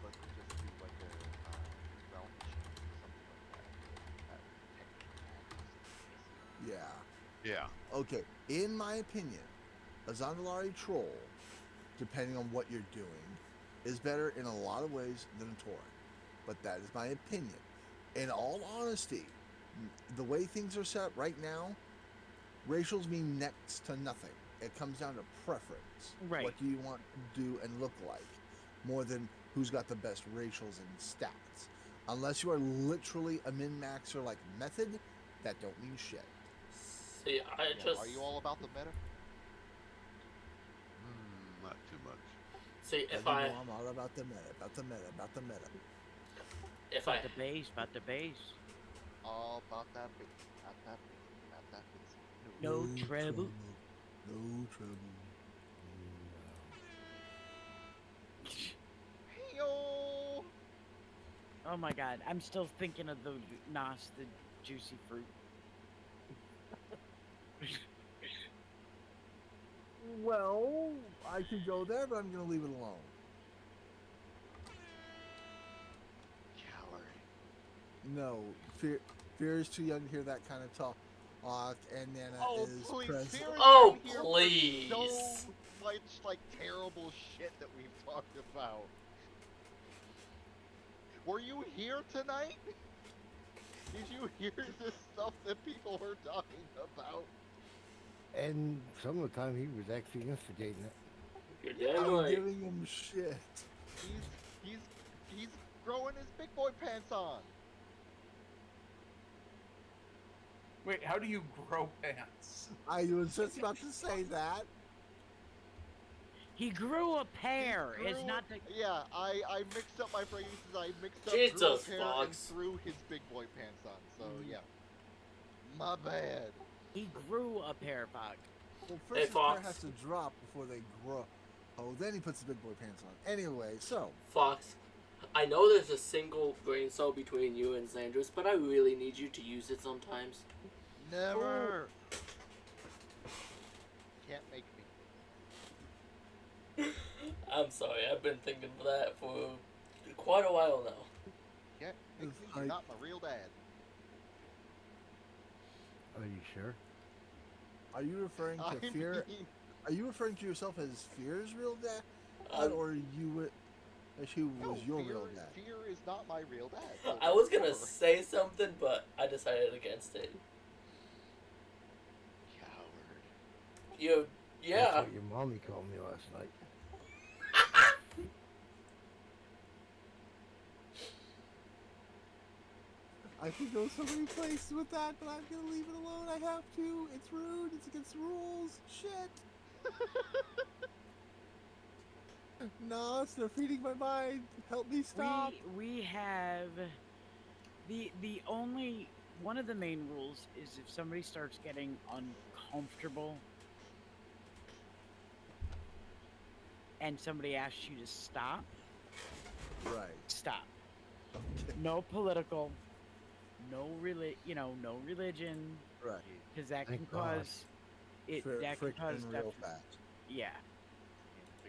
let's just do like a realm change or something like that. Yeah. Yeah. Okay, in my opinion, a Zandalari troll, depending on what you're doing, is better in a lot of ways than a Tauren. But that is my opinion. In all honesty, the way things are set up right now, racials mean next to nothing. It comes down to preference. Right. What do you want to do and look like, more than who's got the best racials and stats. Unless you are literally a min-maxer like Method, that don't mean shit. See, Are you all about the meta? Not too much. See, if you I... know I'm all about the meta, about the meta, about the meta. If about the base, about the base. All about that bit, about that bit, about that bit. No trouble. No trouble. Hey-yo! Oh my god, I'm still thinking of the Nos, the juicy fruit. Well, I could go there, but I'm going to leave it alone. Calorie. No, Fear is too young to hear that kind of talk. And Nana is please, present. Fear is Oh, right here for please. So much like terrible shit that we've talked about. Were you here tonight? Did you hear the stuff that people were talking about? And some of the time he was actually instigating it. You're damn I'm right. giving him shit. He's growing his big boy pants on. Wait, how do you grow pants? I was just about to say that. He grew a pair. It's not the. Yeah, I mixed up my phrases. I mixed up Jesus, grew a pair and Fox. threw his big boy pants on. So Mhm. yeah, my bad. He grew a pair, Fox. Well, Hey, first his Fox. pair has to drop before they grow. Oh, then he puts the big boy pants on. Anyway, so Fox, I know there's a single brain cell between you and Xandris, but I really need you to use it sometimes. Never. Can't make me. I'm sorry, I've been thinking of that for quite a while now. Can't make me. You're not my real dad. Are you sure? are you referring to I Fear? mean, Are you referring to yourself as Fear's real dad, or who no, was your real dad? Fear is not my real dad. So I was gonna therefore- say something, but I decided against it. Coward. Yeah. That's what your mommy called me last night. I could go so many places with that, but I'm gonna leave it alone. I have to. It's rude. It's against the rules. Shit. No, it's defeating my mind. Help me stop. We have the only one of the main rules is if somebody starts getting uncomfortable and somebody asks you to stop, Right. stop. Okay. No political, no no religion, Right. because that can Thank God. cause it. That can Frick cause and real def- fast. Yeah.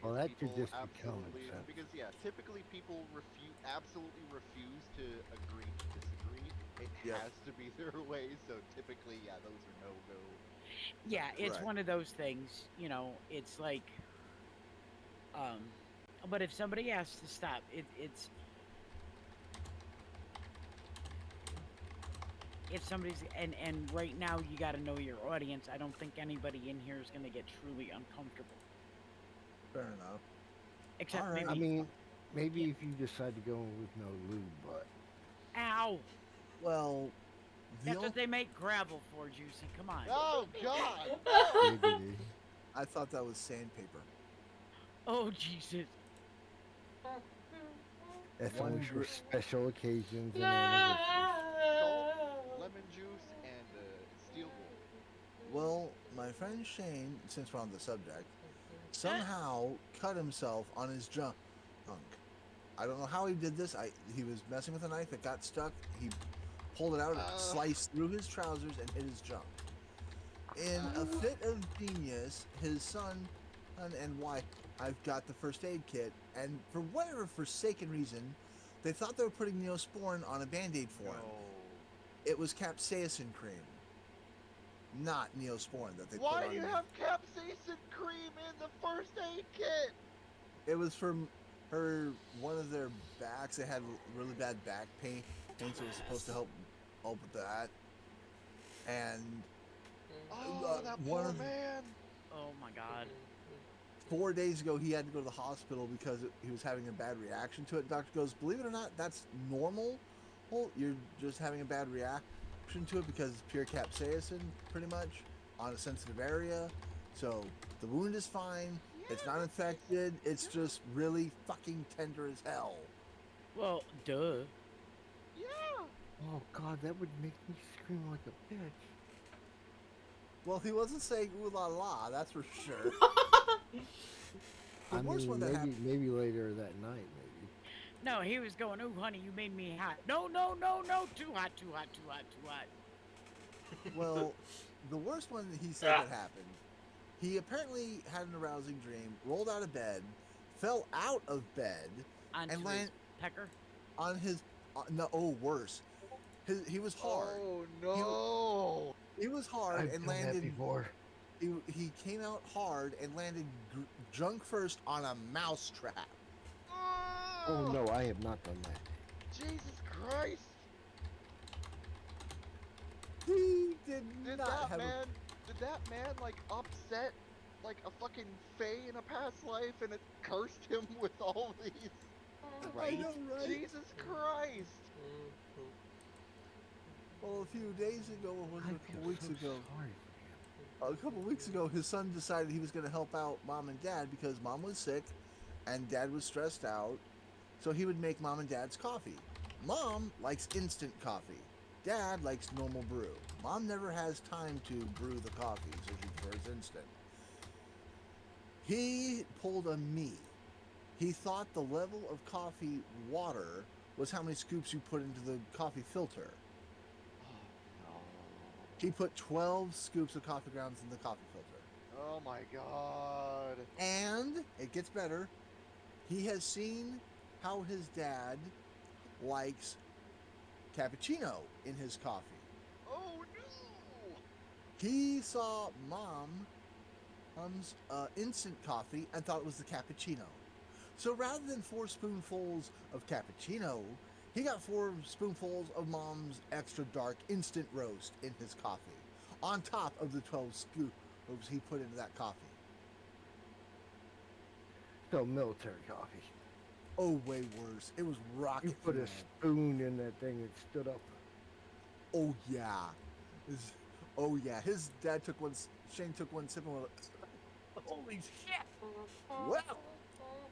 Well, Because that could people just be common absolutely- sense. Because yeah, typically people absolutely refuse to agree to disagree. It Yep. has to be their way. So typically, yeah, those are no go. Yeah, it's Right. one of those things, it's like, but if somebody asks to stop, it's, if somebody's, and right now you got to know your audience. I don't think anybody in here is going to get truly uncomfortable. Fair enough. Except All right. maybe, I mean, maybe if you decide to go with no lube, but ow, Well, the that's what they make gravel for, Juicy, come on. Oh God! maybe I thought that was sandpaper. Oh, Jesus. that's One only for gr- special occasions and anniversaries. Salt, lemon juice, and steel wool. Well, my friend Shane, since we're on the subject, somehow cut himself on his junk. I don't know how he did this. He was messing with a knife. It got stuck. He pulled it out and sliced through his trousers and hit his junk. In a fit of genius, his son and wife, I've got the first aid kit, and for whatever forsaken reason, they thought they were putting Neosporin on a Band-Aid for him. It was capsaicin cream, not Neosporin that they put on. Why do you have capsaicin cream in the first aid kit? It was from one of their backs. They had really bad back pain, so it was supposed to help with that. And that one poor of the- man. Oh, my God. 4 days ago, he had to go to the hospital because he was having a bad reaction to it. The doctor goes, believe it or not, that's normal. Well, you're just having a bad reaction to it because it's pure capsaicin, pretty much, on a sensitive area. So the wound is fine. It's not infected. It's just really fucking tender as hell. Well, duh. Yeah. Oh God, that would make me scream like a bitch. Well, he wasn't saying ooh la la, that's for sure. I worst mean, one that maybe later that night, maybe. No, he was going, oh, honey, you made me hot. No, too hot, too hot, too hot, too hot. Well, the worst one that he said that happened, he apparently had an arousing dream, rolled out of bed, fell out of bed, Onto and his landed pecker? on his, worse. He was hard. Oh no! He was hard I've and done that landed. before. He came out hard and landed junk first on a mouse trap. Oh no, I have not done that. Jesus Christ! He did Did not have that man like upset like a fucking fae in a past life and it cursed him with all these? I know, right? Jesus Christ! Well, a few days ago, or was it a couple weeks ago? Sorry a couple weeks ago, his son decided he was going to help out mom and dad because mom was sick and dad was stressed out. So he would make mom and dad's coffee. Mom likes instant coffee. Dad likes normal brew. Mom never has time to brew the coffee, so she prefers instant. He pulled a me. He thought the level of coffee water was how many scoops you put into the coffee filter. Oh no. He put 12 scoops of coffee grounds in the coffee filter. Oh my god. And it gets better. He has seen how his dad likes cappuccino in his coffee. Oh no. He saw mom's instant coffee and thought it was the cappuccino. So rather than 4 spoonfuls of cappuccino, he got 4 spoonfuls of mom's extra dark instant roast in his coffee, on top of the 12 scoops he put into that coffee. So military coffee. Oh, way worse. It was rocket You put a fuel. spoon in that thing and stood up. Oh yeah. Oh yeah. His dad took one. Shane took one sip and went, "Holy shit!" Well,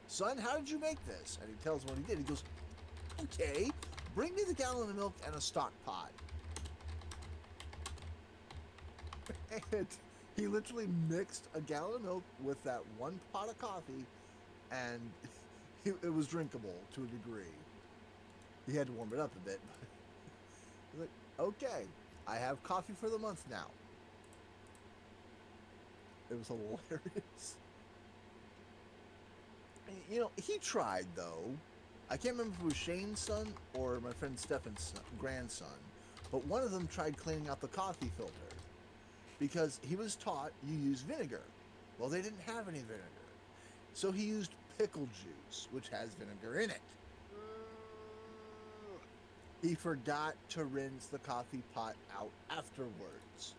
son, how did you make this? And he tells him what he did. He goes, "Okay, bring me the gallon of milk and a stock pot." And he literally mixed a gallon of milk with that one pot of coffee, and it was drinkable to a degree. He had to warm it up a bit. He's like, "Okay, I have coffee for the month now." It was hilarious. You know, he tried though. I can't remember if it was Shane's son or my friend Stefan's grandson, but one of them tried cleaning out the coffee filter because he was taught you use vinegar. Well, they didn't have any vinegar, so he used pickle juice, which has vinegar in it. He forgot to rinse the coffee pot out afterwards.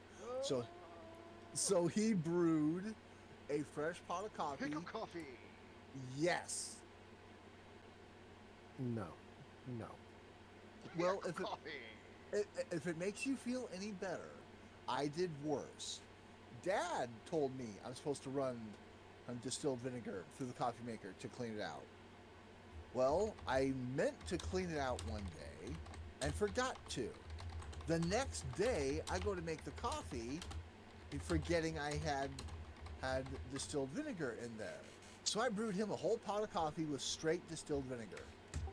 So he brewed a fresh pot of coffee. Pickle coffee. Yes. No. Well, Coffee. if it makes you feel any better, I did worse. Dad told me I'm supposed to run distilled vinegar through the coffee maker to clean it out. Well, I meant to clean it out one day and forgot to. The next day, I go to make the coffee, forgetting I had distilled vinegar in there. So I brewed him a whole pot of coffee with straight distilled vinegar.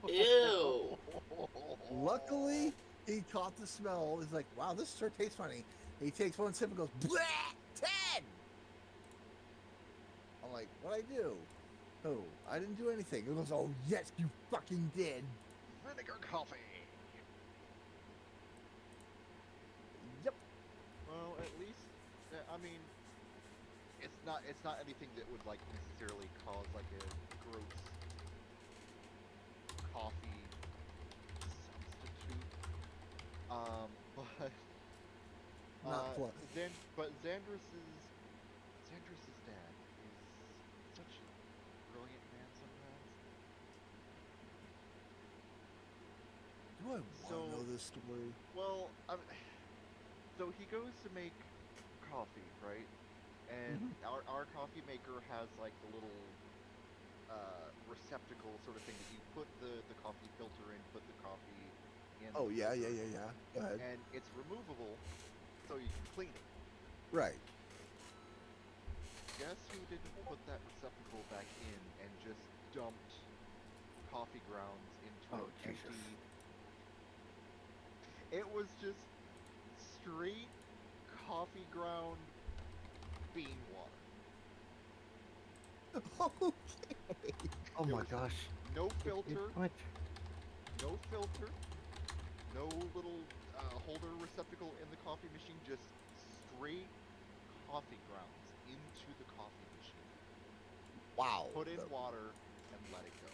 Ew. Luckily, he caught the smell. He's like, "Wow, this sure tastes funny." He takes one sip and goes, "Bleh! 10!" I'm like, "What'd I do?" "Oh, I didn't do anything." He goes, "Oh, yes, you fucking did." Vinegar coffee. Yep. Well, at least, I mean, it's not anything that would like necessarily cause like a gross coffee substitute. But Not plus. Xandris's dad is such a brilliant man sometimes. Do I want to know this story? Well, so he goes to make coffee, right? And our coffee maker has like the little receptacle sort of thing that you put the coffee filter in, put the coffee in. Oh, the yeah. filter, Go ahead. And it's removable, so you can clean it. Right. Guess who didn't put that receptacle back in and just dumped coffee grounds into Oh, an Jesus. empty. It was just straight coffee ground bean water. Okay. Oh There my was gosh. No filter, What? no filter, no little holder receptacle in the coffee machine, just straight coffee grounds into the coffee machine. Wow. Put in water and let it go.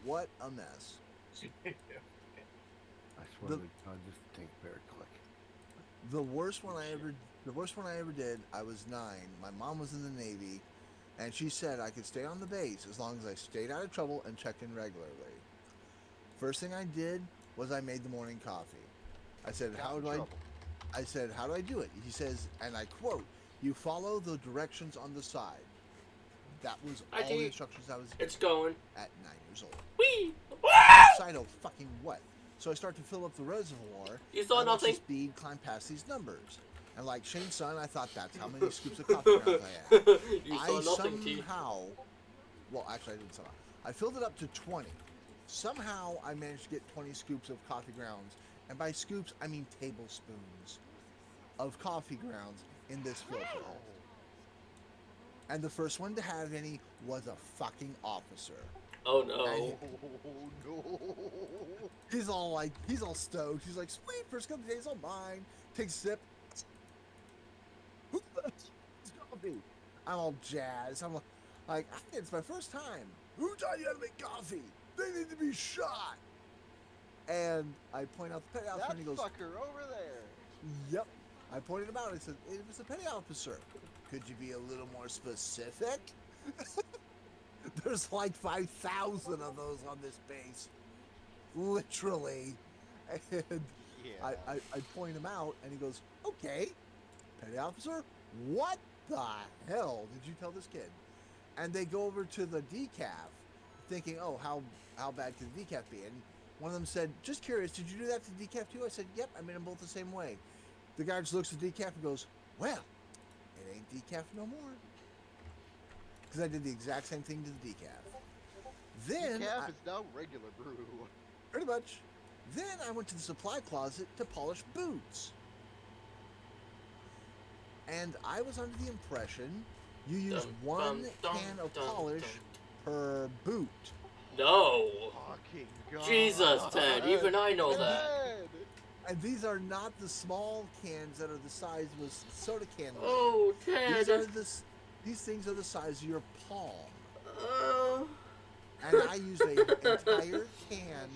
What a mess. I swear to God, this thing better click. The worst one I ever did, I was 9. My mom was in the Navy, and she said I could stay on the base as long as I stayed out of trouble and checked in regularly. First thing I did was I made the morning coffee. I said, Got how in do trouble. I said, "How do I do it?" He says, and I quote, You follow the directions on the side. That was I all the think instructions I was it's given going. at 9 years old. Whee! Side of fucking what? So I start to fill up the reservoir. You saw and I watch nothing? the speed climb past these numbers. And like Shane's son, I thought that's how many scoops of coffee grounds I had. You I saw nothing, T. somehow, well, actually I didn't somehow. I filled it up to 20. Somehow I managed to get 20 scoops of coffee grounds. And by scoops, I mean tablespoons of coffee grounds in this filter. And the first one to have any was a fucking officer. Oh no. And no. he's all stoked. He's like, sweet, first couple of days all mine. Takes a sip. Who it's coffee? I'm all jazzed. I'm like, it's my first time. Who taught you how to make coffee? They need to be shot. And I point out the petty officer, That and he goes, fucker over there. yep. I pointed him out. I said, it was a petty officer. Could you be a little more specific? There's like 5,000 of those on this base. Literally. And Yeah. I point him out, and he goes, okay, petty officer, what the hell did you tell this kid? And they go over to the decaf, thinking, oh, how bad could the decaf be? And one of them said, just curious, did you do that to the decaf too? I said, yep, I made them both the same way. The guy just looks at the decaf and goes, well, it ain't decaf no more. Because I did the exact same thing to the decaf. Then Decaf is now regular brew. pretty much. Then I went to the supply closet to polish boots. And I was under the impression you use one can of polish per boot. No. Fucking God. Jesus, Ted. Even I know that. And these are not the small cans that are the size of a soda can. Oh, Ted. These things are the size of your palm. Uh, And I used an entire can.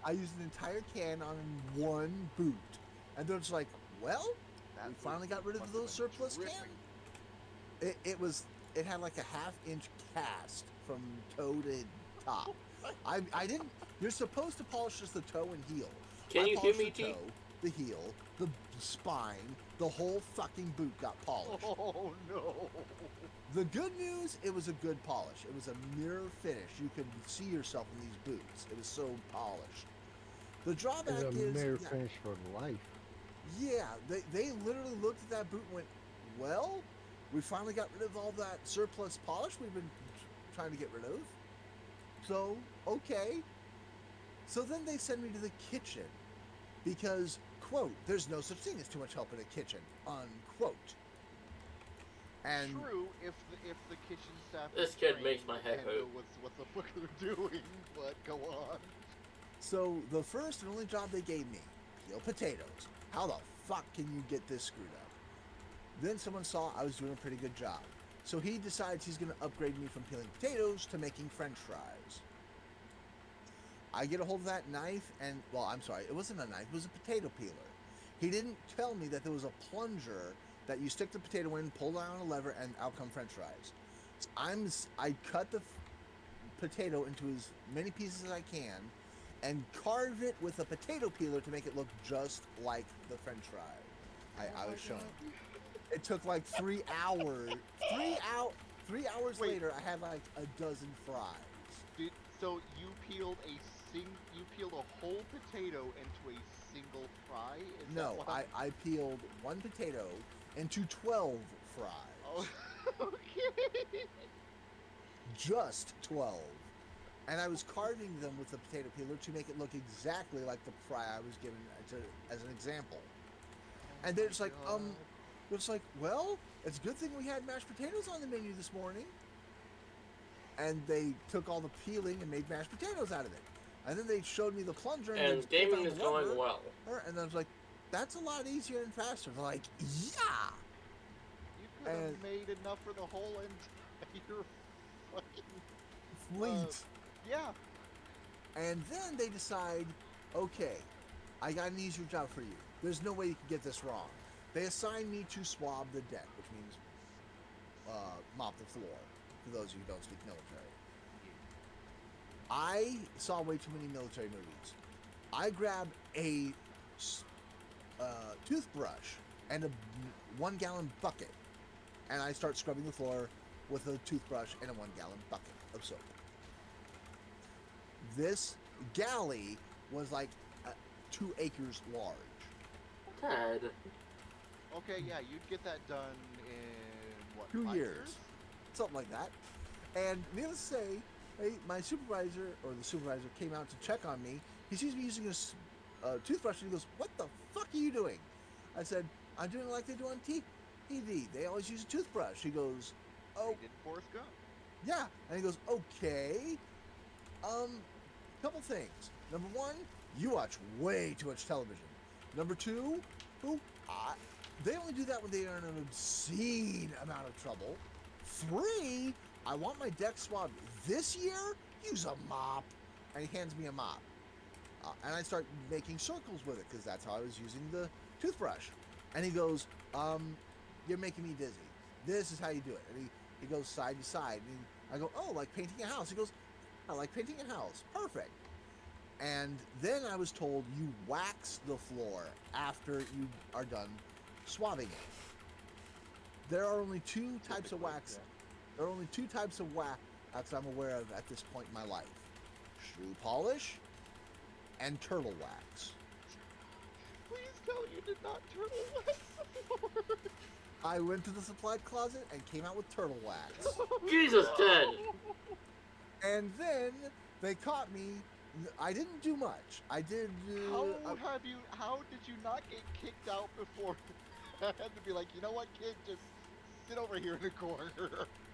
I used an entire can on one boot. And they're just like, well, we finally got rid of those surplus cans. It had like a half-inch cast from toe to top. I didn't. You're supposed to polish just the toe and heel. Can you hear me, the T? toe, the heel, the spine, the whole fucking boot got polished. Oh no. The good news, it was a good polish. It was a mirror finish. You could see yourself in these boots. It was so polished. The drawback It's a is mirror finish for life. yeah, they literally looked at that boot and went, well, we finally got rid of all that surplus polish we've been trying to get rid of. So, okay. So then they send me to the kitchen because, quote, there's no such thing as too much help in a kitchen, unquote. And true, if the kitchen staff. This is kid trained makes my head and know hurt. what the fuck they're doing, but go on. so the first and only job they gave me, peel potatoes. How the fuck can you get this screwed up? Then someone saw I was doing a pretty good job. So he decides he's going to upgrade me from peeling potatoes to making french fries. I get a hold of that knife and, well, I'm sorry, it wasn't a knife, it was a potato peeler. He didn't tell me that there was a plunger that you stick the potato in, pull down a lever, and out come french fries. So I cut the potato into as many pieces as I can and carve it with a potato peeler to make it look just like the french fry I was showing. It took like 3 hours. 3 hours Wait. later, I had like a dozen fries. So you peeled a whole potato into a single fry? Is No, that what I peeled one potato into 12 fries. Oh, okay. Just 12. And I was carving them with the potato peeler to make it look exactly like the fry I was given as an example. And they're just like, it's like, well, it's a good thing we had mashed potatoes on the menu this morning. And they took all the peeling and made mashed potatoes out of it. And then they showed me the plunger And they gaming pulled is down the going lever, well. And I was like, that's a lot easier and faster. They're like, yeah. You could have And- made enough for the whole entire fucking Fleet. yeah. And then they decide, okay, I got an easier job for you. There's no way you can get this wrong. They assign me to swab the deck, which means mop the floor, for those of you who don't speak military. I saw way too many military movies. I grabbed a toothbrush and a 1 gallon bucket, and I start scrubbing the floor with a toothbrush and a 1 gallon bucket of soap. This galley was like 2 acres large. Ted. Okay, yeah, you'd get that done in what? 2 5 years, something like that. And needless to say, hey, my supervisor or the supervisor came out to check on me. He sees me using a toothbrush and he goes, "What the fuck are you doing?" I said, "I'm doing it like they do on TV. They always use a toothbrush." He goes, "Oh, They did Forrest Gump. yeah." And he goes, "Okay. Couple things. Number one, you watch way too much television. Number two, they only do that when they are in an obscene amount of trouble. 3, I want my deck swabbed this year. Use a mop." And he hands me a mop. And I start making circles with it because that's how I was using the toothbrush. And he goes, "You're making me dizzy. This is how you do it." And he goes side to side. And I go, "Oh, like painting a house." He goes, "I like painting a house. Perfect." And then I was told you wax the floor after you are done swabbing it. There are only 2 types of wax. There are only 2 types of wax I'm aware of at this point in my life: shoe polish and turtle wax. Please tell you did not turtle wax the floor. I went to the supply closet and came out with turtle wax. Jesus, Ted. And then they caught me. I didn't do much. I did. How did you not get kicked out before? I had to be like, you know what, kid, just sit over here in the corner.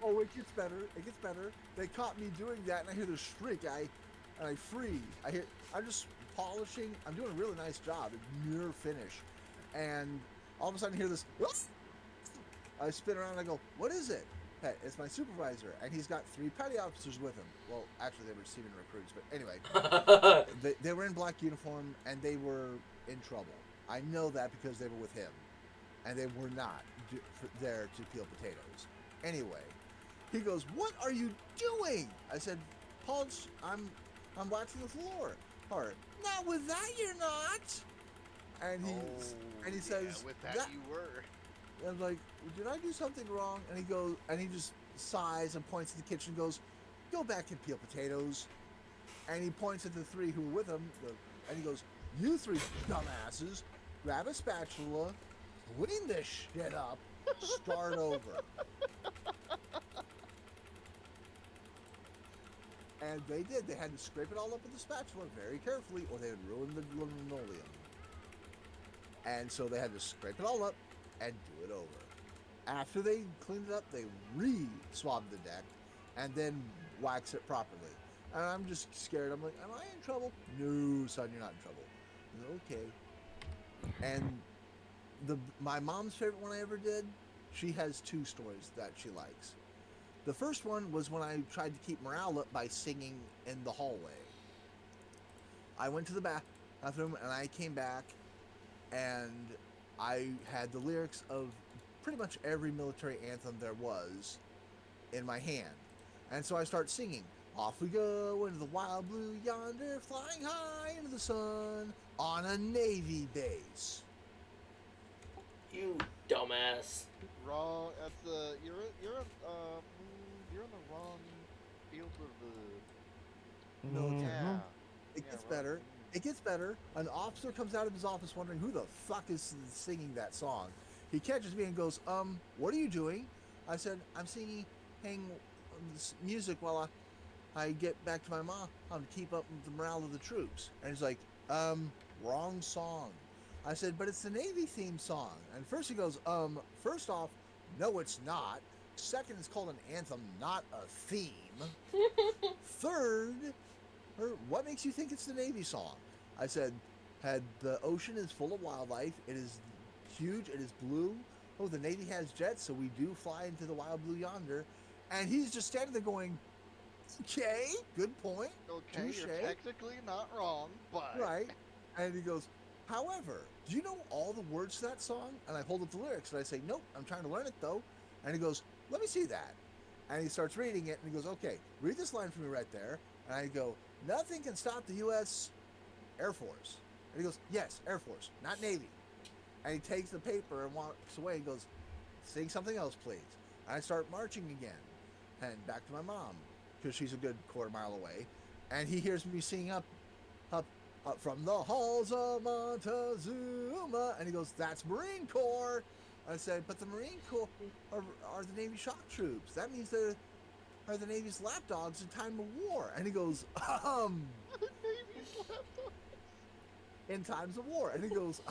Oh, it gets better. It gets better. They caught me doing that, and I hear the shriek. I freeze. I'm just polishing. I'm doing a really nice job. It's near finish, and all of a sudden I hear this. I spin around and I go, "What is it?" Hey, it's my supervisor, and he's got 3 petty officers with him. Well, actually, they were seaman recruits, but anyway, they were in black uniform, and they were in trouble. I know that because they were with him, and they were not there to peel potatoes. Anyway, he goes, "What are you doing?" I said, "Paul, I'm waxing the floor." Or, "Not with that, you're not." And he says, with that you were. I was like, "Did I do something wrong?" And he goes, and he just sighs and points to the kitchen and goes, "Go back and peel potatoes." And he points at the 3 who were with him, and he goes, "You 3 dumbasses, grab a spatula, clean this shit up, start over." And they did. They had to scrape it all up with the spatula very carefully, or they would ruin the linoleum. And so they had to scrape it all up and do it over. After they cleaned it up, they re-swabbed the deck and then wax it properly. And I'm just scared. I'm like, "Am I in trouble?" "No, son, you're not in trouble." "Okay." And my mom's favorite one I ever did, she has 2 stories that she likes. The first one was when I tried to keep morale up by singing in the hallway. I went to the bathroom and I came back and I had the lyrics of pretty much every military anthem there was in my hand. And so I start singing, "Off we go into the wild blue yonder, flying high into the sun on a Navy base." You dumbass. Wrong. That's you're in the wrong field of the. No, Yeah. It gets better. It gets better. An officer comes out of his office wondering who the fuck is singing that song. He catches me and goes, "What are you doing?" I said, "I'm singing music while I get back to my mom to keep up with the morale of the troops." And he's like, "Wrong song." I said, "But it's the Navy theme song." And first he goes, "First off, no, it's not. Second, it's called an anthem, not a theme. Third, what makes you think it's the Navy song?" I said, "The ocean is full of wildlife. It is huge. It is blue. Oh, the Navy has jets, so we do fly into the wild blue yonder." And he's just standing there going, "Okay, good point. Okay, Touche." you're technically not wrong, but Right. And he goes, "However, do you know all the words to that song?" And I hold up the lyrics and I say, "Nope, I'm trying to learn it though." And he goes, "Let me see that." And he starts reading it and he goes, "Okay, read this line for me right there." And I go, "Nothing can stop the U.S. Air Force." And he goes, "Yes, Air Force, not Navy." And he takes the paper and walks away and goes, sing something else, please. And I start marching again. And back to my mom, because she's a good quarter mile away. And he hears me sing up from the halls of Montezuma. And he goes, that's Marine Corps. I said, but the Marine Corps are the Navy shock troops. That means they're the Navy's lapdogs in time of war. And he goes, Navy's lapdogs. in times of war. And he goes,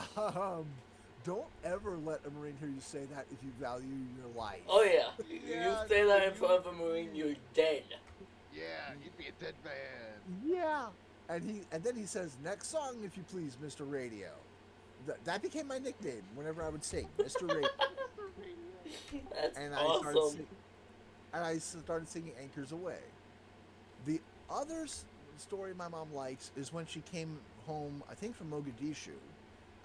don't ever let a Marine hear you say that if you value your life. Oh yeah. Yeah, You say that in front of a Marine, you're dead. Yeah, you'd be a dead man. Yeah. And then he says, next song, if you please, Mr. Radio. That became my nickname whenever I would sing, Mr. Radio. That's And awesome. I started singing Anchors Away. The other story my mom likes is when she came home, I think from Mogadishu.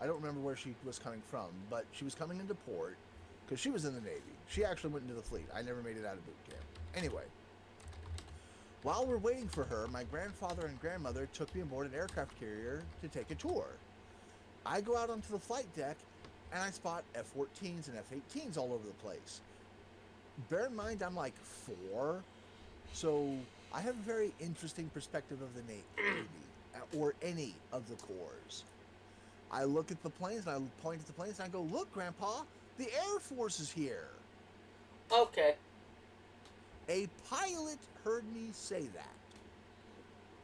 I don't remember where she was coming from, but she was coming into port because she was in the Navy. She actually went into the fleet. I never made it out of boot camp. Anyway, while we're waiting for her, my grandfather and grandmother took me aboard an aircraft carrier to take a tour. I go out onto the flight deck and I spot F-14s and F-18s all over the place. Bear in mind, I'm like 4, so I have a very interesting perspective of the Navy, or any of the corps. I look at the planes and I point at the planes and I go, look, Grandpa, the Air Force is here. Okay. A pilot heard me say that.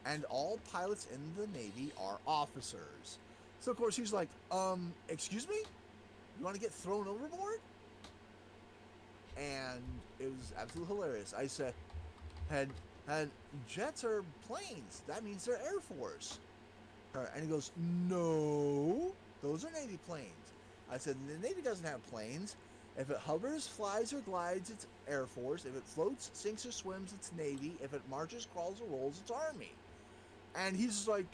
And all pilots in the Navy are officers. So, of course, he's like, excuse me? You want to get thrown overboard? And it was absolutely hilarious. I said, had jets are planes. That means they're Air Force. And he goes, no, those are Navy planes. I said, the Navy doesn't have planes. If it hovers, flies, or glides, it's Air Force. If it floats, sinks, or swims, it's Navy. If it marches, crawls, or rolls, it's Army. And he's just like,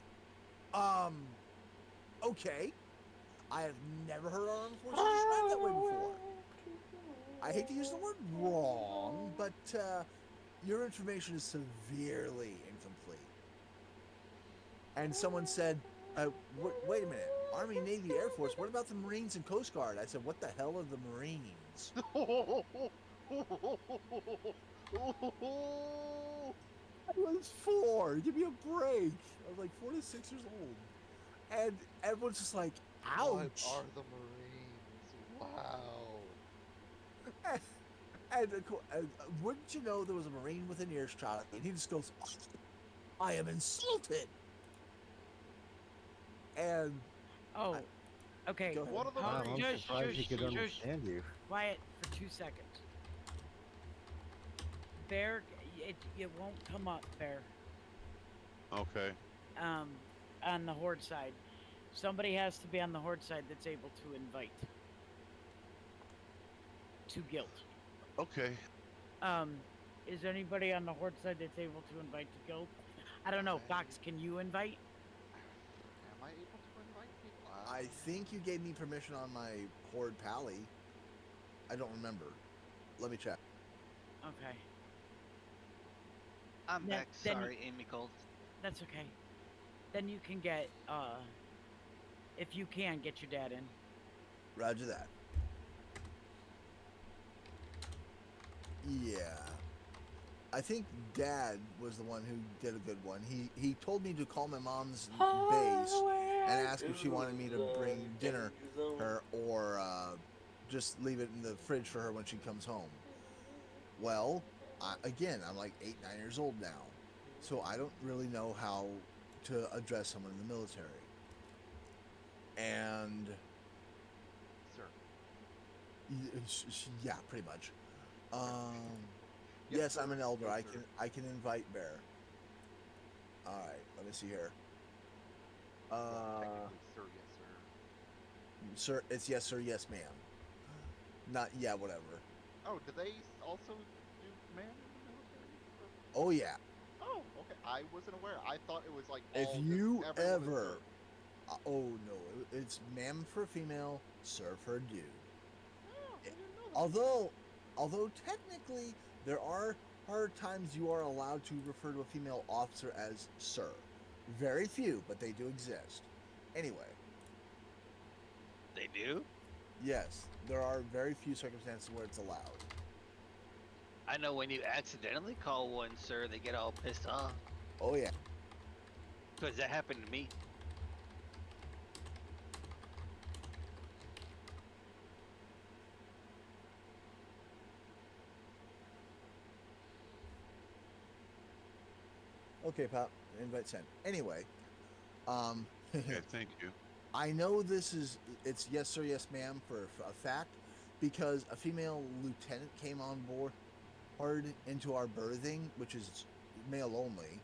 okay. I have never heard our armed forces described that way before. I hate to use the word wrong, but your information is severely incomplete. And someone said, wait a minute, Army, Navy, Air Force, what about the Marines and Coast Guard? I said, what the hell are the Marines? I was 4. Give me a break. I was like 4 to 6 years old. And everyone's just like, ouch. What are the Marines? Wow. And wouldn't you know there was a Marine within earshot, and he just goes, I am insulted. And okay. What are the Wow, I'm Marines? surprised he could understand you. Quiet for 2 seconds. Bear, it won't come up, Bear. Okay. On the Horde side. Somebody has to be on the Horde side that's able to invite. To guilt. Okay. Is anybody on the Horde side that's able to invite to guilt? I don't know. Fox, can you invite? Am I able to invite people? I think you gave me permission on my Horde Pally. I don't remember. Let me check. Okay. I'm back. Sorry, Amy called. That's okay. Then you can get, if you can, get your dad in. Roger that. Yeah. I think Dad was the one who did a good one. He told me to call my mom's base and ask if she wanted me to bring dinner her or just leave it in the fridge for her when she comes home. Well, I'm like 8, 9 years old now, so I don't really know how to address someone in the military. And Sir. Yeah, pretty much. Yes, I'm an elder. I can invite Bear. All right, let me see here. Technically, sir, yes, sir. Sir, it's yes, sir, yes, ma'am. Not yeah, whatever. Oh, do they also do man in the military? Oh yeah. Oh, okay. I wasn't aware. I thought it was like If all you everyone is ever, sir. oh no, it's ma'am for a female, sir for a dude. Oh, I didn't know that. Although technically there are times you are allowed to refer to a female officer as sir. Very few, but they do exist. Anyway. They do? Yes, there are very few circumstances where it's allowed. I know when you accidentally call one, sir, they get all pissed off. Oh yeah. Because that happened to me. Okay, Pop. Invite sent. Anyway, um, Okay, thank you. I know it's yes sir, yes ma'am for a fact, because a female lieutenant came on board into our berthing, which is male only,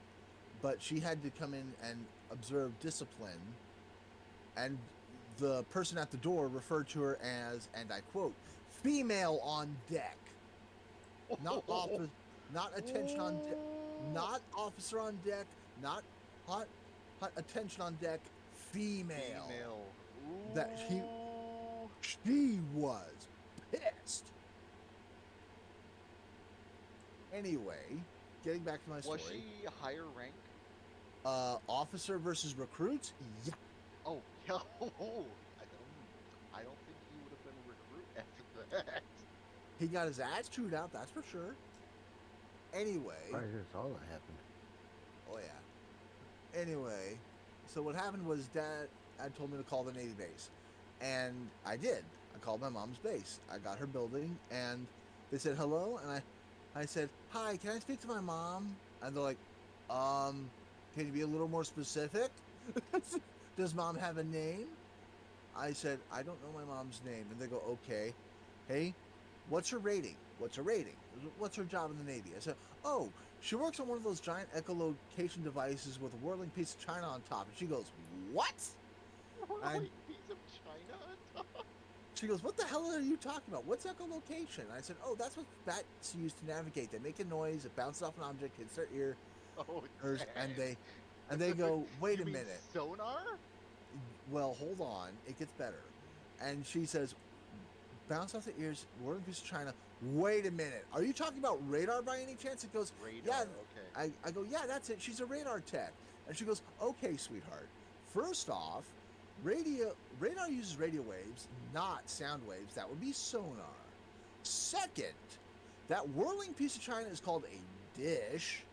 but she had to come in and observe discipline, and the person at the door referred to her as, and I quote, "female on deck," not office, not attention on deck, not officer on deck, not hot, hot attention on deck, female. Female. That she was pissed. Anyway, getting back to my story. Was she higher rank? Officer versus recruits? Yeah. Oh, yeah. I don't think he would have been a recruit after that. He got his ass chewed out, that's for sure. Anyway. I just saw that happen. Oh, yeah. Anyway, so what happened was Dad had told me to call the Navy base. And I did. I called my mom's base. I got her building, and they said hello, and I said, "Hi, can I speak to my mom?" And they're like, can you be a little more specific? Does mom have a name? I said, "I don't know my mom's name." And they go, "Okay. Hey, what's her rating? What's her rating? What's her job in the Navy?" I said, "Oh, she works on one of those giant echolocation devices with a whirling piece of china on top." And she goes, "What?" Whirling piece of china on top? She goes, "What the hell are you talking about? What's echolocation?" And I said, "Oh, that's what bats use to navigate. They make a noise, it bounces off an object, hits their ear, Oh, and they go, wait you a mean minute. Sonar? Well, hold on, it gets better." And she says, "Bounce off the ears, whirling piece of china. Wait a minute. Are you talking about radar by any chance?" It goes, Radar, "Yeah." okay. I go, "Yeah, that's it. She's a radar tech." And she goes, "Okay, sweetheart. First off, radar uses radio waves, not sound waves. That would be sonar. Second, that whirling piece of china is called a dish.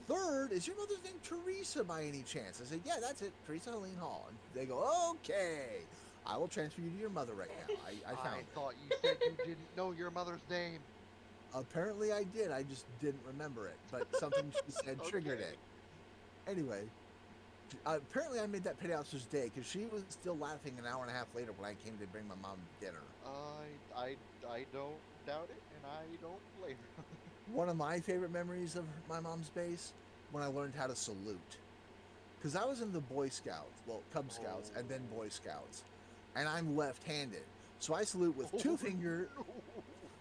Third, is your mother's name Teresa by any chance?" I said, "Yeah, that's it. Teresa Helene Hall." And they go, "Okay. I will transfer you to your mother right now." I found her. thought you said you didn't know your mother's name. Apparently I did. I just didn't remember it. But something she said triggered it. Anyway, apparently I made that petty officer's day, because she was still laughing an hour and a half later when I came to bring my mom dinner. I don't doubt it, and I don't blame her. One of my favorite memories of my mom's base, when I learned how to salute. Because I was in the Boy Scouts, well, Cub Scouts, and then Boy Scouts. And I'm left-handed. So I salute with two fingers.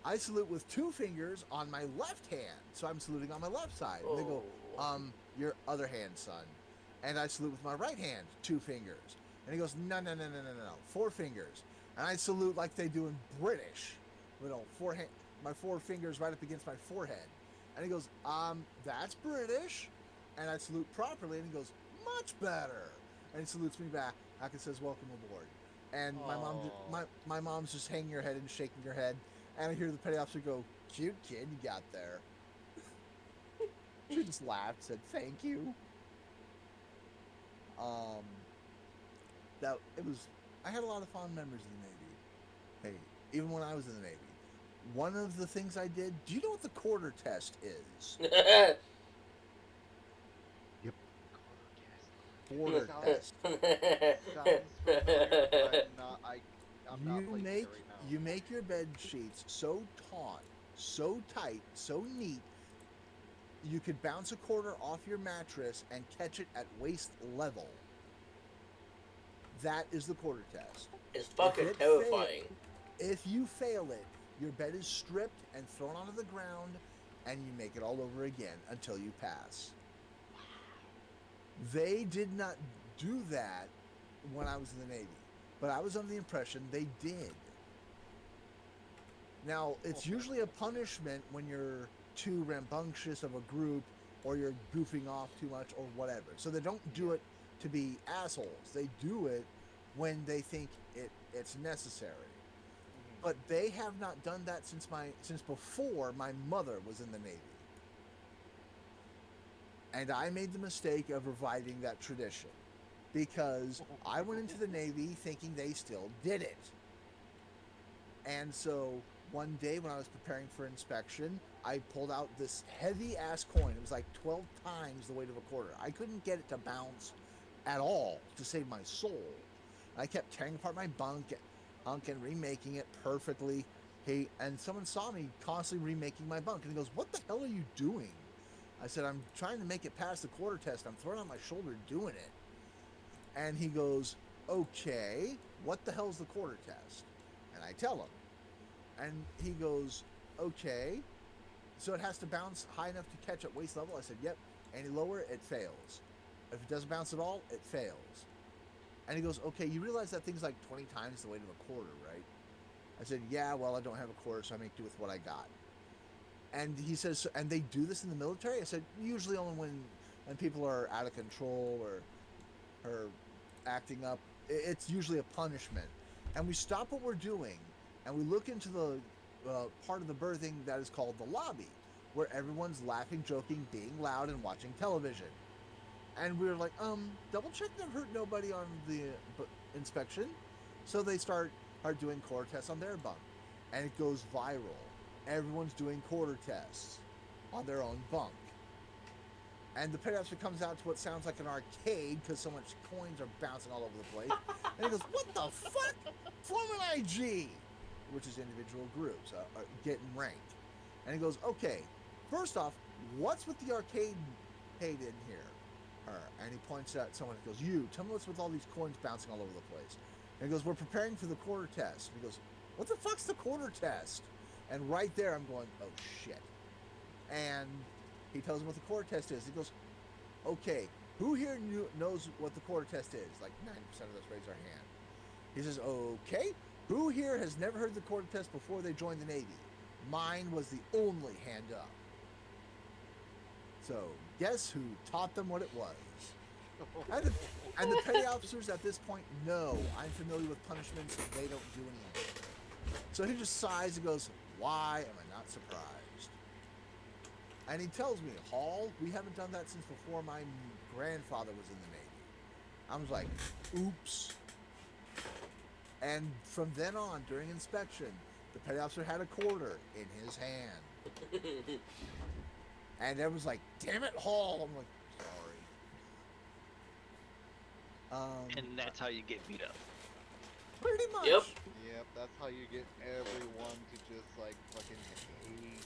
I salute with two fingers on my left hand. So I'm saluting on my left side. And they go, "Your other hand, son." And I salute with my right hand, two fingers. And he goes, "No, 4 fingers." And I salute like they do in British. My 4 fingers right up against my forehead. And he goes, "That's British." And I salute properly, and he goes, "Much better." And he salutes me back and says, "Welcome aboard." And my mom's just hanging her head and shaking her head. And I hear the petty officer go, "Cute kid you got there." She just laughed, said, "Thank you." I had a lot of fond memories of the Navy. Hey, even when I was in the Navy. One of the things I did, do you know what the quarter test is? Yep. Quarter test. Sounds familiar. I'm not placing it right now. You make your bed sheets so taut, so tight, so neat, you could bounce a quarter off your mattress and catch it at waist level. That is the quarter test. It's fucking terrifying. If you fail it, your bed is stripped and thrown onto the ground, and you make it all over again until you pass. They did not do that when I was in the Navy, but I was under the impression they did. Now, it's usually a punishment when you're too rambunctious of a group, or you're goofing off too much, or whatever. So they don't do it to be assholes. They do it when they think it It's necessary. But they have not done that since before my mother was in the Navy. And I made the mistake of reviving that tradition because I went into the Navy thinking they still did it. And so one day when I was preparing for inspection, I pulled out this heavy ass coin. It was like 12 times the weight of a quarter. I couldn't get it to bounce at all to save my soul. I kept tearing apart my bunk and remaking it perfectly. And someone saw me constantly remaking my bunk, and he goes, "What the hell are you doing?" I said, "I'm trying to make it past the quarter test. I'm throwing out my shoulder doing it." And he goes, "Okay, what the hell's the quarter test?" And I tell him. And he goes, "Okay, so it has to bounce high enough to catch at waist level?" I said, "Yep. Any lower, it fails. If it doesn't bounce at all, it fails." And he goes, "Okay, you realize that thing's like 20 times the weight of a quarter, right?" I said, "Yeah, well, I don't have a quarter, so I make do with what I got." And he says, "And they do this in the military?" I said, "Usually only when people are out of control or acting up. It's usually a punishment." And we stop what we're doing, and we look into the part of the berthing that is called the lobby, where everyone's laughing, joking, being loud, and watching television. And we were like, double check never hurt nobody on the inspection. So they start doing quarter tests on their bunk. And it goes viral. Everyone's doing quarter tests on their own bunk. And the petty officer comes out to what sounds like an arcade because so much coins are bouncing all over the place. And he goes, "What the fuck? Form an IG," which is individual groups getting ranked. And he goes, "Okay, first off, what's with the arcade in here?" And he points at someone and goes, "You, tell me what's with all these coins bouncing all over the place." And he goes, "We're preparing for the quarter test." And he goes, "What the fuck's the quarter test?" And right there I'm going, oh shit. And he tells him what the quarter test is. He goes, "Okay, who here knows what the quarter test is?" Like 90% of us raise our hand. He says, "Okay, who here has never heard the quarter test before they joined the Navy?" Mine was the only hand up. So, guess who taught them what it was? And the petty officers at this point know I'm familiar with punishments and they don't do anything. So he just sighs and goes, "Why am I not surprised?" And he tells me, "Hall, we haven't done that since before my grandfather was in the Navy." I was like, oops. And from then on, during inspection, the petty officer had a quarter in his hand. And everyone's like, "Damn it, Hall." I'm like, sorry. And that's how you get beat up. Pretty much. Yep. Yep, that's how you get everyone to just like fucking hate you.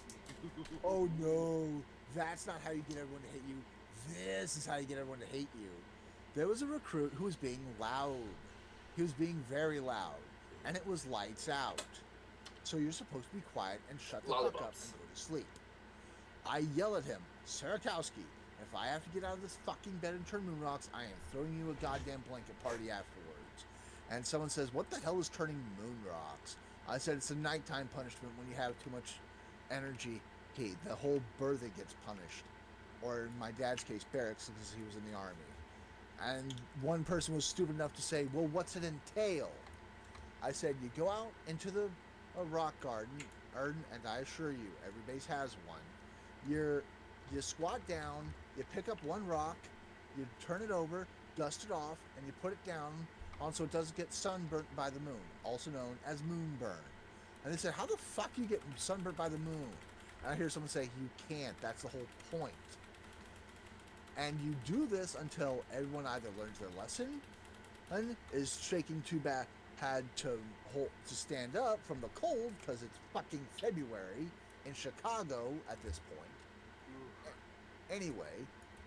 Oh no, that's not how you get everyone to hate you. This is how you get everyone to hate you. There was a recruit who was being loud. He was being very loud. And it was lights out. So you're supposed to be quiet and shut the fuck up and go to sleep. I yell at him, "Sarakowski, if I have to get out of this fucking bed and turn moon rocks, I am throwing you a goddamn blanket party afterwards." And someone says, "What the hell is turning moon rocks?" I said, "It's a nighttime punishment when you have too much energy. The whole berthing gets punished." Or in my dad's case, barracks, because he was in the Army. And one person was stupid enough to say, "Well, what's it entail?" I said, "You go out into the rock garden, and I assure you, every base has one. You squat down, you pick up one rock, you turn it over, dust it off, and you put it down so it doesn't get sunburnt by the moon, also known as moonburn." And they said, "How the fuck do you get sunburnt by the moon?" And I hear someone say, "You can't, that's the whole point." And you do this until everyone either learns their lesson and is shaking too bad, had to stand up from the cold because it's fucking February in Chicago at this point. Anyway,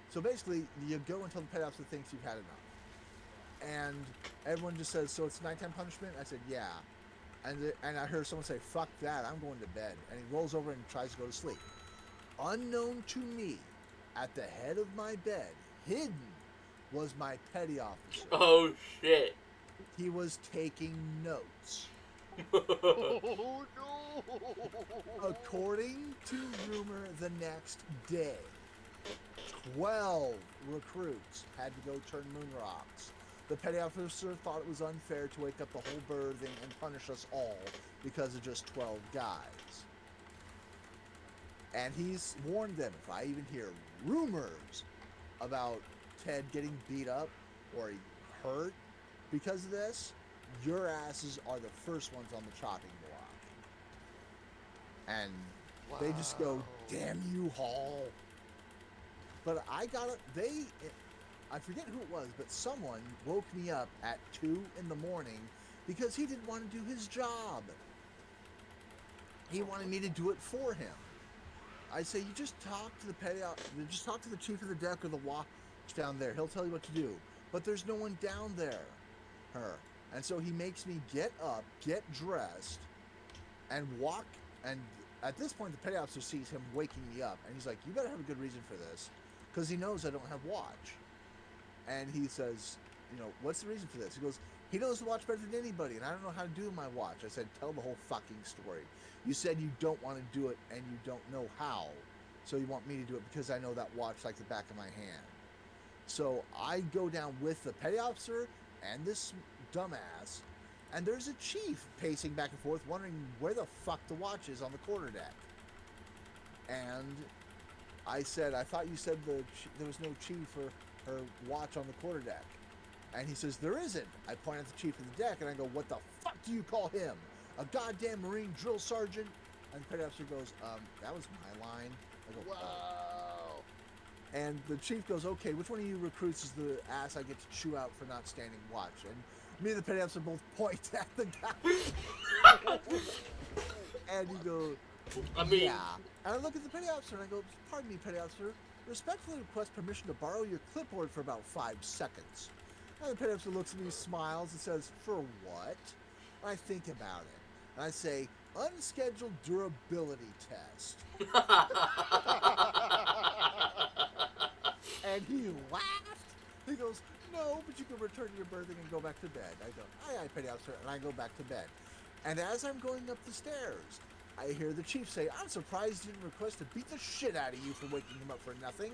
so basically you go until the petty officer thinks you've had enough. And everyone just says, "So it's nighttime punishment?" I said, "Yeah." And I heard someone say, "Fuck that, I'm going to bed." And he rolls over and tries to go to sleep. Unknown to me, at the head of my bed, hidden, was my petty officer. Oh shit. He was taking notes. Oh no! According to rumor, the next day, 12 recruits had to go turn moon rocks. The petty officer thought it was unfair to wake up the whole berthing and punish us all because of just 12 guys. And he's warned them, if I even hear rumors about Ted getting beat up or hurt because of this, your asses are the first ones on the chopping block. And they just go, damn you, Hall. But I got it. I forget who it was, but someone woke me up at 2 in the morning because he didn't want to do his job. He wanted me to do it for him. I say, you just talk to just talk to the chief of the deck or the watch down there. He'll tell you what to do. But there's no one down there. And so he makes me get up, get dressed, and walk. And at this point, the petty officer sees him waking me up. And he's like, you better have a good reason for this. Because he knows I don't have watch. And he says, what's the reason for this? He goes, he knows the watch better than anybody, and I don't know how to do my watch. I said, tell the whole fucking story. You said you don't want to do it, and you don't know how. So you want me to do it because I know that watch like the back of my hand. So I go down with the petty officer and this dumbass, and there's a chief pacing back and forth, wondering where the fuck the watch is on the quarterdeck. And I said, I thought you said there was no chief or watch on the quarterdeck. And he says, there isn't. I point at the chief of the deck and I go, what the fuck do you call him? A goddamn Marine drill sergeant? And the petty officer goes, that was my line. I go, wow. And the chief goes, okay, which one of you recruits is the ass I get to chew out for not standing watch? And me and the petty officer both point at the guy. And he goes, yeah. And I look at the petty officer and I go, pardon me, petty officer, respectfully request permission to borrow your clipboard for about 5 seconds. And the petty officer looks at me, smiles, and says, for what? And I think about it. And I say, unscheduled durability test. And he laughed. He goes, no, but you can return to your berthing and go back to bed. I go, aye, aye, petty officer, and I go back to bed. And as I'm going up the stairs, I hear the chief say, I'm surprised he didn't request to beat the shit out of you for waking him up for nothing.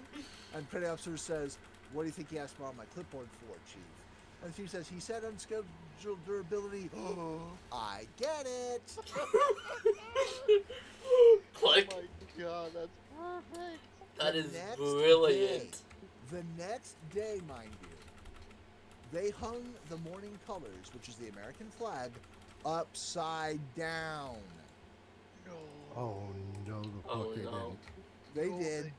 And petty officer says, what do you think he asked me on my clipboard for, chief? And the chief says, he said unscheduled durability. Oh, I get it. Click. Oh my god, that's perfect. That is brilliant. The next day, mind you, they hung the morning colors, which is the American flag, upside down. No. Oh no, the fuck they didn't. They did,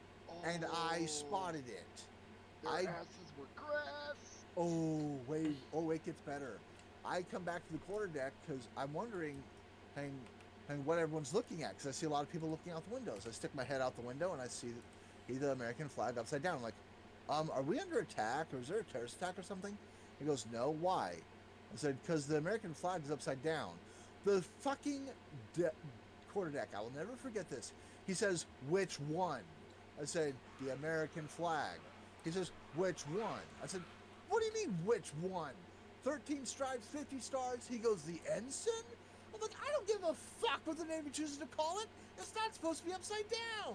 and I spotted it. Their asses were grass. Oh, it gets better. I come back to the quarterdeck because I'm wondering and what everyone's looking at, because I see a lot of people looking out the windows. I stick my head out the window and I see the American flag upside down. I'm like, are we under attack, or is there a terrorist attack or something? He goes, no, why? I said, because the American flag is upside down. The fucking quarterdeck, I will never forget this. He says, which one? I said, the American flag. He says, which one? I said, what do you mean, which one? 13 stripes, 50 stars? He goes, the ensign? I'm like, I don't give a fuck what the Navy chooses to call it. It's not supposed to be upside down.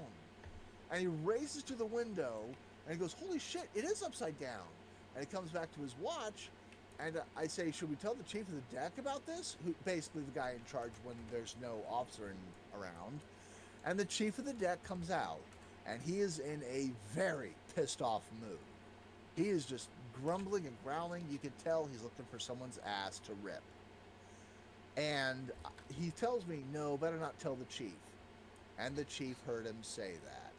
And he races to the window, and he goes, holy shit, it is upside down. And he comes back to his watch, and I say, should we tell the chief of the deck about this? Who, basically the guy in charge when there's no officer around. And the chief of the deck comes out, and he is in a very pissed off mood. He is just grumbling and growling. You can tell he's looking for someone's ass to rip. And he tells me, no, better not tell the chief. And the chief heard him say that.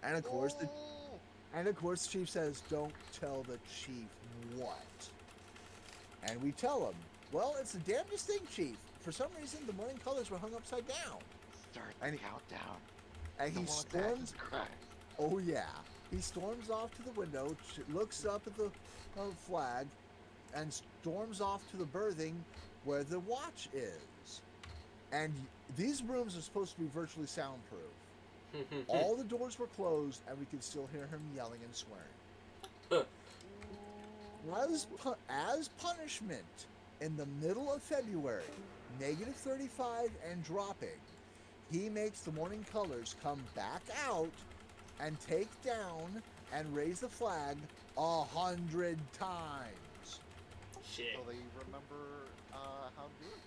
And of course, the chief says, don't tell the chief what? And we tell him, well, it's the damnedest thing, chief. For some reason, the morning colors were hung upside down. Start the countdown. And he storms. Oh yeah, he storms off to the window, looks up at the flag, and storms off to the berthing where the watch is. And these rooms are supposed to be virtually soundproof. All the doors were closed, and we could still hear him yelling and swearing. As punishment, in the middle of February, -35 and dropping, he makes the morning colors come back out and take down and raise the flag 100 times. Shit. So they remember how to do it.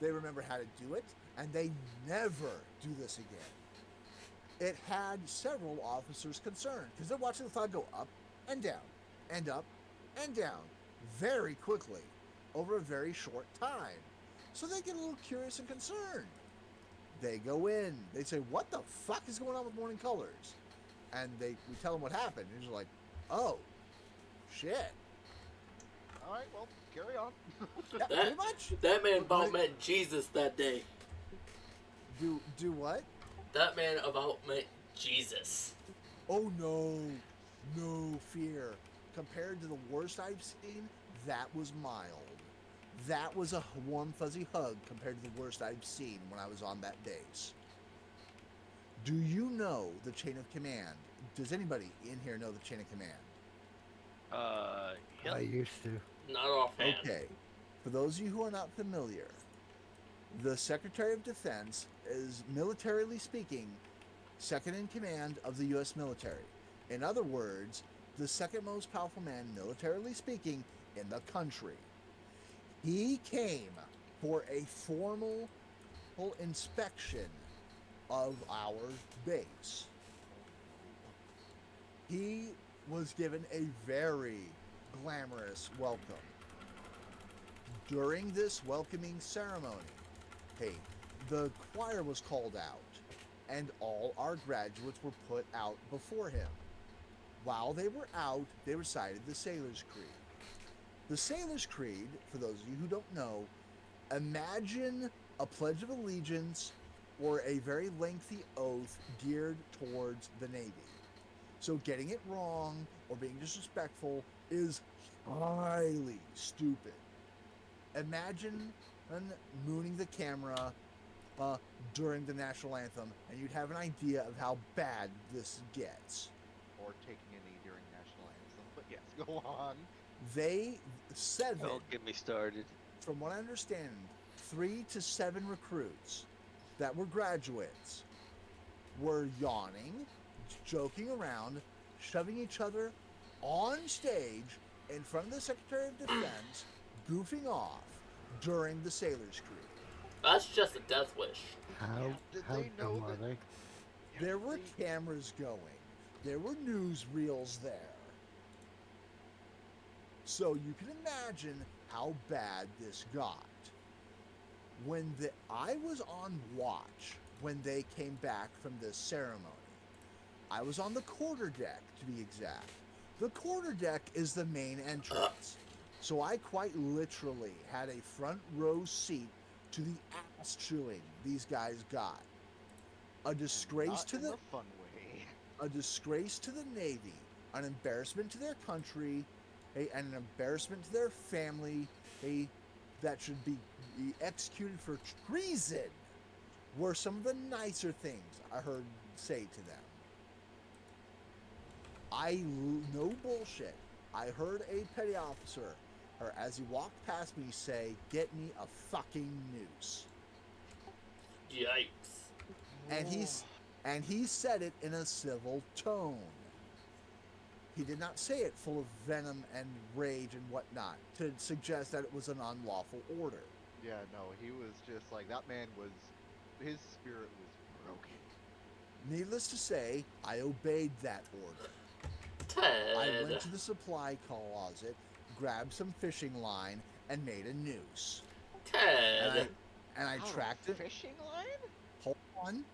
They remember how to do it, and they never do this again. It had several officers concerned because they're watching the fog go up and down, and up and down very quickly over a very short time. So they get a little curious and concerned. They go in. They say, "What the fuck is going on with Morning Colors?" And we tell them what happened. And he's like, "Oh, shit." All right, well, carry on. Yeah, pretty much. That man about met Jesus that day. Do what? That man about met Jesus. Oh no fear. Compared to the worst I've seen, that was mild. That was a warm fuzzy hug compared to the worst I've seen when I was on that base. Do you know the chain of command? Does anybody in here know the chain of command? Yep. I used to. Not offhand. Okay. For those of you who are not familiar, the Secretary of Defense is, militarily speaking, second in command of the U.S. military. In other words, the second most powerful man, militarily speaking, in the country. He came for a formal inspection of our base. He was given a very glamorous welcome. During this welcoming ceremony, the choir was called out, and all our graduates were put out before him. While they were out, they recited the Sailor's Creed. The Sailor's Creed, for those of you who don't know, imagine a Pledge of Allegiance or a very lengthy oath geared towards the Navy. So getting it wrong or being disrespectful is highly stupid. Imagine mooning the camera during the national anthem, and you'd have an idea of how bad this gets. Or taking a knee during national anthem, but yes, go on. They, 7, Don't get me started. from what I understand, 3 to 7 recruits that were graduates were yawning, joking around, shoving each other on stage in front of the Secretary of Defense, goofing off during the Sailor's Creed. That's just a death wish. How dumb are they? There were cameras going. There were newsreels there. So you can imagine how bad this got. I was on watch when they came back from this ceremony. I was on the quarterdeck, to be exact. The quarterdeck is the main entrance. So I quite literally had a front row seat to the ass chewing these guys got. A disgrace to the fun way. A disgrace to the Navy, an embarrassment to their country, and an embarrassment to their family, that should be executed for treason, were some of the nicer things I heard say to them. No bullshit, I heard a petty officer, or as he walked past me, say, "Get me a fucking noose." Yikes. And he said it in a civil tone. He did not say it full of venom and rage and whatnot to suggest that it was an unlawful order. Yeah, no, he was just like, his spirit was broken. Needless to say, I obeyed that order. Ted. I went to the supply closet, grabbed some fishing line, and made a noose. Ted. And I tracked it. Fishing line? Hold on.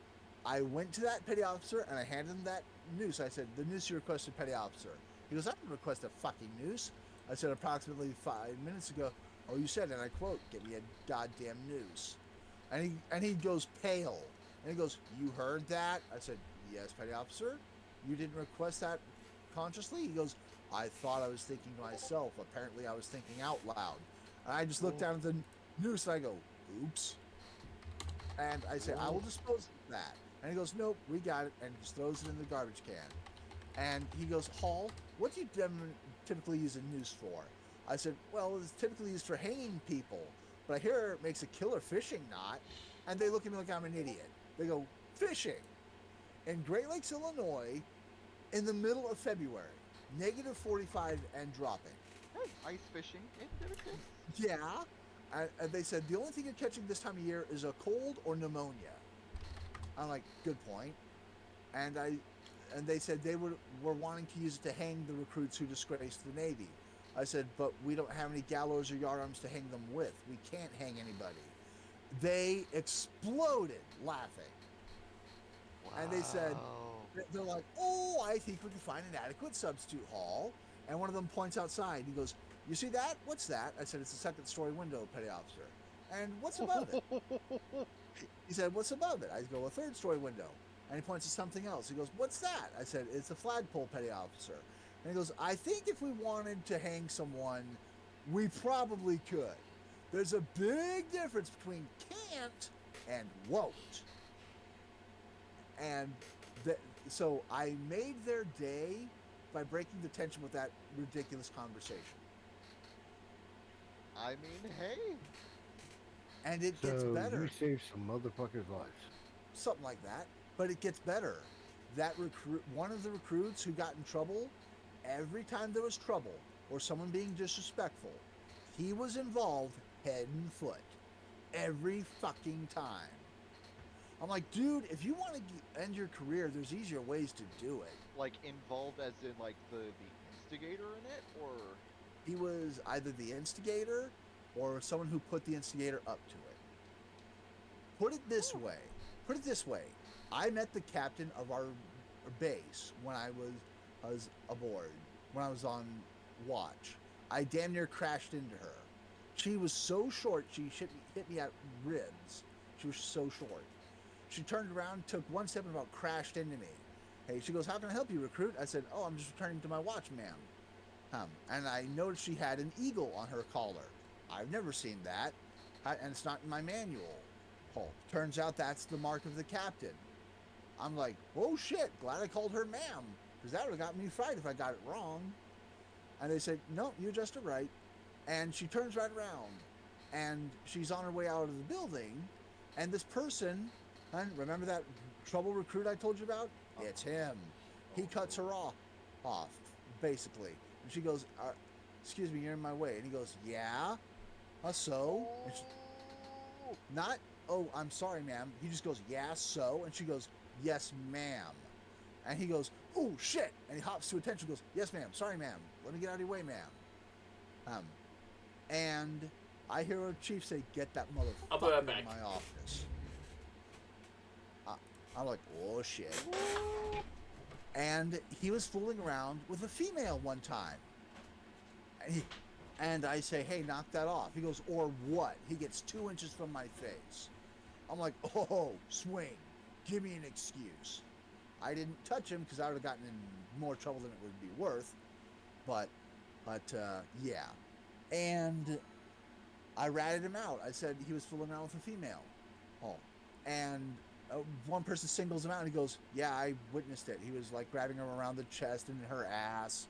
I went to that petty officer and I handed him that noose. I said, "The noose you requested, petty officer." He goes, "I didn't request a fucking noose." I said, "Approximately 5 minutes ago." "Oh, you said," and I quote, "Get me a goddamn noose." And he goes pale. And he goes, "You heard that?" I said, "Yes, petty officer. You didn't request that consciously?" He goes, "I thought I was thinking to myself. Apparently I was thinking out loud." And I just looked down at the noose and I go, "Oops." And I say, "I will dispose of that." And he goes, "Nope, we got it," and just throws it in the garbage can. And he goes, "Hall, what do you typically use a noose for?" I said, "Well, it's typically used for hanging people, but I hear it makes a killer fishing knot." And they look at me like I'm an idiot. They go, "Fishing in Great Lakes, Illinois, in the middle of February. negative 45 and dropping. Hey, ice fishing, it exists. Yeah. And they said the only thing you're catching this time of year is a cold or pneumonia. I'm like, good point. And they said they were wanting to use it to hang the recruits who disgraced the Navy. I said, but we don't have any gallows or yardarms to hang them with. We can't hang anybody. They exploded laughing. Wow. And they said, they're like, oh, I think we can find an adequate substitute hall. And one of them points outside. He goes, you see that? What's that? I said, it's a second-story window, petty officer. And what's above it? He said, what's above it? I go, a third-story window. And he points to something else. He goes, what's that? I said, it's a flagpole, petty officer. And he goes, I think if we wanted to hang someone, we probably could. There's a big difference between can't and won't. And so I made their day by breaking the tension with that ridiculous conversation. I mean, hey. And it gets So better. you saved some motherfuckers' lives. Something like that. But it gets better. That one of the recruits who got in trouble, every time there was trouble or someone being disrespectful, he was involved head and foot. Every fucking time. I'm like, dude, if you want to end your career, there's easier ways to do it. Like, involved as in, like, the instigator in it, or? He was either the instigator or someone who put the instigator up to it. Put it this way. I met the captain of our base when I was aboard, when I was on watch. I damn near crashed into her. She was so short, she hit me at ribs. She was so short. She turned around, took one step, and about crashed into me. Hey, she goes, how can I help you, recruit? I said, oh, I'm just returning to my watch, ma'am. And I noticed she had an eagle on her collar. I've never seen that, and it's not in my manual. Oh, turns out that's the mark of the captain. I'm like, oh shit, glad I called her ma'am, because that would have got me fired if I got it wrong. And they said, no, you adjusted right. And she turns right around, and she's on her way out of the building, and this person, and remember that trouble recruit I told you about? It's him. He cuts her off, basically. And she goes, excuse me, you're in my way. And he goes, yeah? So? And she, not, oh, I'm sorry, ma'am. He just goes, yeah, so? And she goes, yes, ma'am. And he goes, oh, shit. And he hops to attention and goes, yes, ma'am. Sorry, ma'am. Let me get out of your way, ma'am. And I hear a chief say, get that motherfucker in my office. I'm like, oh, shit. And he was fooling around with a female one time. And I say, hey, knock that off. He goes, or what? He gets 2 inches from my face. I'm like, oh, swing. Give me an excuse. I didn't touch him because I would have gotten in more trouble than it would be worth. But yeah. And I ratted him out. I said he was fooling around with a female. Oh. And one person singles him out and he goes, yeah, I witnessed it. He was like grabbing her around the chest and her ass.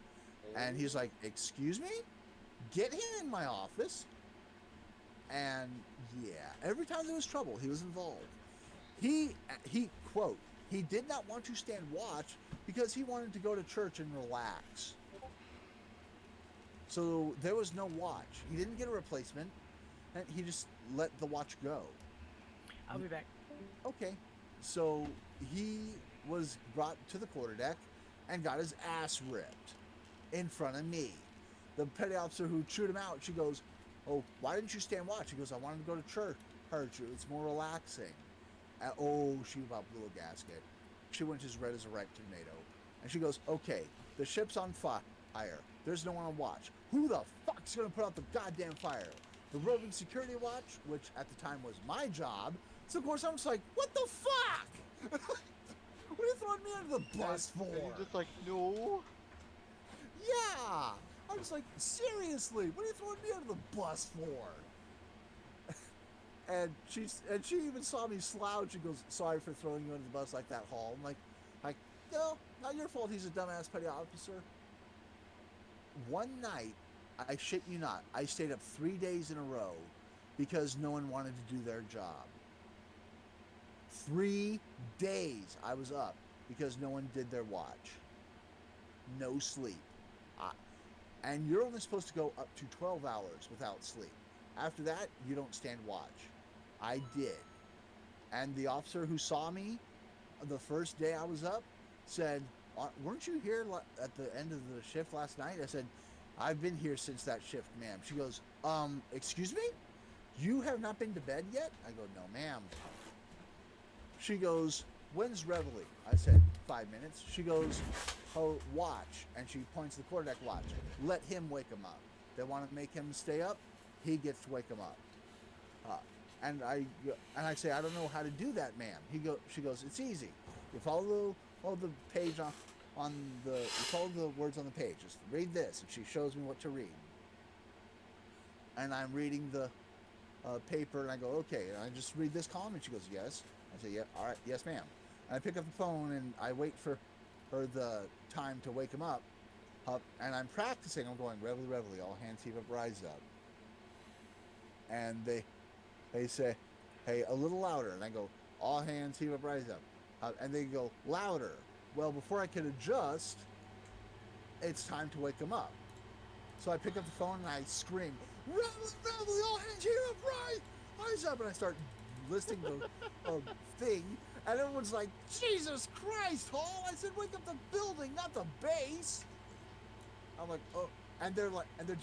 And he's like, excuse me? Get him in my office. And yeah, every time there was trouble, he was involved. He quote, he did not want to stand watch because he wanted to go to church and relax. So there was no watch. He didn't get a replacement, and he just let the watch go. I'll be back. Okay. So he was brought to the quarterdeck and got his ass ripped in front of me. The petty officer who chewed him out, she goes, oh, why didn't you stand watch? He goes, I wanted to go to church. It's more relaxing. She about blew a gasket. She went as red as a ripe tomato. And she goes, okay, the ship's on fire. There's no one on watch. Who the fuck's going to put out the goddamn fire? The roving security watch, which at the time was my job. So, of course, I'm just like, what the fuck? What are you throwing me under the bus for? And you're just like, no. Yeah. I was like, seriously, what are you throwing me under the bus for? And she even saw me slouch and goes, sorry for throwing you under the bus like that, Hall. I'm like, no, not your fault. He's a dumbass petty officer. One night, I shit you not, I stayed up 3 days in a row because no one wanted to do their job. 3 days I was up because no one did their watch. No sleep. And you're only supposed to go up to 12 hours without sleep. After that, you don't stand watch. I did. And the officer who saw me the first day I was up said, weren't you here at the end of the shift last night? I said, I've been here since that shift, ma'am. She goes, excuse me? You have not been to bed yet? I go, no, ma'am. She goes, when's Reveille? I said, 5 minutes. She goes, oh, watch. And she points to the quarterdeck watch. Let him wake him up. They want to make him stay up. He gets to wake him up. And I say, I don't know how to do that, ma'am. She goes, it's easy. You follow the page on the, you follow the words on the page. Just read this. And she shows me what to read. And I'm reading the paper, and I go, okay. And I just read this column, and she goes, yes. I say, yeah, all right, yes, ma'am. And I pick up the phone, and I wait for the time to wake him up. And I'm practicing. I'm going, Reveille, Reveille, all hands heave up, rise up. And they say, hey, a little louder. And I go, all hands heave up, rise up. And they go, louder. Well, before I could adjust, it's time to wake them up. So I pick up the phone and I scream, Reveille, Reveille, all hands heave up, rise up. And I start listing the thing. And everyone's like, Jesus Christ, Hall. I said, wake up the building, not the base. I'm like, oh. And they're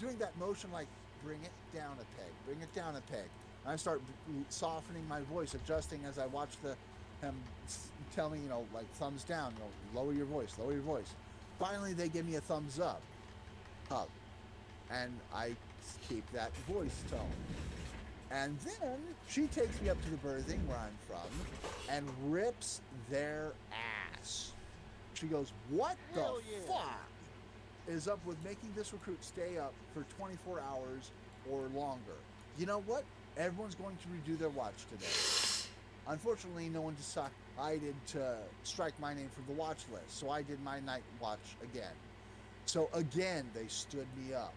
doing that motion like, bring it down a peg, bring it down a peg. And I start softening my voice, adjusting as I watch him tell me, like thumbs down, lower your voice, lower your voice. Finally, they give me a thumbs up. And I keep that voice tone. And then she takes me up to the berthing where I'm from and rips their ass. She goes, what the fuck is up with making this recruit stay up for 24 hours or longer? You know what? Everyone's going to redo their watch today. Unfortunately, no one decided to strike my name from the watch list, so I did my night watch again. So again, they stood me up.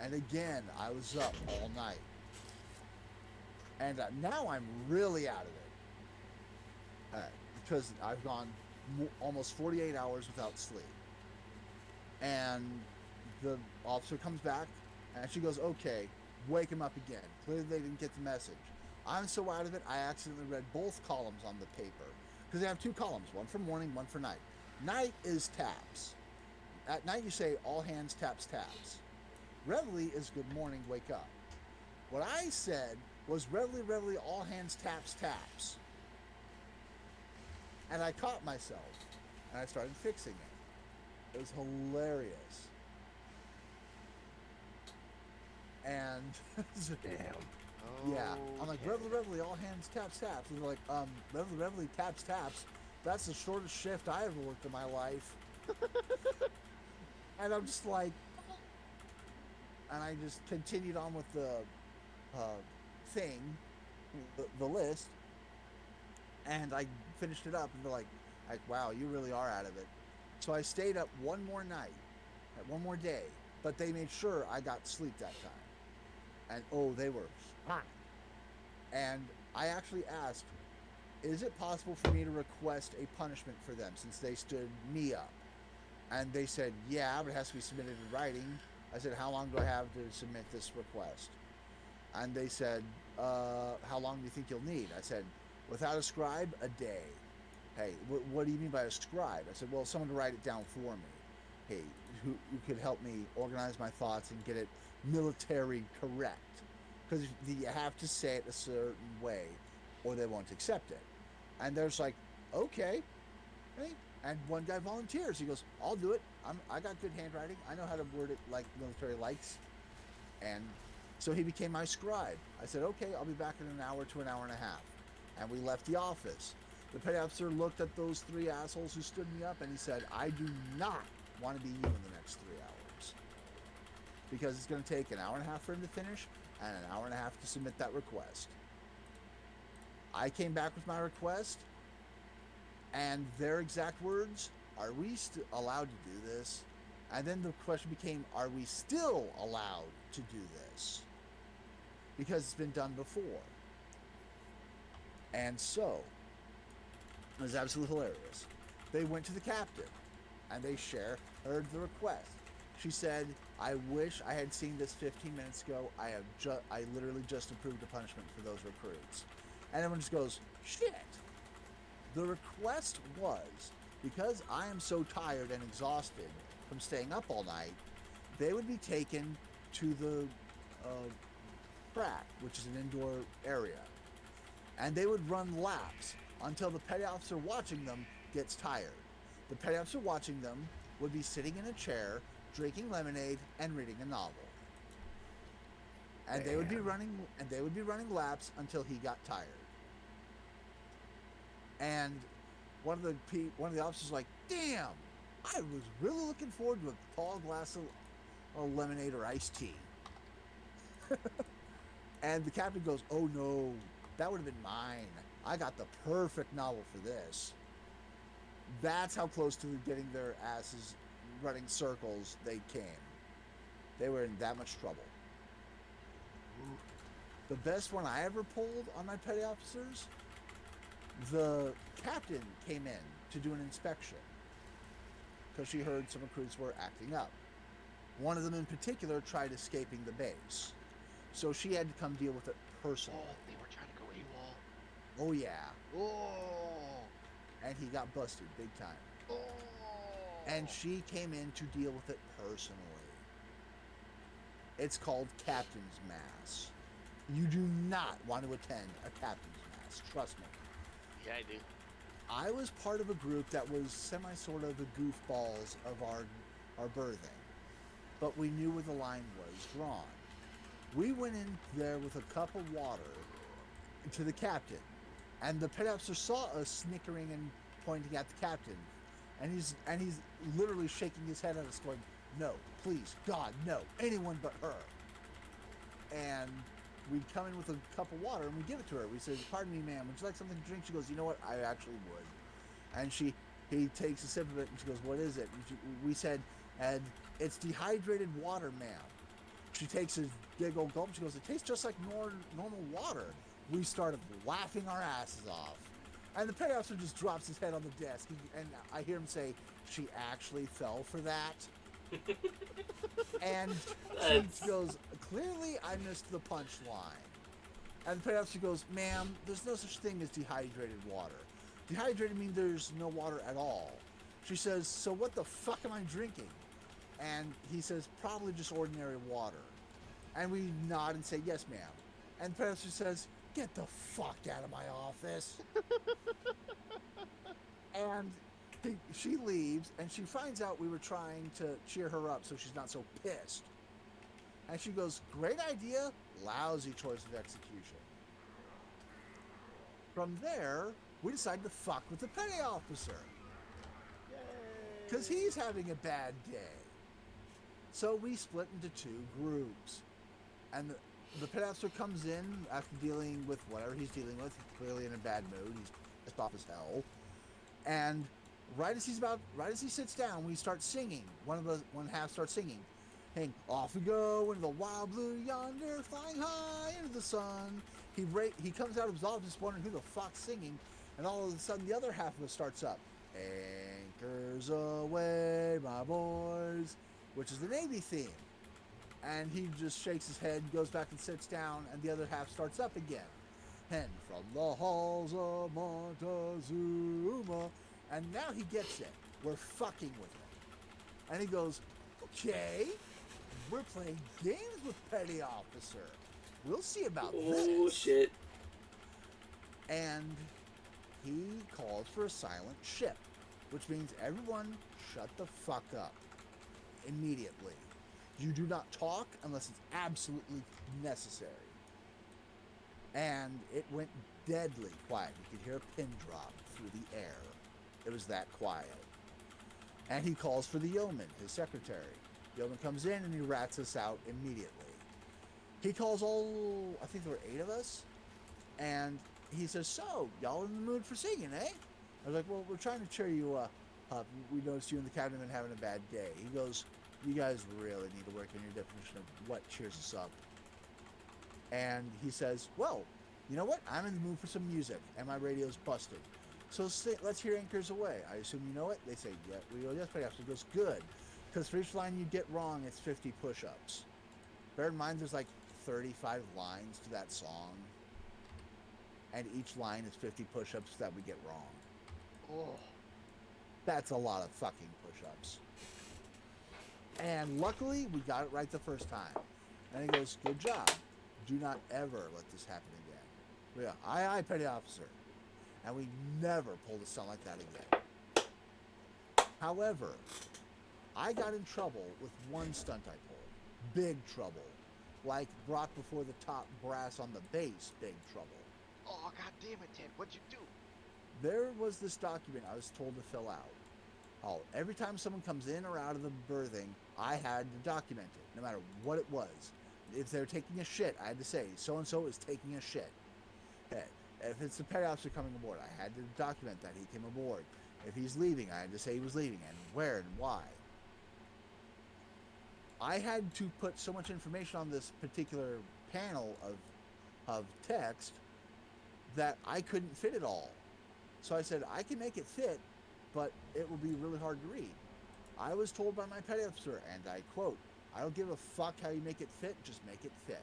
And again, I was up all night. And now I'm really out of it. Because I've gone almost 48 hours without sleep. And the officer comes back, and she goes, okay, wake him up again. Clearly they didn't get the message. I'm so out of it, I accidentally read both columns on the paper. Because they have two columns, one for morning, one for night. Night is taps. At night you say, all hands, taps, taps. Reveille is good morning, wake up. What I said was Reveille, Reveille, all hands, taps, taps. And I caught myself, and I started fixing it. It was hilarious. And damn. Yeah. I'm like, Reveille, Reveille, all hands, taps, taps. And they're like, Reveille, Reveille, taps, taps. That's the shortest shift I ever worked in my life. And I'm just like, and I just continued on with the thing, the list, and I finished it up, and they're like, wow, you really are out of it. So I stayed up one more night, one more day, but they made sure I got sleep that time. And oh, they were fine. And I actually asked, is it possible for me to request a punishment for them since they stood me up? And they said, yeah, but it has to be submitted in writing. I said, how long do I have to submit this request? And they said, how long do you think you'll need? I said, without a scribe, a day. Hey, what do you mean by a scribe? I said, well, someone to write it down for me. Hey, who could help me organize my thoughts and get it military correct. Because you have to say it a certain way or they won't accept it. And there's like, okay. Hey. And one guy volunteers. He goes, I'll do it. I got good handwriting. I know how to word it like military likes. And so he became my scribe. I said, okay, I'll be back in an hour to an hour and a half. And we left the office. The petty officer looked at those three assholes who stood me up and he said, I do not want to be you in the next 3 hours. Because it's going to take an hour and a half for him to finish and an hour and a half to submit that request. I came back with my request and their exact words, are we allowed to do this? And then the question became, are we still allowed to do this? Because it's been done before. And so, it was absolutely hilarious. They went to the captain, and they shared the request. She said, "I wish I had seen this 15 minutes ago. I literally just approved a punishment for those recruits." And everyone just goes, "Shit." The request was, because I am so tired and exhausted from staying up all night, they would be taken to the track, which is an indoor area, and they would run laps until the petty officer watching them gets tired. The petty officer watching them would be sitting in a chair, drinking lemonade and reading a novel. And they would be running laps until he got tired. And one of the officers was like, "Damn, I was really looking forward to a tall glass of lemonade or iced tea." And the captain goes, "Oh no, that would have been mine. I got the perfect novel for this." That's how close to getting their asses running circles they came. They were in that much trouble. The best one I ever pulled on my petty officers, the captain came in to do an inspection because she heard some recruits were acting up. One of them in particular tried escaping the base, so she had to come deal with it personally. Oh, they were trying to go AWOL. Oh yeah. Oh. And he got busted big time. Oh. And she came in to deal with it personally. It's called Captain's Mass. You do not want to attend a Captain's Mass, trust me. Yeah, I do. I was part of a group that was sort of the goofballs of our birthing, but we knew where the line was drawn. We went in there with a cup of water to the captain, and the petty officer saw us snickering and pointing at the captain, and he's literally shaking his head at us going, "No, please, God, no, anyone but her." And we'd come in with a cup of water and we give it to her. We said, "Pardon me, ma'am, would you like something to drink?" She goes, "You know what, I actually would." And he takes a sip of it and she goes, "What is it?" And we said, "And it's dehydrated water, ma'am." She takes a big old gulp. She goes, "It tastes just like normal water." We started laughing our asses off. And the petty officer just drops his head on the desk. And I hear him say, "She actually fell for that." And she goes, "Clearly I missed the punchline." And the petty officer goes, "Ma'am, there's no such thing as dehydrated water. Dehydrated means there's no water at all." She says, "So what the fuck am I drinking?" And he says, "Probably just ordinary water." And we nod and say, "Yes, ma'am." And the petty officer says, "Get the fuck out of my office." And she leaves, and she finds out we were trying to cheer her up so she's not so pissed. And she goes, "Great idea, lousy choice of execution." From there, we decided to fuck with the petty officer. Because he's having a bad day. So we split into two groups. And the petty officer comes in after dealing with whatever he's dealing with. He's clearly in a bad mood. He's pissed off as hell. And right as he sits down, we start singing. One half starts singing. Hey, off we go into the wild blue yonder, flying high into the sun. He comes out of his office wondering who the fuck's singing, and all of a sudden the other half of it starts up. Anchors away, my boys, which is the Navy theme. And he just shakes his head, goes back and sits down, and the other half starts up again. And from the halls of Montezuma. And now he gets it. We're fucking with him. And he goes, "Okay, we're playing games with Petty Officer. We'll see about this." Oh, shit. And he calls for a silent ship, which means everyone shut the fuck up immediately. You do not talk unless it's absolutely necessary. And it went deadly quiet. You could hear a pin drop through the air. It was that quiet. And he calls for the yeoman, his secretary. The yeoman comes in and he rats us out immediately. He calls I think there were 8 of us, and he says, "So, y'all in the mood for singing, eh?" I was like, "Well, we're trying to cheer you up. We noticed you and the captain have been having a bad day." He goes, "You guys really need to work on your definition of what cheers us up." And he says, "Well, you know what? I'm in the mood for some music, and my radio's busted. So let's hear Anchors Away. I assume you know it?" They say, "Yeah." We go, "Yes, but he goes, "Good. Because for each line you get wrong, it's 50 push-ups. Bear in mind, there's like 35 lines to that song, and each line is 50 push-ups that we get wrong. Oh. That's a lot of fucking push-ups. And luckily, we got it right the first time. And he goes, good job. Do not ever let this happen again. We go, aye, petty officer. And we never pulled a stunt like that again. However, I got in trouble with one stunt I pulled. Big trouble. Like brought before the top brass on the base, big trouble. Oh, god damn it, Ted. What'd you do? There was this document I was told to fill out. Oh, every time someone comes in or out of the berthing, I had to document it, no matter what it was. If they're taking a shit, I had to say, so-and-so is taking a shit. If it's the petty officer coming aboard, I had to document that he came aboard. If he's leaving, I had to say he was leaving, and where and why. I had to put so much information on this particular panel of text that I couldn't fit it all. So I said, I can make it fit, but it will be really hard to read. I was told by my petty officer, and I quote, I don't give a fuck how you make it fit, just make it fit.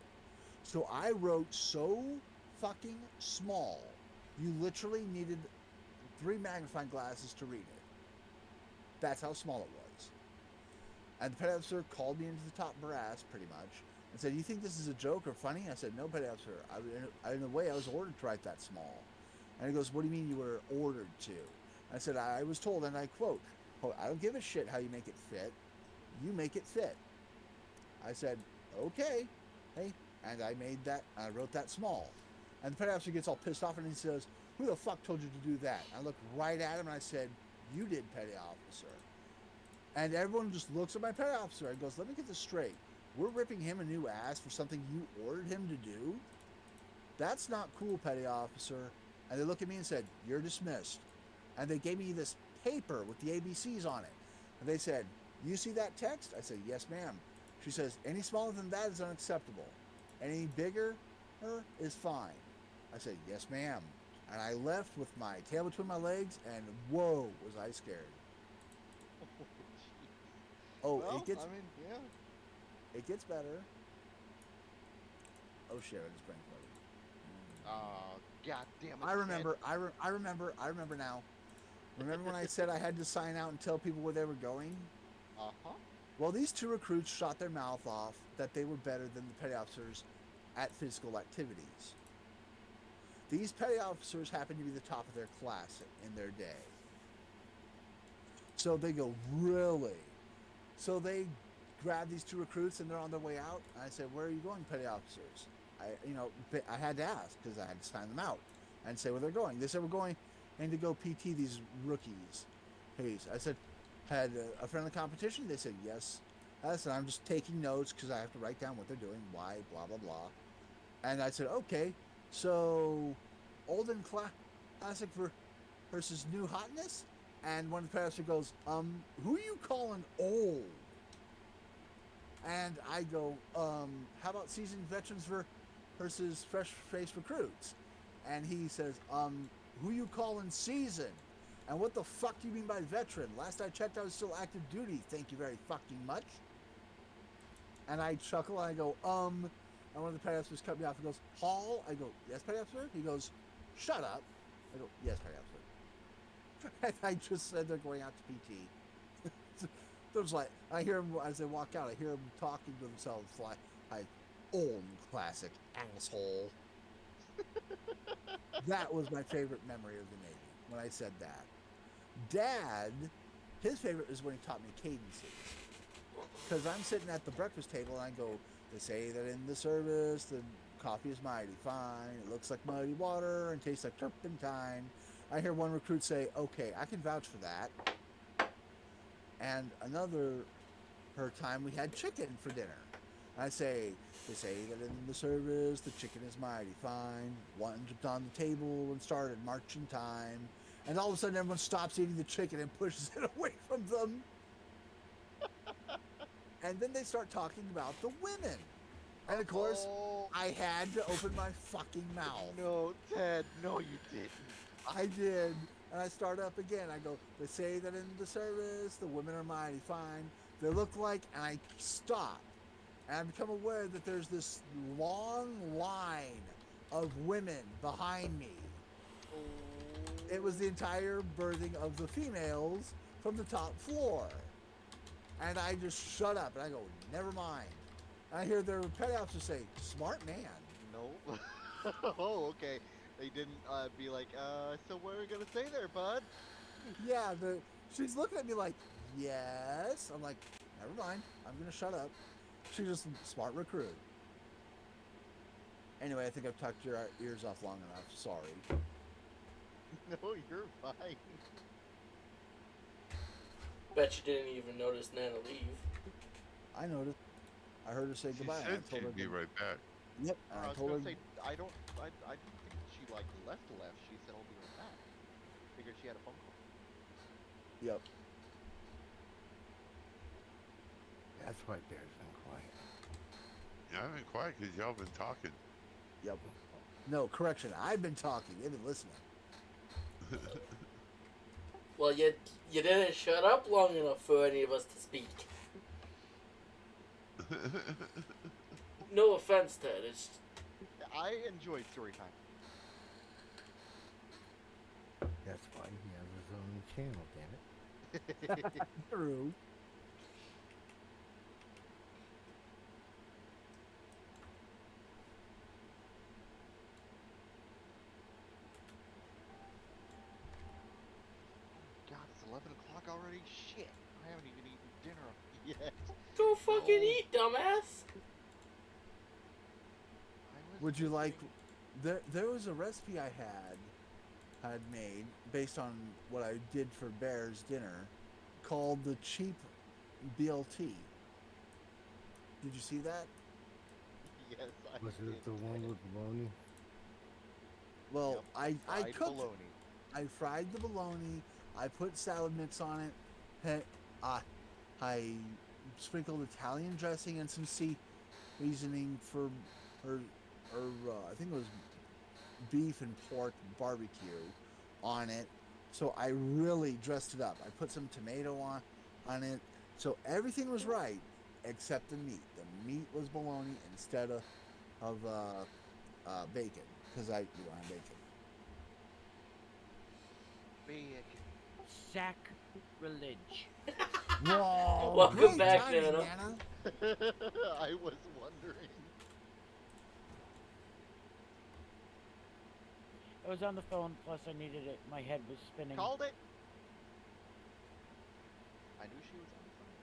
So I wrote so fucking small, you literally needed 3 magnifying glasses to read it. That's how small it was. And the petty officer called me into the top brass, pretty much, and said, you think this is a joke or funny? I said, no, petty officer. In a way, I was ordered to write that small. And he goes, what do you mean you were ordered to? I said, I was told, and I quote, I don't give a shit how you make it fit. You make it fit. I said, okay. Hey, and I wrote that small. And the petty officer gets all pissed off and he says, who the fuck told you to do that? I looked right at him and I said, you did, petty officer. And everyone just looks at my petty officer and goes, let me get this straight. We're ripping him a new ass for something you ordered him to do? That's not cool, petty officer. And they looked at me and said, you're dismissed. And they gave me this paper with the ABCs on it. And they said, you see that text? I said, yes, ma'am. She says, any smaller than that is unacceptable. Any bigger is fine. I said, yes, ma'am. And I left with my tail between my legs, and whoa, was I scared. Oh, well, it gets... I mean, yeah. It gets better. Oh, shit, I just brain farted. Oh, god damn it. I remember now. Remember when I said I had to sign out and tell people where they were going? Uh-huh. Well, these 2 recruits shot their mouth off that they were better than the petty officers at physical activities. These petty officers happened to be the top of their class in their day. So they go, really? So they grab these 2 recruits and they're on their way out. And I said, where are you going, petty officers? I had to ask because I had to sign them out and say where they're going. They said, we're going and to go PT these rookies. Hey, I said, had a friendly competition? They said, yes. I said, I'm just taking notes because I have to write down what they're doing, why, blah, blah, blah. And I said, okay, so old and classic versus new hotness? And one of the pastor goes, who are you calling old? And I go, how about seasoned veterans versus fresh-faced recruits? And he says, who you calling seasoned? And what the fuck do you mean by veteran? Last I checked, I was still active duty. Thank you very fucking much. And I chuckle and I go, and one of the petty officers cut me off and goes, Hall? I go, yes, petty officer? He goes, shut up. I go, yes, petty officer. And I just said they're going out to PT. There's like, I hear them as they walk out, I hear them talking to themselves like old classic asshole. That was my favorite memory of the Navy, when I said that. Dad, his favorite is when he taught me cadences. Because I'm sitting at the breakfast table and I go, they say that in the service, the coffee is mighty fine, it looks like muddy water and tastes like turpentine. I hear one recruit say, okay, I can vouch for that. And her time we had chicken for dinner. I say, they say that in the service, the chicken is mighty fine. One jumped on the table and started marching time. And all of a sudden everyone stops eating the chicken and pushes it away from them. And then they start talking about the women. And of course, I had to open my fucking mouth. No, Ted, no you didn't. I did. And I start up again. I go, they say that in the service, the women are mighty fine. they look like, and I stop. And I become aware that there's this long line of women behind me. It was the entire birthing of the females from the top floor. And I just shut up, and I go, never mind. And I hear their petty officer say, smart man. No. Oh, okay. They didn't be like, so what are we gonna say there, bud? Yeah, she's looking at me like, yes. I'm like, never mind. I'm gonna shut up. She's just smart recruit. Anyway, I think I've tucked your ears off long enough. Sorry. No, you're fine. Bet you didn't even notice Nana leave. I noticed. I heard her say She goodbye. said I told her she'd be right back. Yep. I was told gonna her. say, I didn't think she like left. She said, I'll be right back. Figured she had a phone call. Yep. That's why Bear's been quiet. Yeah, I've been quiet because y'all been talking. Yep. No, correction. I've been talking. They've been listening. Well, you didn't shut up long enough for any of us to speak. No offense, Ted. It's I enjoyed story time. That's why he has his own channel, damn it. True. God, it's 11 o'clock already? Shit. I haven't even eaten dinner yet. go fucking eat, dumbass. Would you like? There was a recipe I had made based on what I did for Bear's dinner, called the cheap BLT. Did you see that? Yes, I Was did. it the one with bologna? Well, Yep, I fried cooked. bologna. I fried the bologna. I put salad mix on it. I sprinkled Italian dressing and some seasoning for I think it was beef and pork barbecue on it. So I really dressed it up. I put some tomato on it. So everything was right except the meat. The meat was bologna instead of bacon, because I don't have bacon. Bacon. Sacrilege. Whoa! Welcome great back, timing, Nana. Nana. I was wondering. I was on the phone, plus I needed it. My head was spinning. Called it. I knew she was on the phone.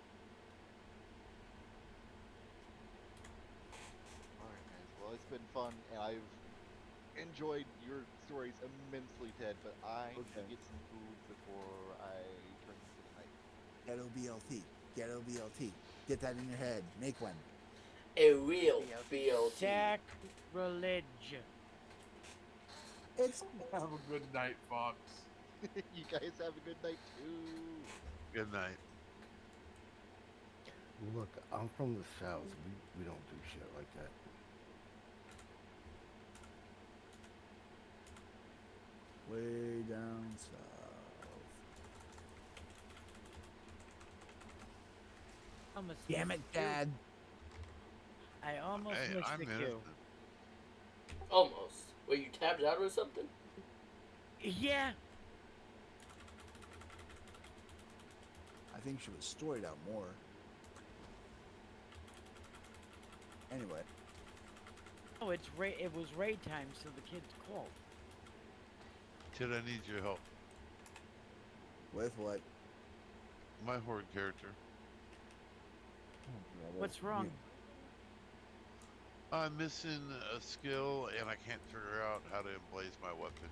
Alright, guys. Well, it's been fun, and I've enjoyed your stories immensely, Ted, but I need to get some food before I turn into the night. Ghetto BLT. Ghetto BLT. Get that in your head. Make one. A real BLT. Sacrilege. It's Have a good night, Fox. You guys have a good night, too. Good night. Look, I'm from the South. We don't do shit like that. way down south. Almost Damn it, missed the queue. Dad. I almost Hey, missed I'm the queue. innocent. Almost. Were you tapped out or something? Yeah. I think she was storied out more. Anyway. Oh, it was raid time, so the kids called. Tid, I need your help. With what? My horde character. What's wrong? I'm missing a skill and I can't figure out how to emblaze my weapon.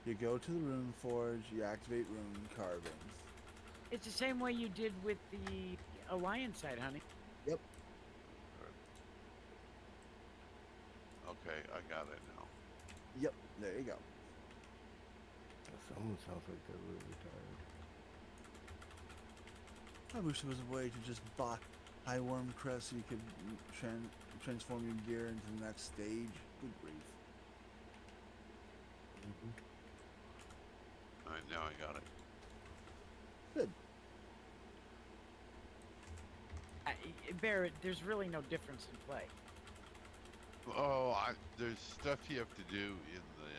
You go to the rune forge, you activate rune carvings. It's the same way you did with the Alliance side, honey. Yep. Okay, I got it now. Yep, there you go. Someone sounds like they're really tired. I wish there was a way to just buy Worm Crest so you could transform your gear into the next stage. Good grief. Alright, now I got it. Good. Barrett, there's really no difference in play. Oh, there's stuff you have to do in the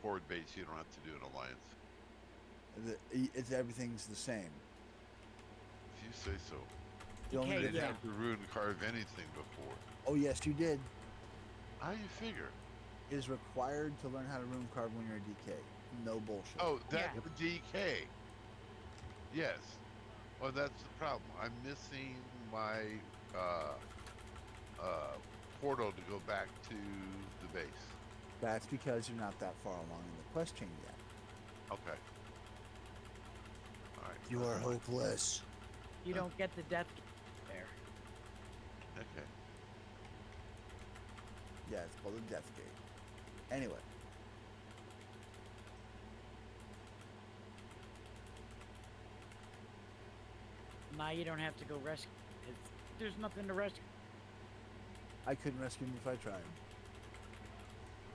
forward base you don't have to do in Alliance. Everything's the same. If you say so. You only didn't yeah. have to rune carve anything before. Oh yes, you did. How you figure? It is required to learn how to rune carve when you're a DK. No bullshit. Oh, that's Yeah. the DK. Yes. Oh, that's the problem. I'm missing my portal to go back to the base. That's because you're not that far along in the quest chain yet. Okay. All right. You are hopeless. You don't get the death there. Okay. Yeah, it's called the Death Gate. Anyway. Now you don't have to go rescue. There's nothing to rescue. I couldn't rescue him if I tried.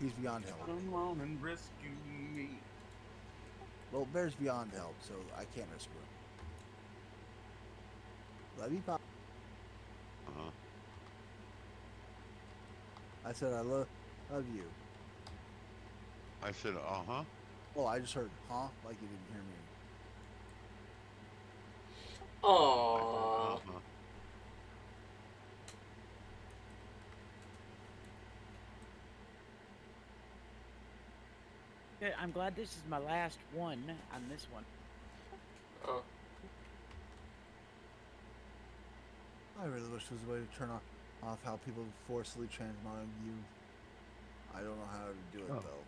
He's beyond help. Come on and rescue me. Well, Bear's beyond help, so I can't rescue him. Love you, Pop. Uh-huh. I said I love you. I said, uh-huh. Oh, I just heard, huh? Like you didn't hear me. Aww. Uh-huh. Good, I'm glad this is my last one on this one. Oh. I really wish there was a way to turn off how people forcibly transmog you. I don't know how to do it, though.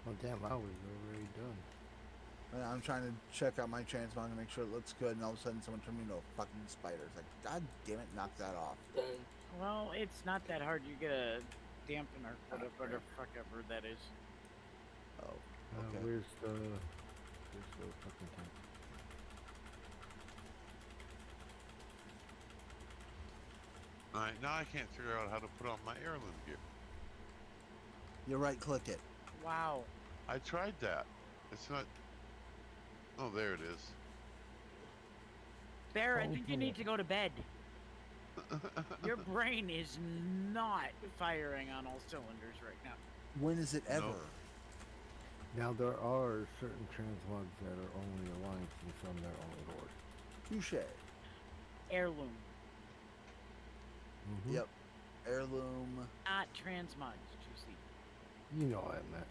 Well, damn, I was already done. And I'm trying to check out my transmog and make sure it looks good, and all of a sudden someone turned me into a fucking spider. It's like, god damn it, knock that off. Then Well, it's not that hard. You get a dampener, whatever fuck ever that is. Oh, Okay. Where's the fucking thing? All right, now I can't figure out how to put on my heirloom gear. You right click it. Wow. I tried that. It's not... Oh, there it is. Bear, I think you need to go to bed. Your brain is not firing on all cylinders right now. When is it ever? No. Now there are certain translogs that are only Alliance and some that are only Horde. Touche. Heirloom, Mm-hmm. Yep. Heirloom. not transmods, Juicy. You know what I meant.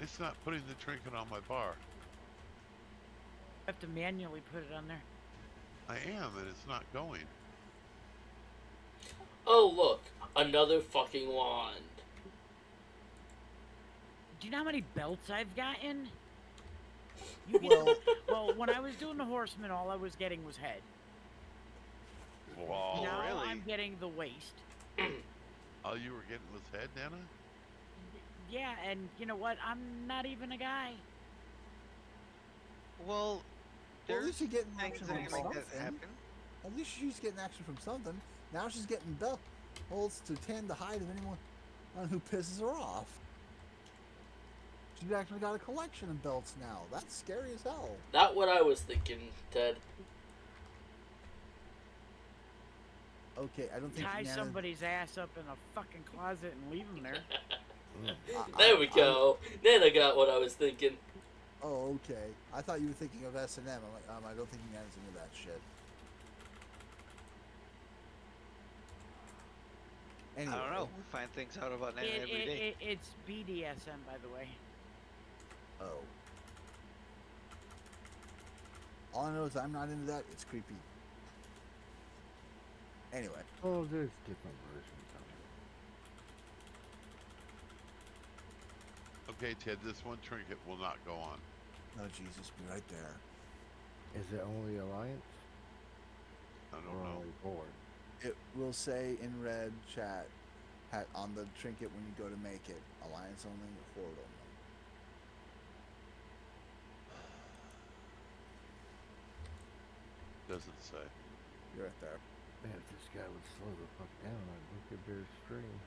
It's not putting the trinket on my bar. I have to manually put it on there. I am, and it's not going. oh look, another fucking wand. Do you know how many belts I've gotten? You get, Well, well, when I was doing the horseman, all I was getting was head. Whoa, now really? I'm getting the waist. All you were getting was head, Nana? Yeah, and you know what? I'm not even a guy. Well, Well, at least you're getting things action that from can make something. that happen. At least she's getting action from something. Now she's getting belt holds to tan the hide of anyone who pisses her off. She's actually got a collection of belts now. That's scary as hell. Not what I was thinking, Ted. Okay, I don't think Tie Nana, somebody's ass up in a fucking closet and leave them there. There we go. Nana got what I was thinking. Oh, okay. I thought you were thinking of S&M. I'm like, I don't think Nana's into that shit. Anyway. I don't know. We find things out about Nana every day. It's BDSM, by the way. Oh. All I know is I'm not into that. It's creepy. Anyway. Oh, there's different versions of it. Okay, Ted, this one trinket will not go on. No, Jesus, be right there. Is it only Alliance? I don't Or know. only Horde? It will say in red chat on the trinket when you go to make it. Alliance only, Horde only. Doesn't say. You're right there. Man, if this guy would slow the fuck down, I'd look at their stream.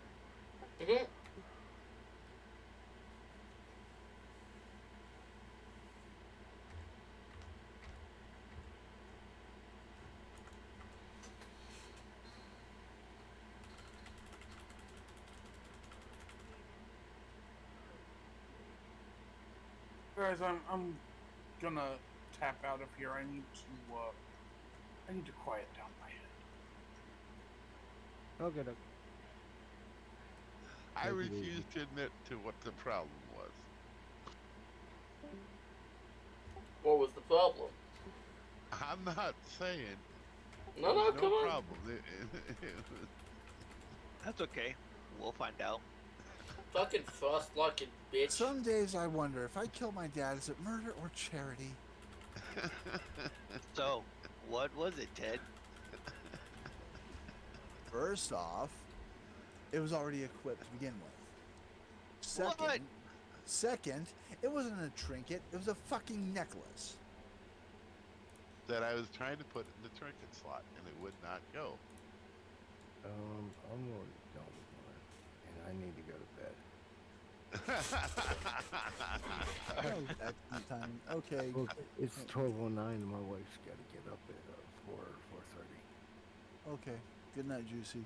Guys, I'm gonna tap out of here. I need to quiet down my head. Okay, doke. I Take it refuse easy. to admit to what the problem was. What was the problem? I'm not saying. No, there was come on. problem. That's okay. We'll find out. Fucking frost-locking bitch. Some days I wonder if I kill my dad, is it murder or charity? So, what was it, Ted? First off, it was already equipped to begin with. What? Second, it wasn't a trinket, it was a fucking necklace. That I was trying to put in the trinket slot and it would not go. I'm already done with mine, and I need to go to bed. Oh, excellent timing. Okay. Well, it's 12:09, and my wife's got to get up at 4:30. Okay. Good night, Juicy.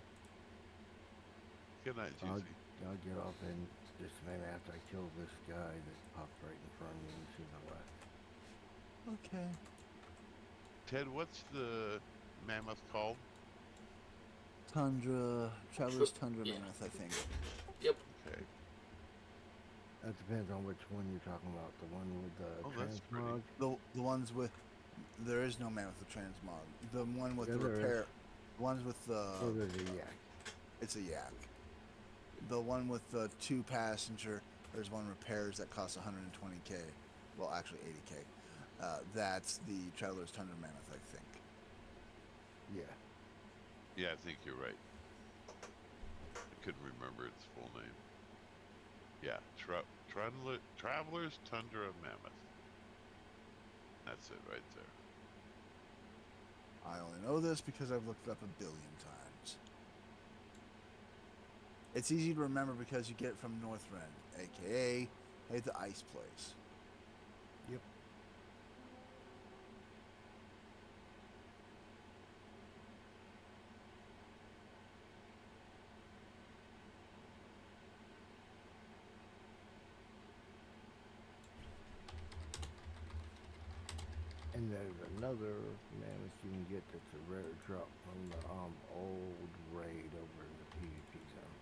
Good night, Juicy. I'll get off in just a minute after I kill this guy that popped right in front of me and to my left. Okay. Ted, what's the mammoth called? Traveler's Tundra Yeah. Mammoth, I think. Yep. Okay. That depends on which one you're talking about. The one with the that's pretty. transmog. The ones with, there is no mammoth with transmog. The one with Yeah, the there is. repair, the ones with the, Oh, there's a yak. it's a yak. The one with the 2 passenger, there's one repairs that costs 120k. Well, actually 80k. That's the Traveler's Tundra Mammoth, I think. Yeah. Yeah, I think you're right. I couldn't remember its full name. Yeah, Traveler's Tundra Mammoth. That's it right there. I only know this because I've looked it up a billion times. It's easy to remember because you get it from Northrend, aka the ice place. Yep. And there's another mammoth you can get that's a rare drop from the old raid over in the PvP zone.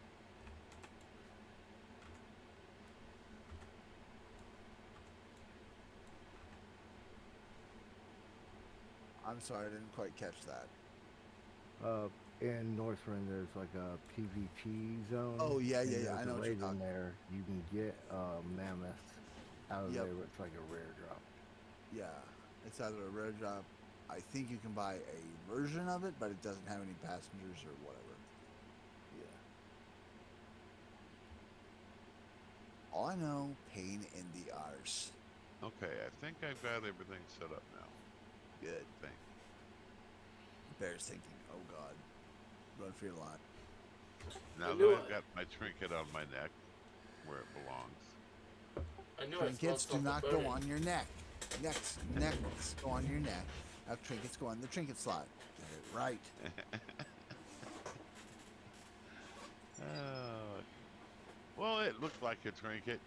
I'm sorry, I didn't quite catch that. In Northrend, there's like a PvP zone. Oh, yeah, and yeah, yeah, there's I a know what you're raid talking in there. You can get mammoths out of Yep. there. It's like a rare drop. Yeah, it's either a rare drop. I think you can buy a version of it, but it doesn't have any passengers or whatever. Yeah. All I know, pain in the arse. Okay, I think I've got everything set up now. Good. I think. Bear's thinking, oh god, run for your life. Now knew that I've it. got my trinket on my neck, where it belongs. I knew I smelled Trinkets do something not burning. go on your neck. Necks go on your neck. Now trinkets go on the trinket slot. Get it right. Well, it looked like a trinket.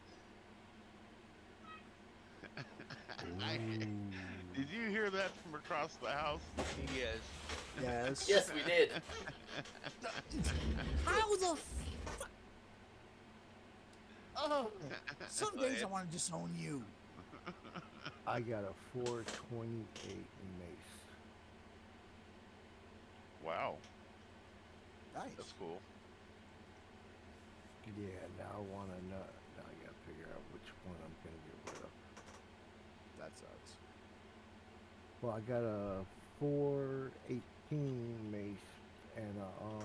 Did you hear that from across the house? Yes. Yes. Yes, we did. How the Oh, some days I want to disown you. I got a 428 mace. Wow, Nice. that's cool. Yeah, now I want to know. Now I got to figure out which one I'm going to get rid of. That sucks. Well, I got a 418 mace and a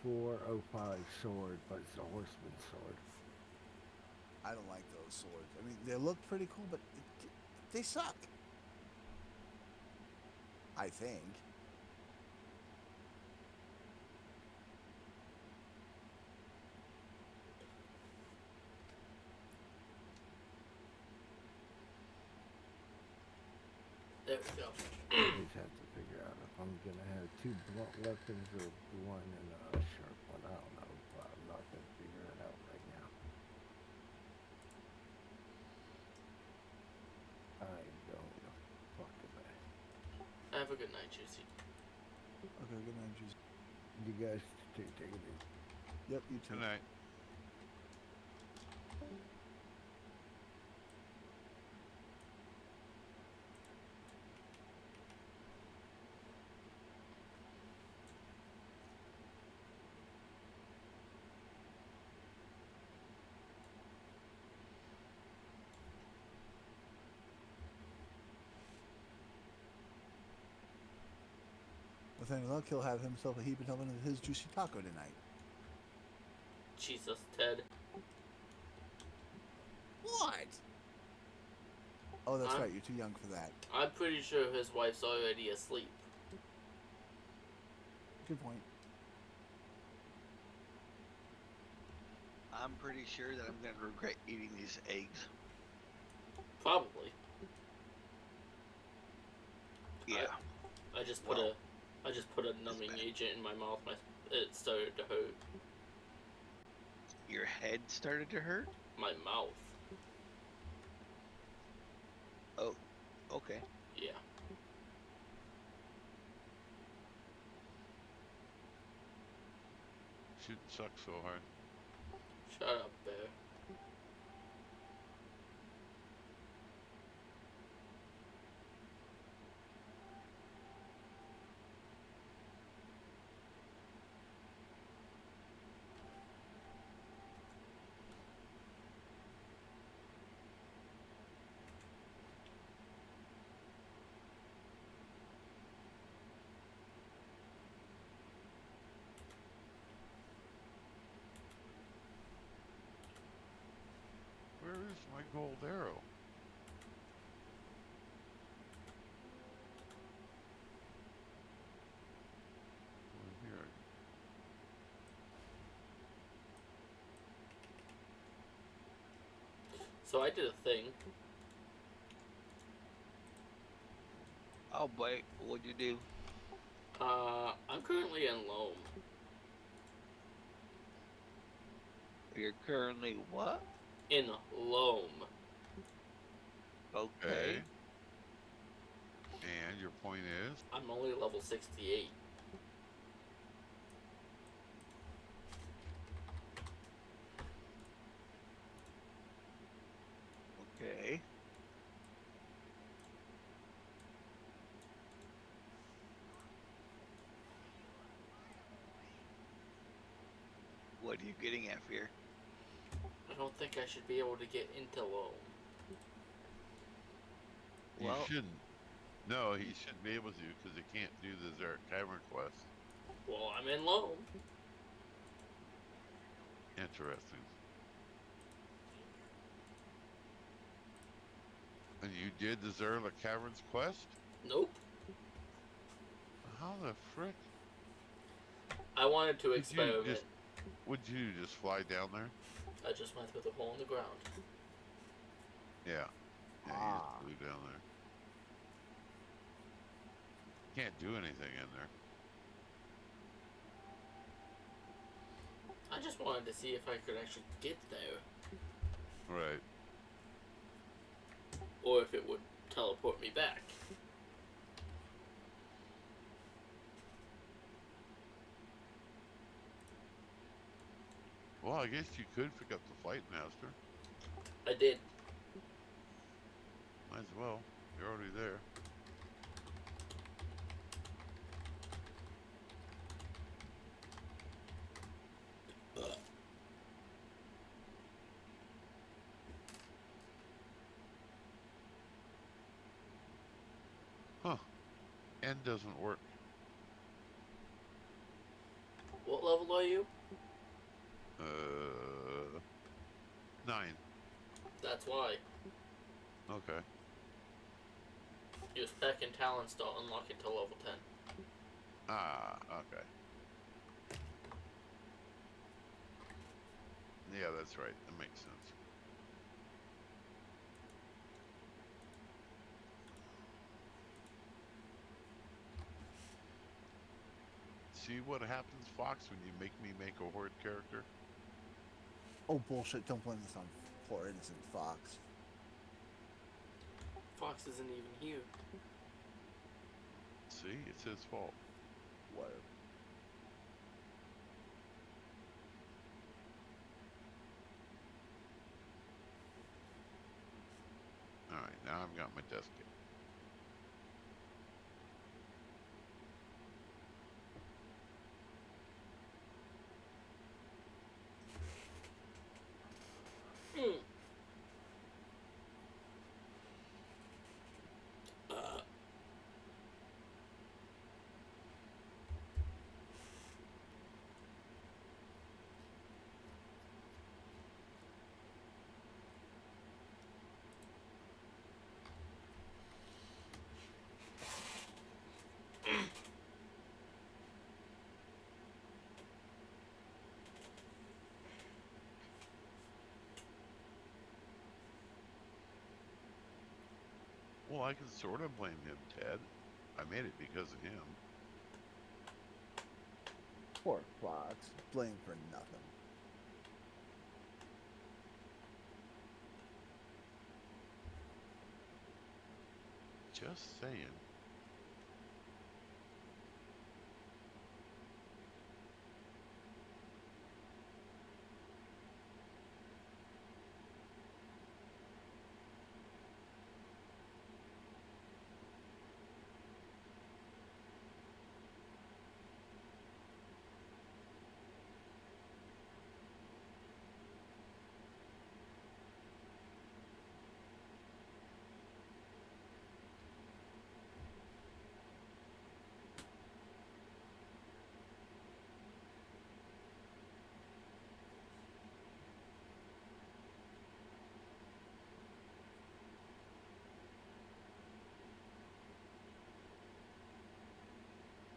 405 sword, but it's a horseman's sword. I don't like those swords. I mean, they look pretty cool, but they suck. I think. There we go. I just have to figure out if I'm gonna have two blunt weapons or one and a sharp one. I don't know, but I'm not gonna figure it out right now. I don't know. Fuck am I? Have a good night, Juicy. Okay, good night, Jesus. You guys take it easy. Yep, you too. Good night. With any luck, he'll have himself a heaping helping of his juicy taco tonight. Jesus, Ted. What? Oh, that's I'm- right. You're too young for that. I'm pretty sure his wife's already asleep. Good point. I'm pretty sure that I'm going to regret eating these eggs. Probably. Yeah. I just put a numbing agent in my mouth. It started to hurt. Your head started to hurt? My mouth. Oh, okay. Yeah. Shouldn't suck so hard. Shut up, Bear. Where is my gold arrow? Over here. So I did a thing. Oh boy, what'd you do? I'm currently in Loam. You're currently what? In Loam. Okay. And your point is? I'm only level 68. Okay. What are you getting at, Fear? I don't think I should be able to get into Loam. You shouldn't. No, he shouldn't be able to because he can't do the Zerk Cavern quest. Well, I'm in Loam. Interesting. And you did the Zerla Caverns quest? Nope. How the frick? I wanted to experiment. Would you just fly down there? I just went through the hole in the ground. Yeah. Yeah, you just flew down there. Can't do anything in there. I just wanted to see if I could actually get there. Right. Or if it would teleport me back. Well, I guess you could pick up the Flight Master. I did. Might as well. You're already there. Huh. N doesn't work. What level are you? 9. That's why. Okay. Your spec and talents don't unlock until level 10. Ah, okay. Yeah, that's right. That makes sense. See what happens, Fox, when you make me make a horde character? Oh, bullshit. Don't blame this on poor innocent Fox. Fox isn't even here. See, it's his fault. Whatever. Alright, now I've got my desk kit. Well, I can sort of blame him, Ted. I made it because of him. Poor Fox. Blame for nothing. Just saying.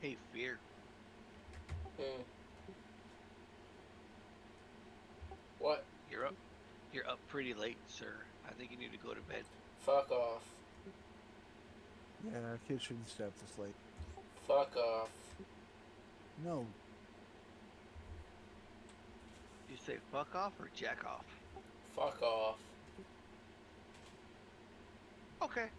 Hey, Fear. What? You're up. You're up pretty late, sir. I think you need to go to bed. Fuck off. Yeah, kids shouldn't stay up this late. Fuck off. No. You say fuck off or jack off? Fuck off. Okay.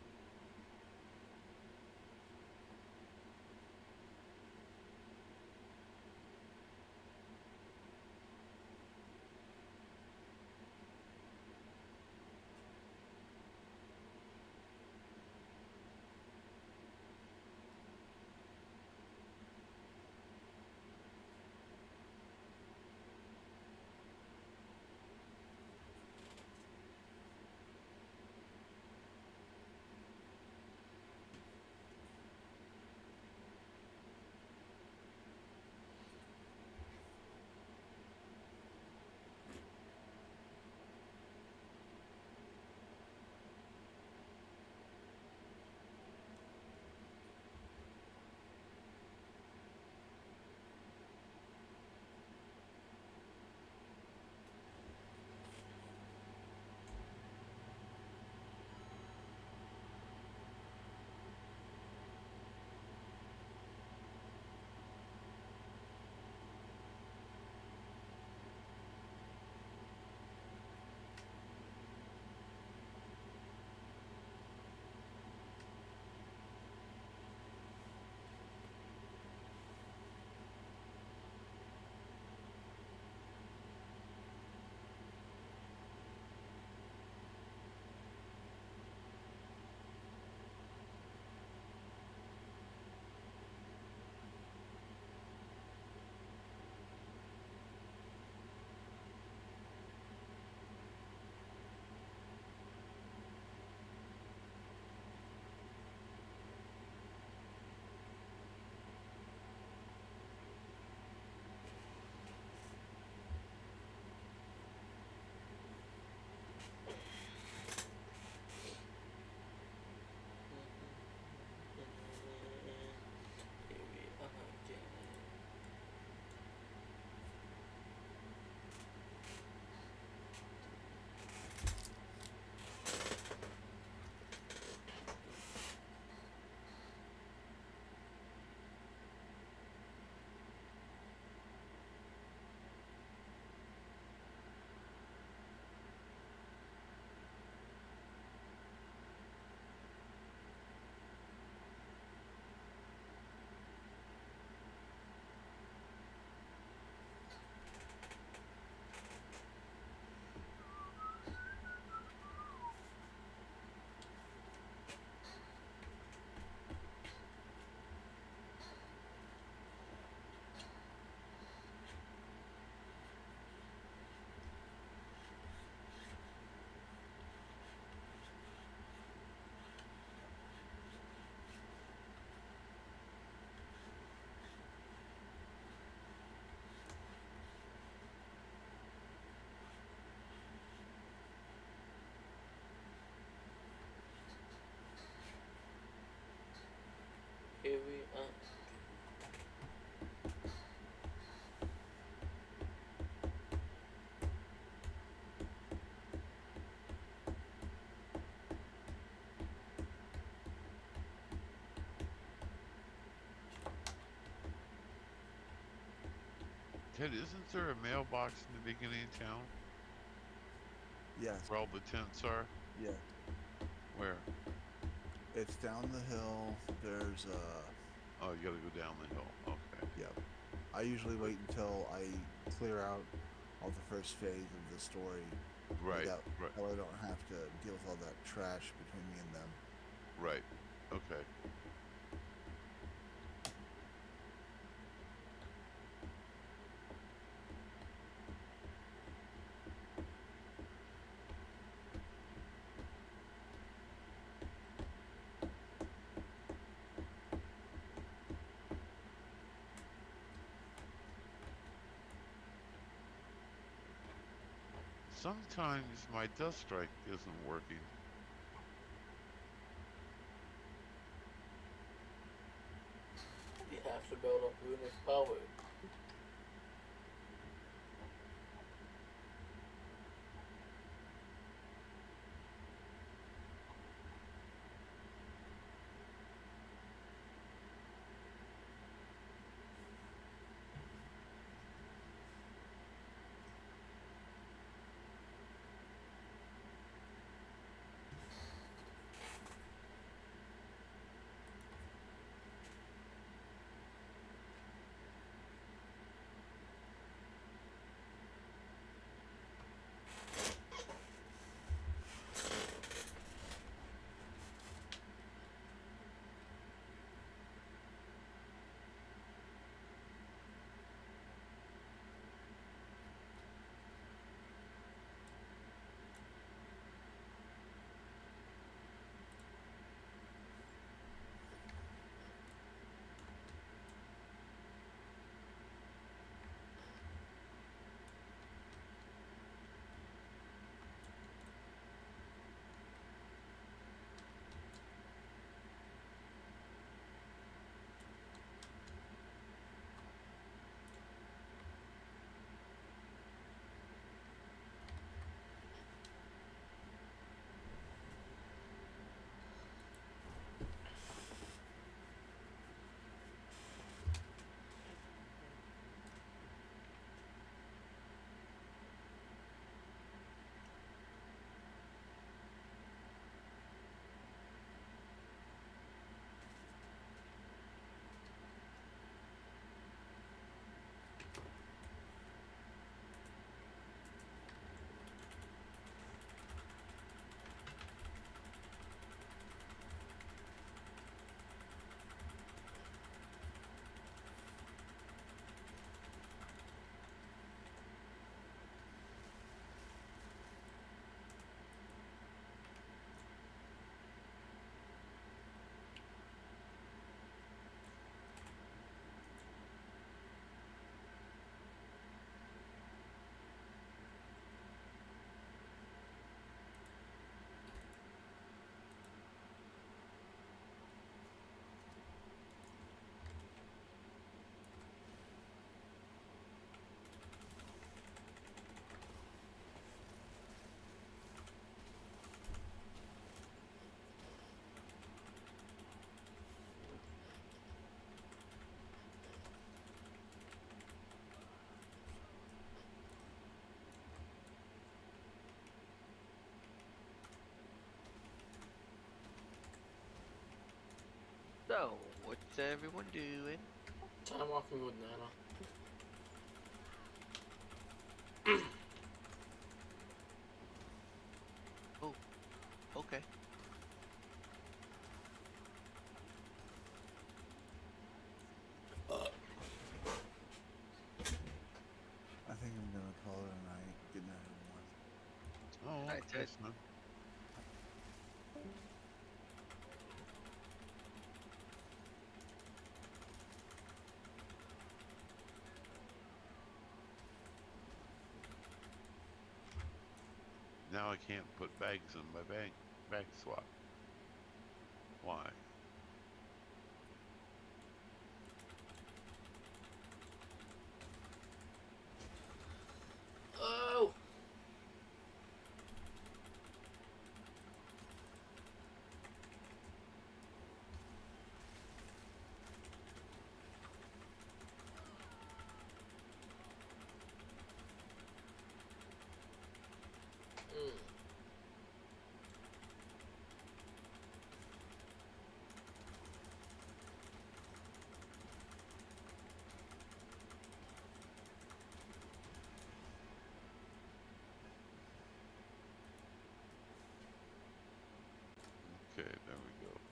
Ted, isn't there a mailbox in the beginning of town Yes. where all the tents are? Yeah. Where? It's down the hill. There's Oh, you gotta go down the hill. Okay. Yep. I usually wait until I clear out all the first phase of the story. Right. That Right. I don't have to deal with all that trash between me and them. Right. Okay. Sometimes my dust strike isn't working. You have to build up unit power. So, what's everyone doing? Time walking with Nana. Oh, okay. I think I'm gonna call it a night. Good night, everyone. Oh, Night, Ted. yes, man. Now I can't put bags in my bag swap. Why? Oh! There we go.